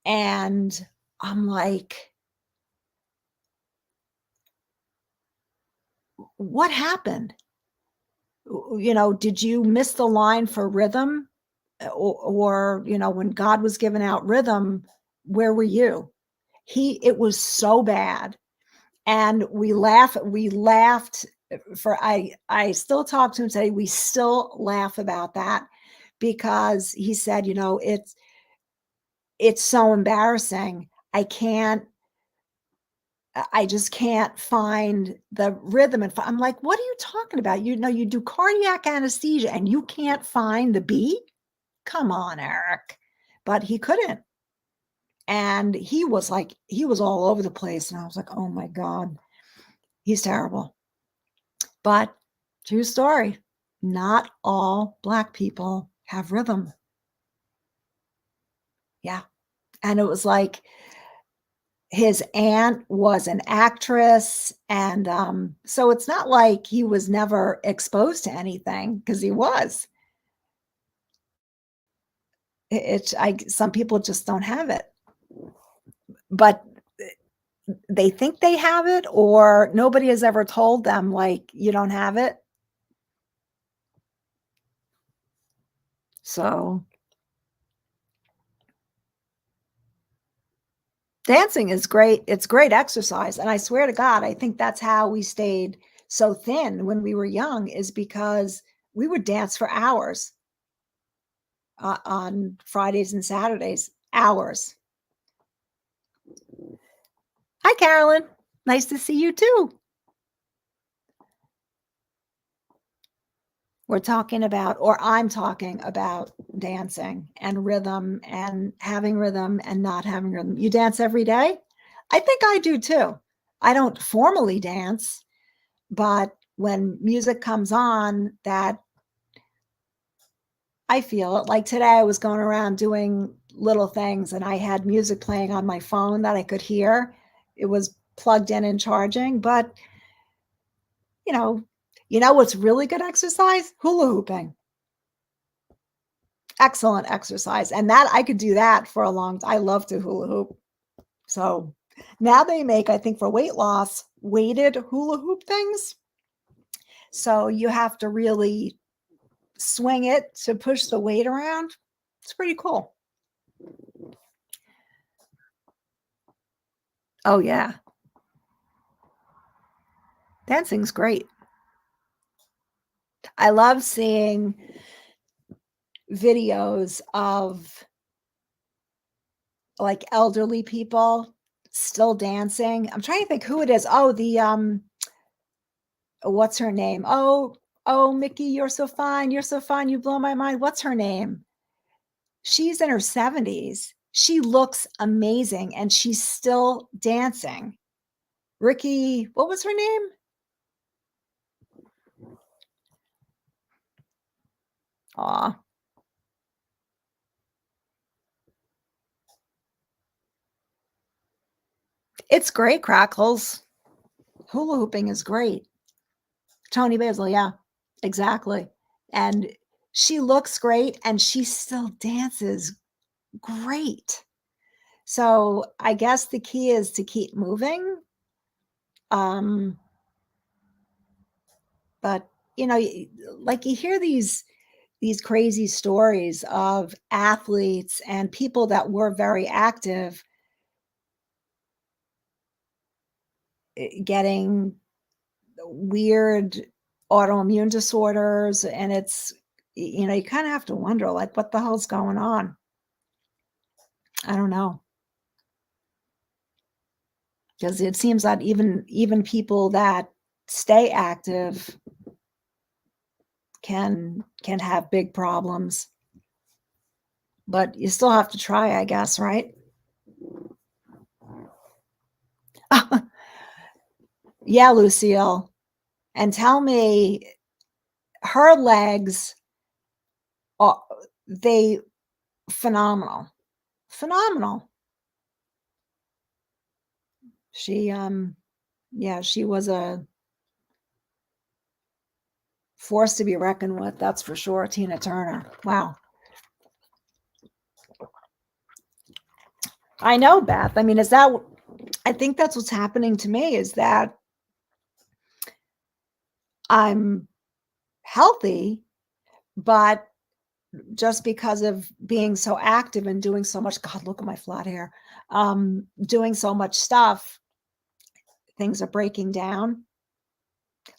And I'm like, what happened? Did you miss the line for rhythm? Or, when God was giving out rhythm, where were you? It was so bad. And we laughed for I still talk to him today, we still laugh about that because he said, you know, it's so embarrassing. I just can't find the rhythm and I'm like, "What are you talking about? You know, you do cardiac anesthesia and you can't find the beat? Come on, Eric." But he couldn't. And he was all over the place, and I was like, "Oh my god, he's terrible." But true story, not all Black people have rhythm. Yeah, and it was like his aunt was an actress, and, so it's not like he was never exposed to anything because he was. It's I some people just don't have it, but they think they have it or nobody has ever told them, like, "You don't have it." So, dancing is great. It's great exercise, and I swear to God, I think that's how we stayed so thin when we were young is because we would dance for hours, on Fridays and Saturdays, hours. Hi, Carolyn. Nice to see you too. We're talking about, or I'm talking about dancing and rhythm and having rhythm and not having rhythm. You dance every day? I think I do too. I don't formally dance, but when music comes on that I feel it. Like today, I was going around doing little things and I had music playing on my phone that I could hear. It was plugged in and charging, but you know, you know what's really good exercise? Hula hooping. Excellent exercise. And that I could do that for a long time. I love to hula hoop. So now they make, I think, for weight loss, weighted hula hoop things. So you have to really swing it to push the weight around. It's pretty cool. Oh, yeah. Dancing's great. I love seeing videos of like elderly people still dancing. I'm trying to think who it is. Oh, the what's her name? Oh, Mickey, you're so fine. You're so fine. You blow my mind. What's her name? She's in her 70s. She looks amazing and she's still dancing. Ricky, what was her name? Aw, it's great, Crackles. Hula hooping is great. Tony Basil, yeah, exactly. And she looks great and she still dances great. So I guess the key is to keep moving. Um, but you know, like you hear these crazy stories of athletes and people that were very active getting weird autoimmune disorders and you know, you kind of have to wonder like what the hell's going on? I don't know. Because it seems that even people that stay active can have big problems, but you still have to try, I guess, right? Yeah, Lucille, and tell me her legs are they phenomenal. Phenomenal. She, yeah, she was a force to be reckoned with, that's for sure, Tina Turner. Wow. I know, Beth. I mean, is that I think that's what's happening to me is that I'm healthy, but just because of being so active and doing so much, God, look at my flat hair, doing so much stuff, things are breaking down.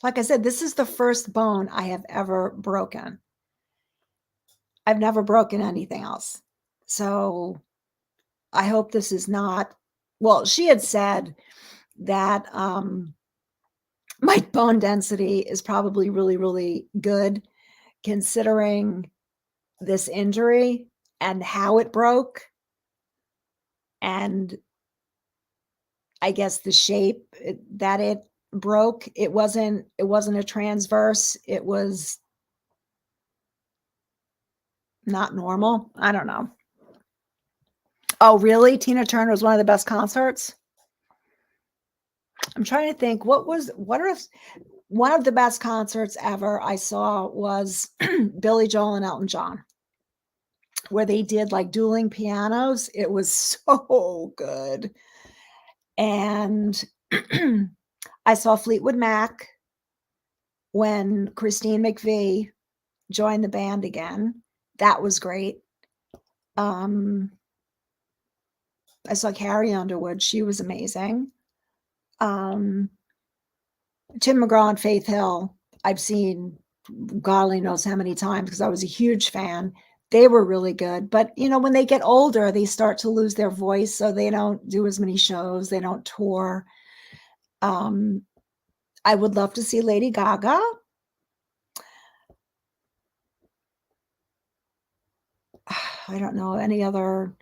Like I said, this is the first bone I have ever broken. I've never broken anything else. So I hope this is not, well, she had said that my bone density is probably really, really good considering this injury and how it broke. And I guess the shape that it broke, it wasn't a transverse. It was not normal. I don't know. Oh, really? Tina Turner was one of the best concerts? I'm trying to think what are one of the best concerts ever I saw was Billy Joel and Elton John, where they did like dueling pianos. It was so good. And I saw Fleetwood Mac when Christine McVie joined the band again. That was great. I saw Carrie Underwood. She was amazing. Tim McGraw and Faith Hill, I've seen God only knows how many times because I was a huge fan. They were really good. But, you know, when they get older, they start to lose their voice. So they don't do as many shows. They don't tour. I would love to see Lady Gaga. I don't know any other.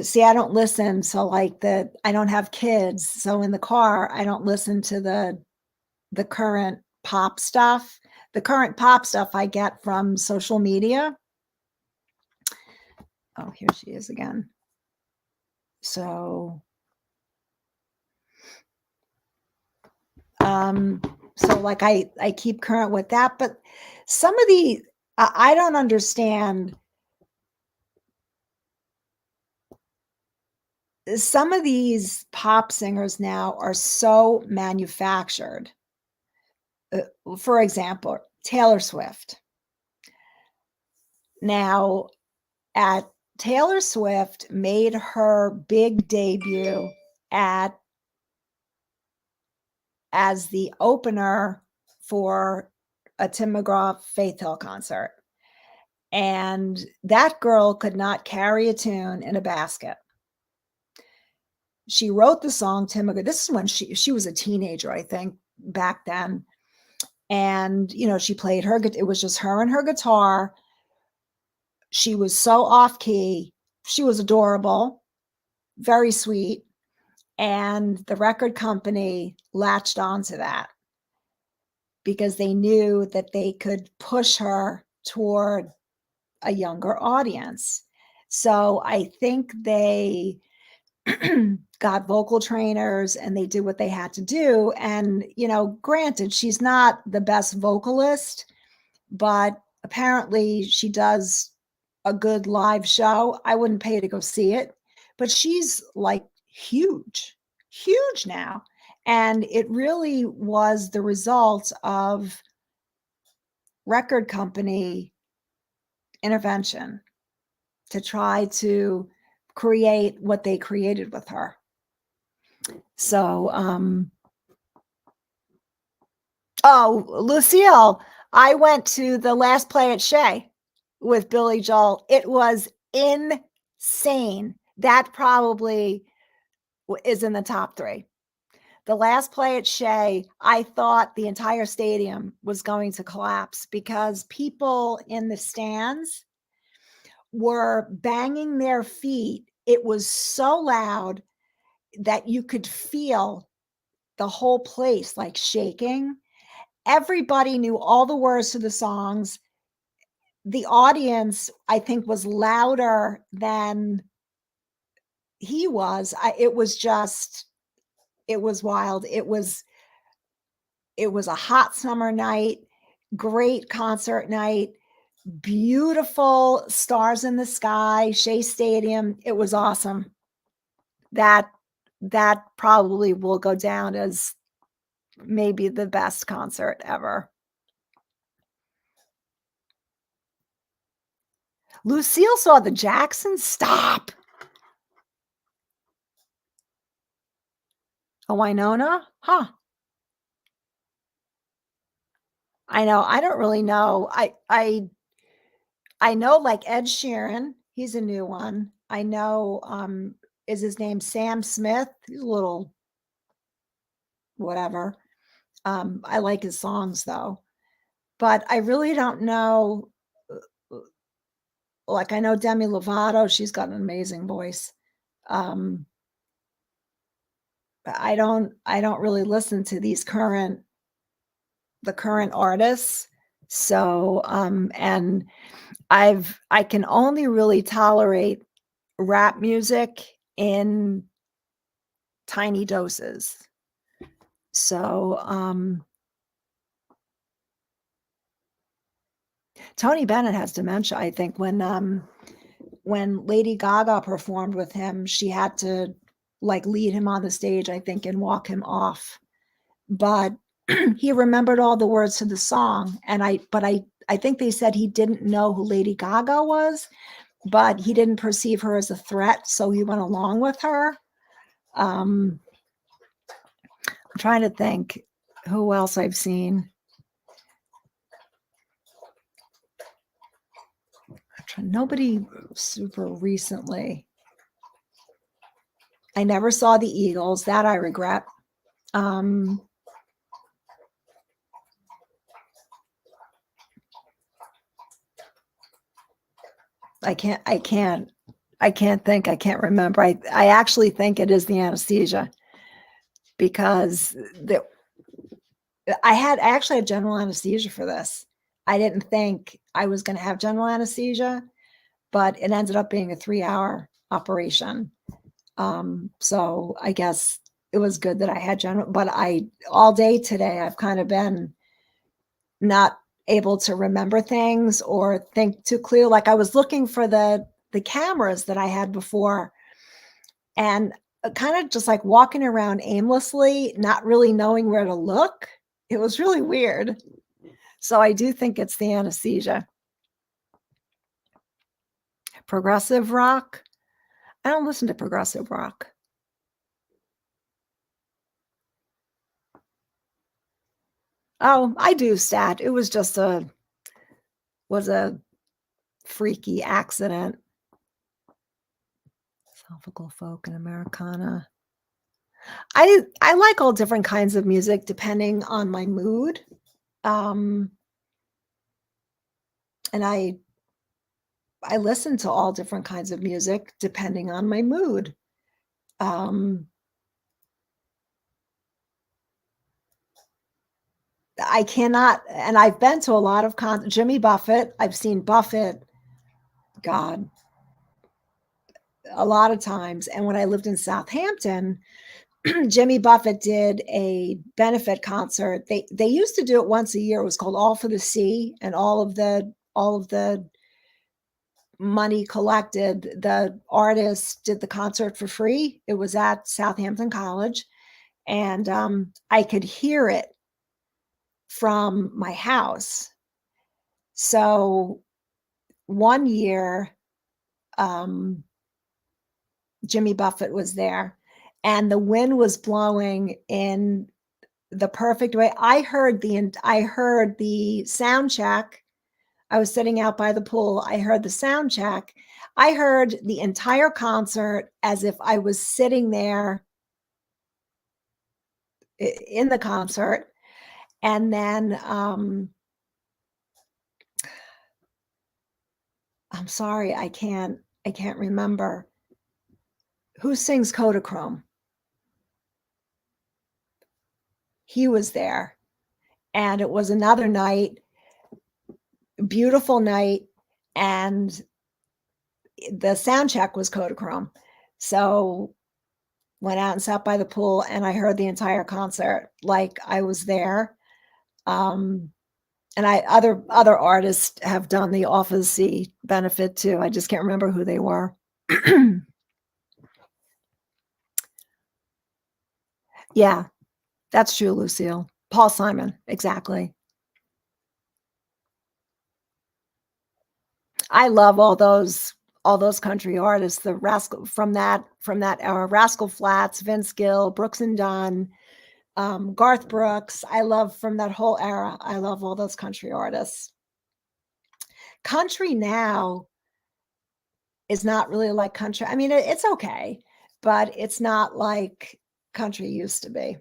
See, I don't listen. So like I don't have kids. So in the car, I don't listen to the current pop stuff. The current pop stuff I get from social media. Oh, here she is again. So, so like I keep current with that, but some of the, I don't understand. Some of these pop singers now are so manufactured. For example, Taylor Swift. Now, at Taylor Swift made her big debut at as the opener for a Tim McGraw Faith Hill concert. And that girl could not carry a tune in a basket. She wrote the song Tim McGraw. This is when she was a teenager, I think, back then. And, you know, she played her, it was just her and her guitar. She was so off key. She was adorable, very sweet. And the record company latched onto that because they knew that they could push her toward a younger audience. So I think they got vocal trainers and they did what they had to do. And, you know, granted, she's not the best vocalist, but apparently she does a good live show. I wouldn't pay to go see it, but she's like huge, huge now. And it really was the result of record company intervention to try to create what they created with her. So, oh, Lucille, I went to the last play at Shea with Billy Joel. It was insane. That probably is in the top 3. The last play at Shea, I thought the entire stadium was going to collapse because people in the stands were banging their feet. It was so loud that you could feel the whole place like shaking. Everybody knew all the words to the songs. The audience, I think, was louder than he was. It was just, it was wild. It was a hot summer night, great concert night, beautiful stars in the sky, Shea Stadium. It was awesome. That probably will go down as maybe the best concert ever. Lucille saw the Jacksons? Stop. A Winona? Huh. I know, I don't really know. I know, like, Ed Sheeran, he's a new one. I know, is his name Sam Smith? He's a little whatever. I like his songs, though. But I really don't know, uh, like, I know Demi Lovato, she's got an amazing voice. Um, but I don't really listen to the current artists. So, and I can only really tolerate rap music in tiny doses. So, Tony Bennett has dementia, I think. When Lady Gaga performed with him, she had to, like, lead him on the stage, I think, and walk him off. But he remembered all the words to the song, and I think they said he didn't know who Lady Gaga was, but he didn't perceive her as a threat, so he went along with her. Um, I'm trying to think who else I've seen. Nobody super recently. I never saw the Eagles, that I regret. Um, I can't think, I can't remember. I actually think it is the anesthesia because I actually had general anesthesia for this. I didn't think I was gonna have general anesthesia, but it ended up being a 3-hour operation. So I guess it was good that I had general, but all day today, I've kind of been not able to remember things or think too clear. Like, I was looking for the cameras that I had before and kind of just like walking around aimlessly, not really knowing where to look. It was really weird. So I do think it's the anesthesia. Progressive rock? I don't listen to progressive rock. Oh, I do stat. It was just a freaky accident. Philosophical folk and Americana. I like all different kinds of music depending on my mood. Um, and I listen to all different kinds of music depending on my mood. Um, I cannot, and I've been to a lot of Jimmy Buffett. I've seen Buffett, God, a lot of times. And when I lived in Southampton, Jimmy Buffett did a benefit concert. They used to do it once a year. It was called All for the Sea, and all of the money collected, the artist did the concert for free. It was at Southampton College, and I could hear it from my house. So one year, um, Jimmy Buffett was there, and the wind was blowing in the perfect way. I heard the sound check. I was sitting out by the pool. I heard the sound check. I heard the entire concert as if I was sitting there in the concert. And then I'm sorry, I can't remember who sings Kodachrome. He was there, and it was another night, beautiful night, and the sound check was Kodachrome. So went out and sat by the pool, and I heard the entire concert like I was there. Um, and other artists have done the Office C benefit too. I just can't remember who they were. Yeah, that's true, Lucille. Paul Simon, exactly. I love all those all those country artists, the Rascal from that era, Rascal Flatts, Vince Gill, Brooks and Dunn, Garth Brooks. I love from that whole era. I love all those country artists. Country now is not really like country. I mean, it's okay, but it's not like country used to be.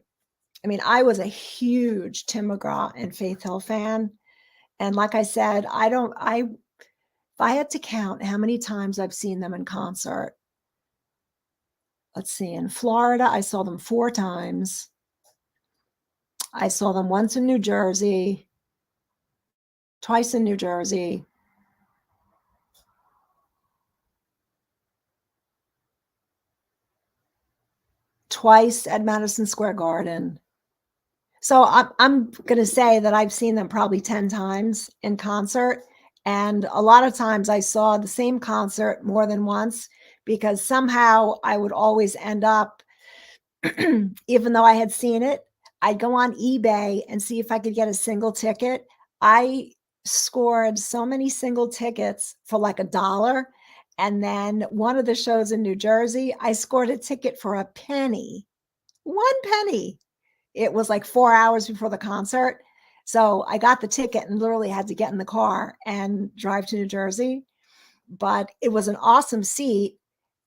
I mean, I was a huge Tim McGraw and Faith Hill fan. And like I said, if I had to count how many times I've seen them in concert, let's see, in Florida, I saw them 4 times. I saw them once in New Jersey, twice in New Jersey. Twice at Madison Square Garden. So I'm going to say that I've seen them probably 10 times in concert. And a lot of times I saw the same concert more than once because somehow I would always end up, even though I had seen it, I'd go on eBay and see if I could get a single ticket. I scored so many single tickets for like $1. And then one of the shows in New Jersey, I scored a ticket for a penny, 1 penny. It was like 4 hours before the concert. So I got the ticket and literally had to get in the car and drive to New Jersey. But it was an awesome seat.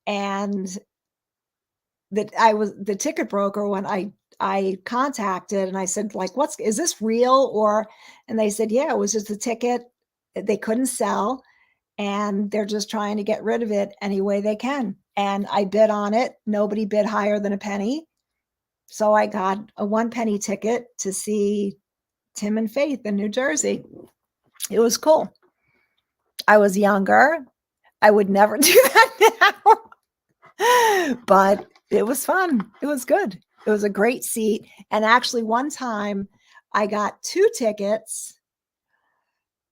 And that I was the ticket broker when I contacted and I said, like, is this real? And they said, yeah, it was just a ticket they couldn't sell. And they're just trying to get rid of it any way they can. And I bid on it. Nobody bid higher than a penny. So I got a 1 penny ticket to see Tim and Faith in New Jersey. It was cool. I was younger. I would never do that now. But it was fun. It was good. It was a great seat. And actually, one time I got 2 tickets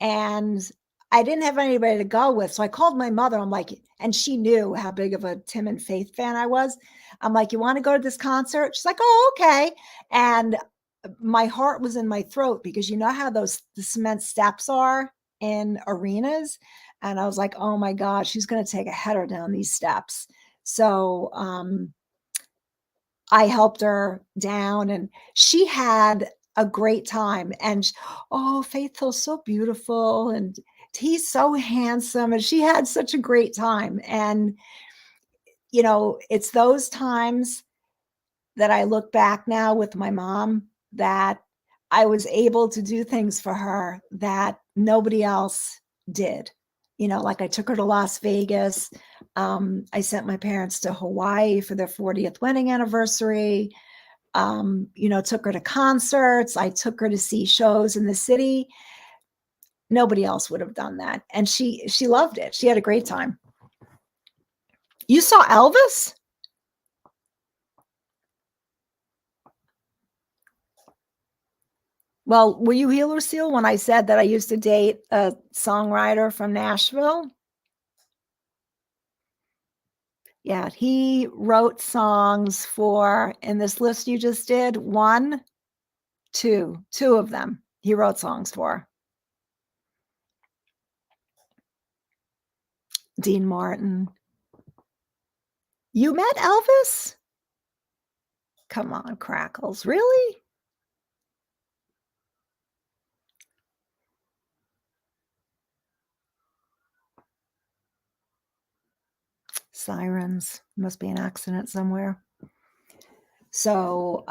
and I didn't have anybody to go with. So I called my mother. I'm like, and she knew how big of a Tim and Faith fan I was. I'm like, you want to go to this concert? She's like, oh, okay. And my heart was in my throat because you know how the cement steps are in arenas. And I was like, oh my God, she's going to take a header down these steps. So I helped her down and she had a great time. And oh, Faithful's so beautiful and he's so handsome. And she had such a great time. And, you know, it's those times that I look back now with my mom that I was able to do things for her that nobody else did. You know, like I took her to Las Vegas. I sent my parents to Hawaii for their 40th wedding anniversary. You know, took her to concerts. I took her to see shows in the city. Nobody else would have done that. And she loved it. She had a great time. You saw Elvis? Well, were you here, Lucille, when I said that I used to date a songwriter from Nashville? Yeah, he wrote songs for, in this list you just did, two of them he wrote songs for. Dean Martin. You met Elvis? Come on, Crackles. Really? Sirens. Must be an accident somewhere. So,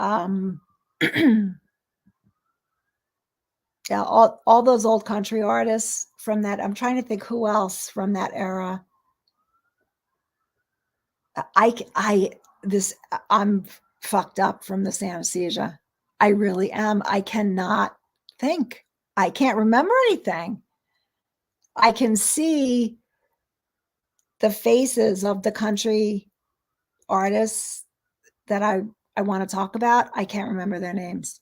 yeah, all those old country artists from that. I'm trying to think who else from that era. I'm fucked up from this anesthesia. I really am. I cannot think. I can't remember anything. I can see the faces of the country artists that I want to talk about. I can't remember their names.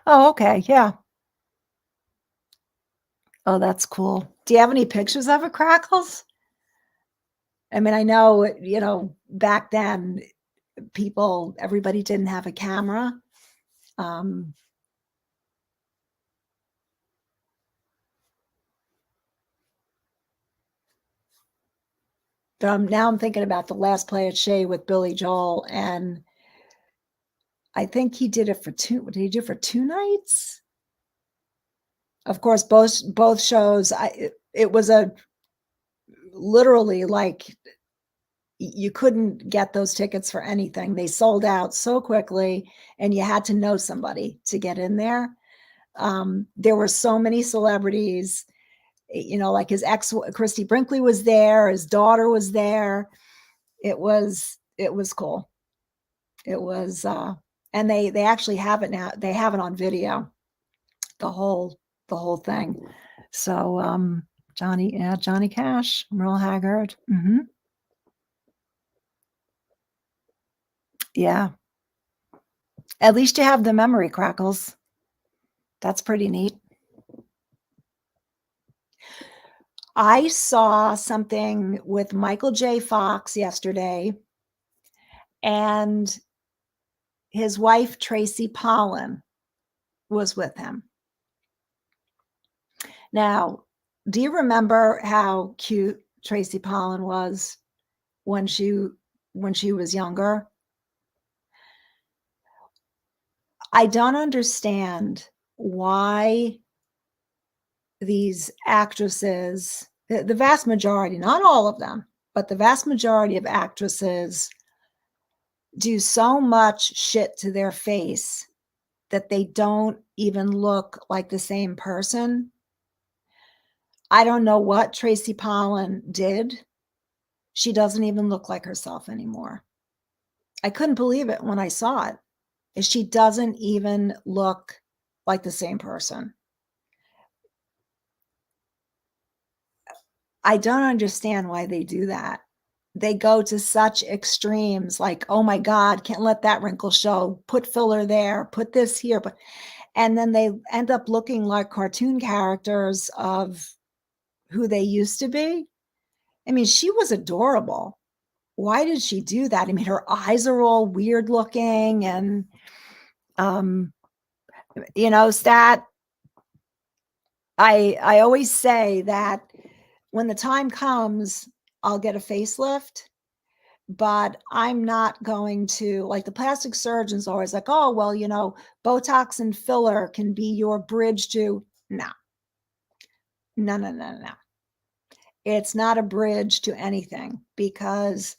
Oh, okay. Yeah. Oh, that's cool. Do you have any pictures of it, Crackles? I mean, I know, you know, back then everybody didn't have a camera. Now I'm thinking about The Last Play at Shea with Billy Joel, and I think he did it for did he do it for 2 nights? Of course, both shows, it was a literally, like, you couldn't get those tickets for anything. They sold out so quickly, and you had to know somebody to get in there. There were so many celebrities, like his ex, Christy Brinkley was there, his daughter was there. It was cool. It was, and they actually have it now. They have it on video, the whole thing. So, Johnny Cash, Merle Haggard. Yeah. At least you have the memory crackles. That's pretty neat. I saw something with Michael J. Fox yesterday and his wife, Tracy Pollan, was with him. Now, do you remember how cute Tracy Pollan was when she was younger? I don't understand why these actresses, the vast majority, not all of them, but the vast majority of actresses do so much shit to their face that they don't even look like the same person. I don't know what Tracy Pollan did. She doesn't even look like herself anymore. I couldn't believe it when I saw it. She doesn't even look like the same person. I don't understand why they do that. They go to such extremes, like, oh my God, can't let that wrinkle show, put filler there, put this here, and then they end up looking like cartoon characters of who they used to be. I mean, she was adorable. Why did she do that? I mean, her eyes are all weird looking, and Stat, I always say that when the time comes, I'll get a facelift, but I'm not going to, like, the plastic surgeon's always like, oh, well, Botox and filler can be your bridge to, no, no, no, no, no. It's not a bridge to anything, because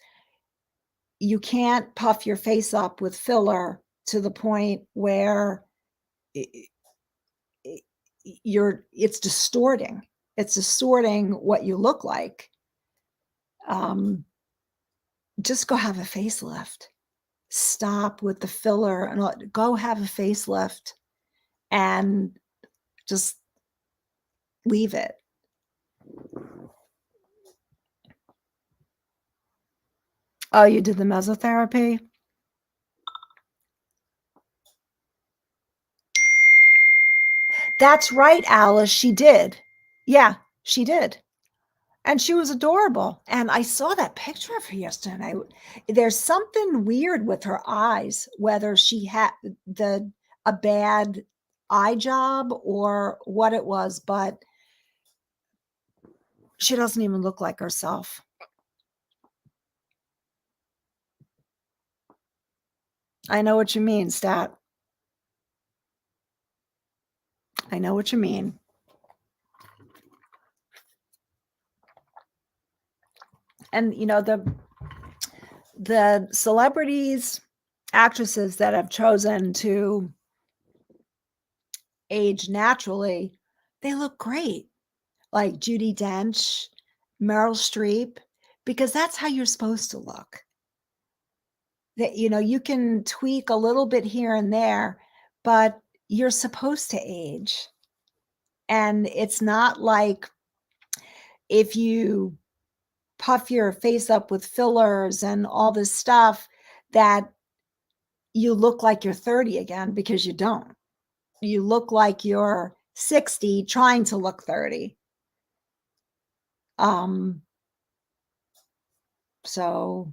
you can't puff your face up with filler to the point where it's distorting. It's distorting what you look like. Just go have a facelift. Stop with the filler and go have a facelift and just leave it. Oh, you did the mesotherapy? That's right, Alice. She did. Yeah, she did. And she was adorable. And I saw that picture of her yesterday. There's something weird with her eyes, whether she had a bad eye job or what it was, but she doesn't even look like herself. I know what you mean, Stat. I know what you mean. And the celebrities, actresses that have chosen to age naturally, they look great. Like Judi Dench, Meryl Streep, because that's how you're supposed to look. That you can tweak a little bit here and there, but you're supposed to age. And it's not like if you puff your face up with fillers and all this stuff that you look like you're 30 again, because you don't. You look like you're 60 trying to look 30. So,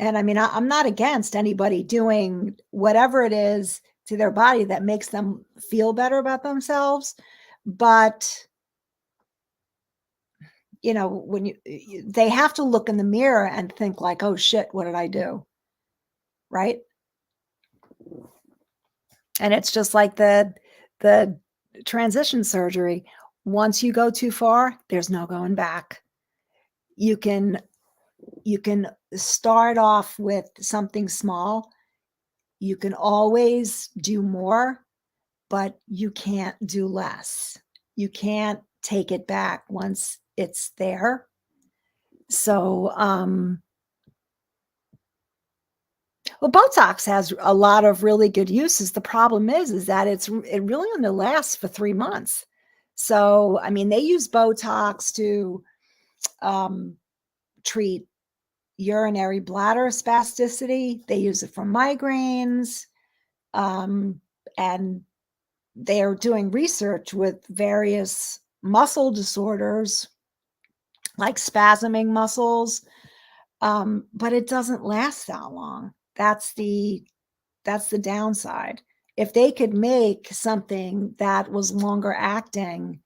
and I mean, I'm not against anybody doing whatever it is to their body that makes them feel better about themselves, but when they have to look in the mirror and think like, "Oh shit, what did I do?" Right? And it's just like the transition surgery. Once you go too far, there's no going back. You can you can start off with something small. You can always do more, but you can't do less. You can't take it back once it's there. So, well, Botox has a lot of really good uses. The problem is that it really only lasts for 3 months. So, I mean, they use Botox to um, treat urinary bladder spasticity. They use it for migraines, um, and they're doing research with various muscle disorders like spasming muscles, but it doesn't last that long. That's the downside. If they could make something that was longer acting,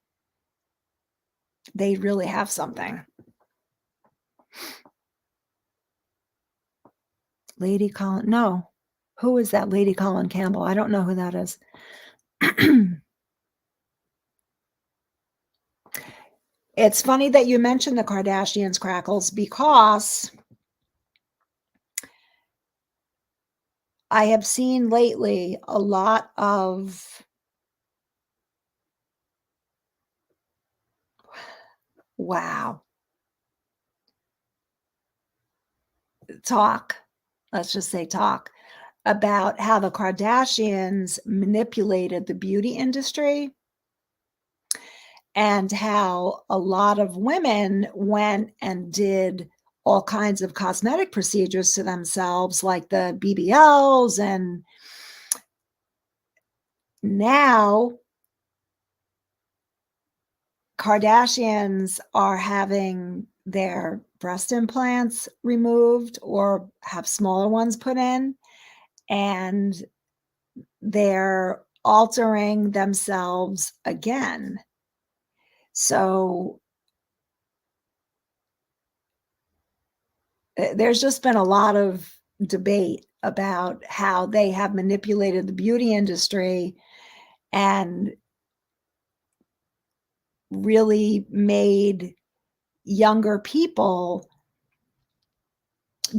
they'd really have something. Lady Colin, no. Who is that Lady Colin Campbell? I don't know who that is. It's funny that you mentioned the Kardashians, Crackles, because I have seen lately a lot of wow, talk, let's just say talk, about how the Kardashians manipulated the beauty industry and how a lot of women went and did all kinds of cosmetic procedures to themselves, like the BBLs. And now Kardashians are having their breast implants removed or have smaller ones put in, and they're altering themselves again. So there's just been a lot of debate about how they have manipulated the beauty industry and really made younger people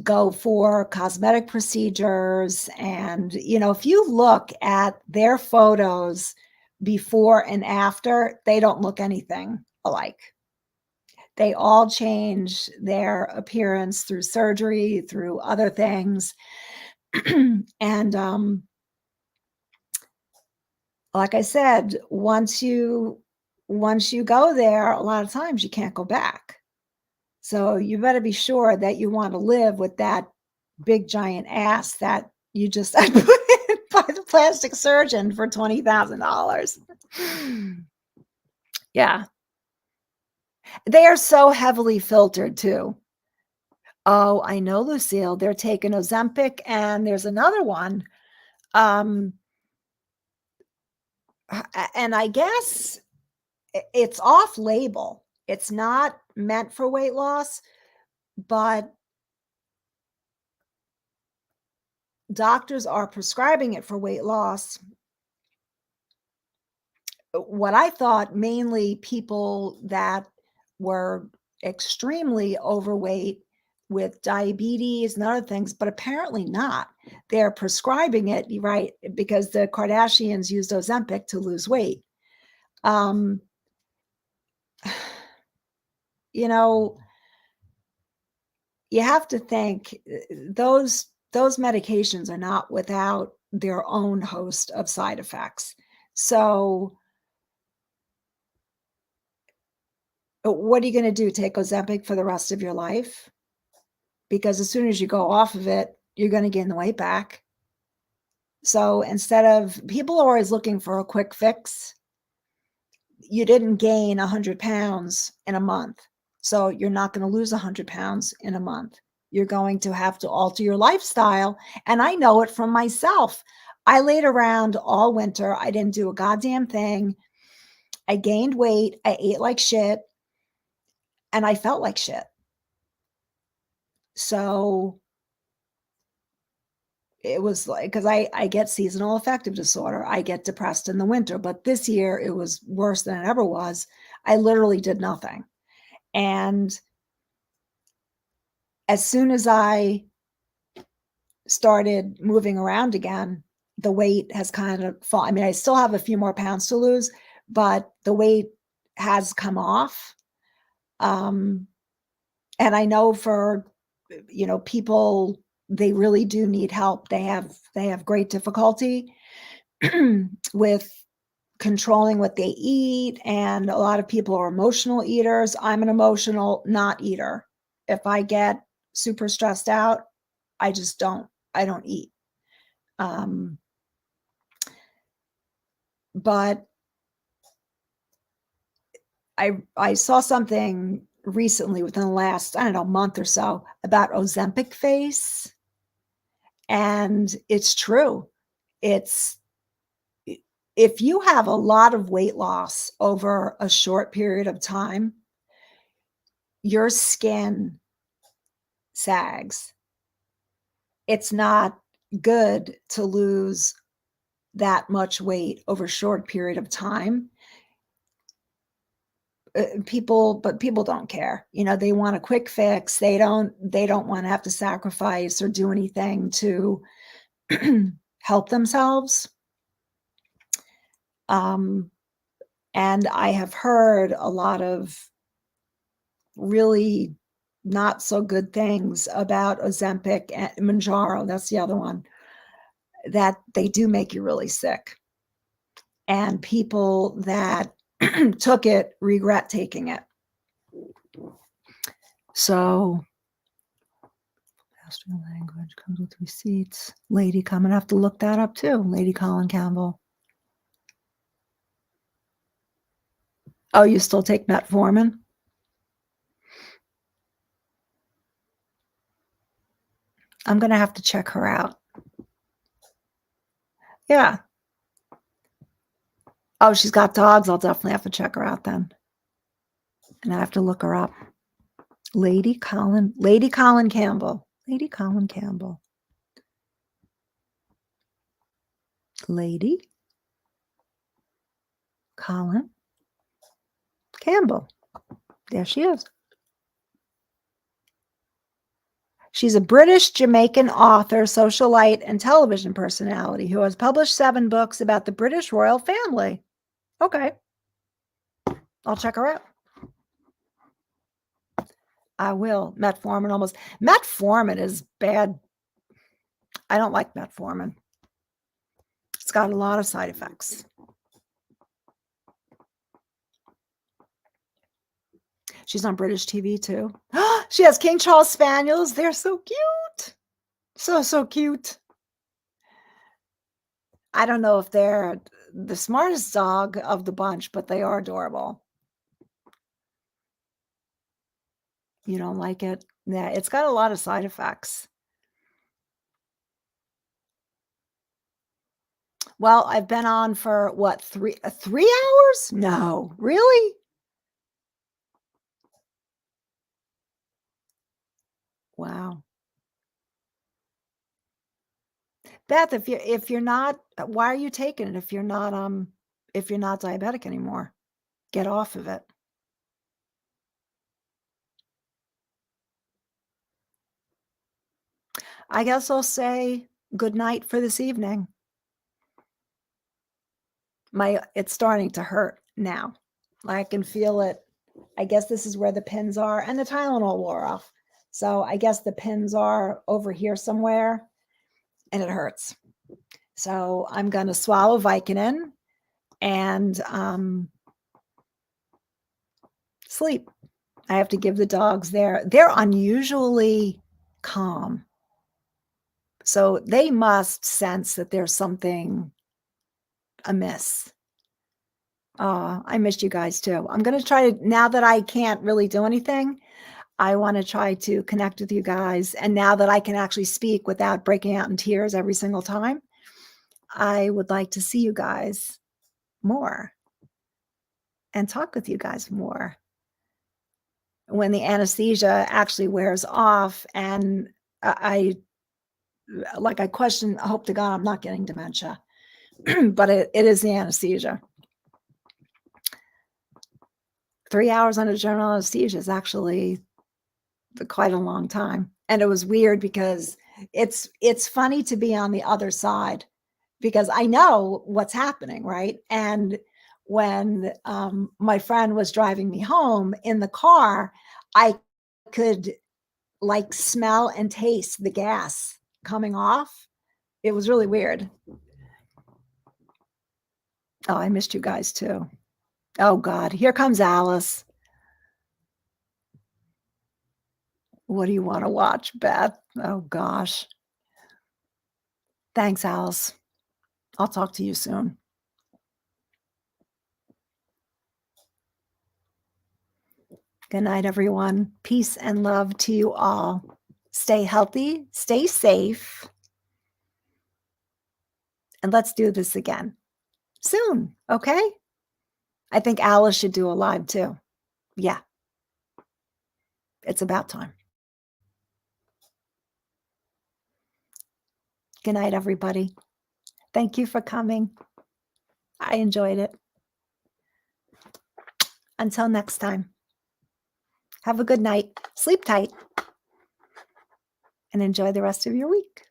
go for cosmetic procedures. And, if you look at their photos before and after, they don't look anything alike. They all change their appearance through surgery, through other things. And like I said, once you go there, a lot of times you can't go back. So you better be sure that you want to live with that big giant ass that you just had put in by the plastic surgeon for $20,000. Yeah. They are so heavily filtered too. Oh, I know, Lucille. They're taking Ozempic, and there's another one. Um, and I guess it's off label. It's not meant for weight loss, but doctors are prescribing it for weight loss. What I thought, mainly people that were extremely overweight with diabetes and other things, but apparently not. They're prescribing it, right, because the Kardashians used Ozempic to lose weight. Um, you know, you have to think those medications are not without their own host of side effects. So, what are you going to do? Take Ozempic for the rest of your life? Because as soon as you go off of it, you're going to gain the weight back. So instead of people are always looking for a quick fix, you didn't gain 100 pounds in a month. So you're not going to lose 100 pounds in a month. You're going to have to alter your lifestyle. And I know it from myself. I laid around all winter. I didn't do a goddamn thing. I gained weight. I ate like shit. and I felt like shit. So it was like, because I get seasonal affective disorder. I get depressed in the winter, but this year it was worse than it ever was. I literally did nothing. And as soon as I started moving around again, the weight has kind of fall I mean, I still have a few more pounds to lose, but the weight has come off. Um, and I know for, people, they really do need help. They have great difficulty with controlling what they eat, and a lot of people are emotional eaters. I'm an emotional not eater. If I get super stressed out, I just I don't eat. Um, but I saw something recently within the last, I don't know, month or so about Ozempic face, and it's true. It's if you have a lot of weight loss over a short period of time, your skin sags. It's not good to lose that much weight over a short period of time. People don't care. They want a quick fix. They don't want to have to sacrifice or do anything to help themselves. Um, and I have heard a lot of really not so good things about Ozempic and Manjaro, that's the other one, that they do make you really sick. And people that took it regret taking it. So, pastoral language comes with receipts. Lady, I'm gonna have to look that up too. Lady Colin Campbell. Oh, you still take metformin? I'm gonna have to check her out. Yeah. Oh, she's got dogs. I'll definitely have to check her out then. And I have to look her up. Lady Colin Campbell. Lady Colin Campbell. Lady Colin Campbell. There she is. She's a British Jamaican author, socialite, and television personality who has published 7 books about the British royal family. Okay. I'll check her out. I will. Metformin is bad. I don't like metformin. It's got a lot of side effects. She's on British TV too. She has King Charles Spaniels. They're so cute. So cute. I don't know if they're the smartest dog of the bunch, but they are adorable. You don't like it? Yeah, it's got a lot of side effects. Well, I've been on for what, 3 hours? No, really? Wow. Beth, if you're not, why are you taking it if you're not diabetic anymore? Get off of it. I guess I'll say good night for this evening. It's starting to hurt now. I can feel it. I guess this is where the pins are, and the Tylenol wore off. So I guess the pins are over here somewhere, and it hurts. So I'm going to swallow Vicodin and sleep. I have to give the dogs they're unusually calm. So they must sense that there's something amiss. I missed you guys too. I'm going to try to, now that I can't really do anything, I want to try to connect with you guys. And now that I can actually speak without breaking out in tears every single time, I would like to see you guys more and talk with you guys more. when the anesthesia actually wears off, and I question, I hope to God I'm not getting dementia, but it is the anesthesia. 3 hours under general anesthesia is actually quite a long time. And it was weird because it's funny to be on the other side because I know what's happening, right? And when my friend was driving me home in the car, I could like smell and taste the gas coming off. It was really weird. Oh, I missed you guys too. Oh God, here comes Alice. What do you want to watch, Beth? Oh gosh. Thanks, Alice. I'll talk to you soon. Good night, everyone. Peace and love to you all. Stay healthy, stay safe, and let's do this again soon, okay? I think Alice should do a live too. Yeah, it's about time. Good night, everybody. Thank you for coming. I enjoyed it. Until next time, have a good night, sleep tight, and enjoy the rest of your week.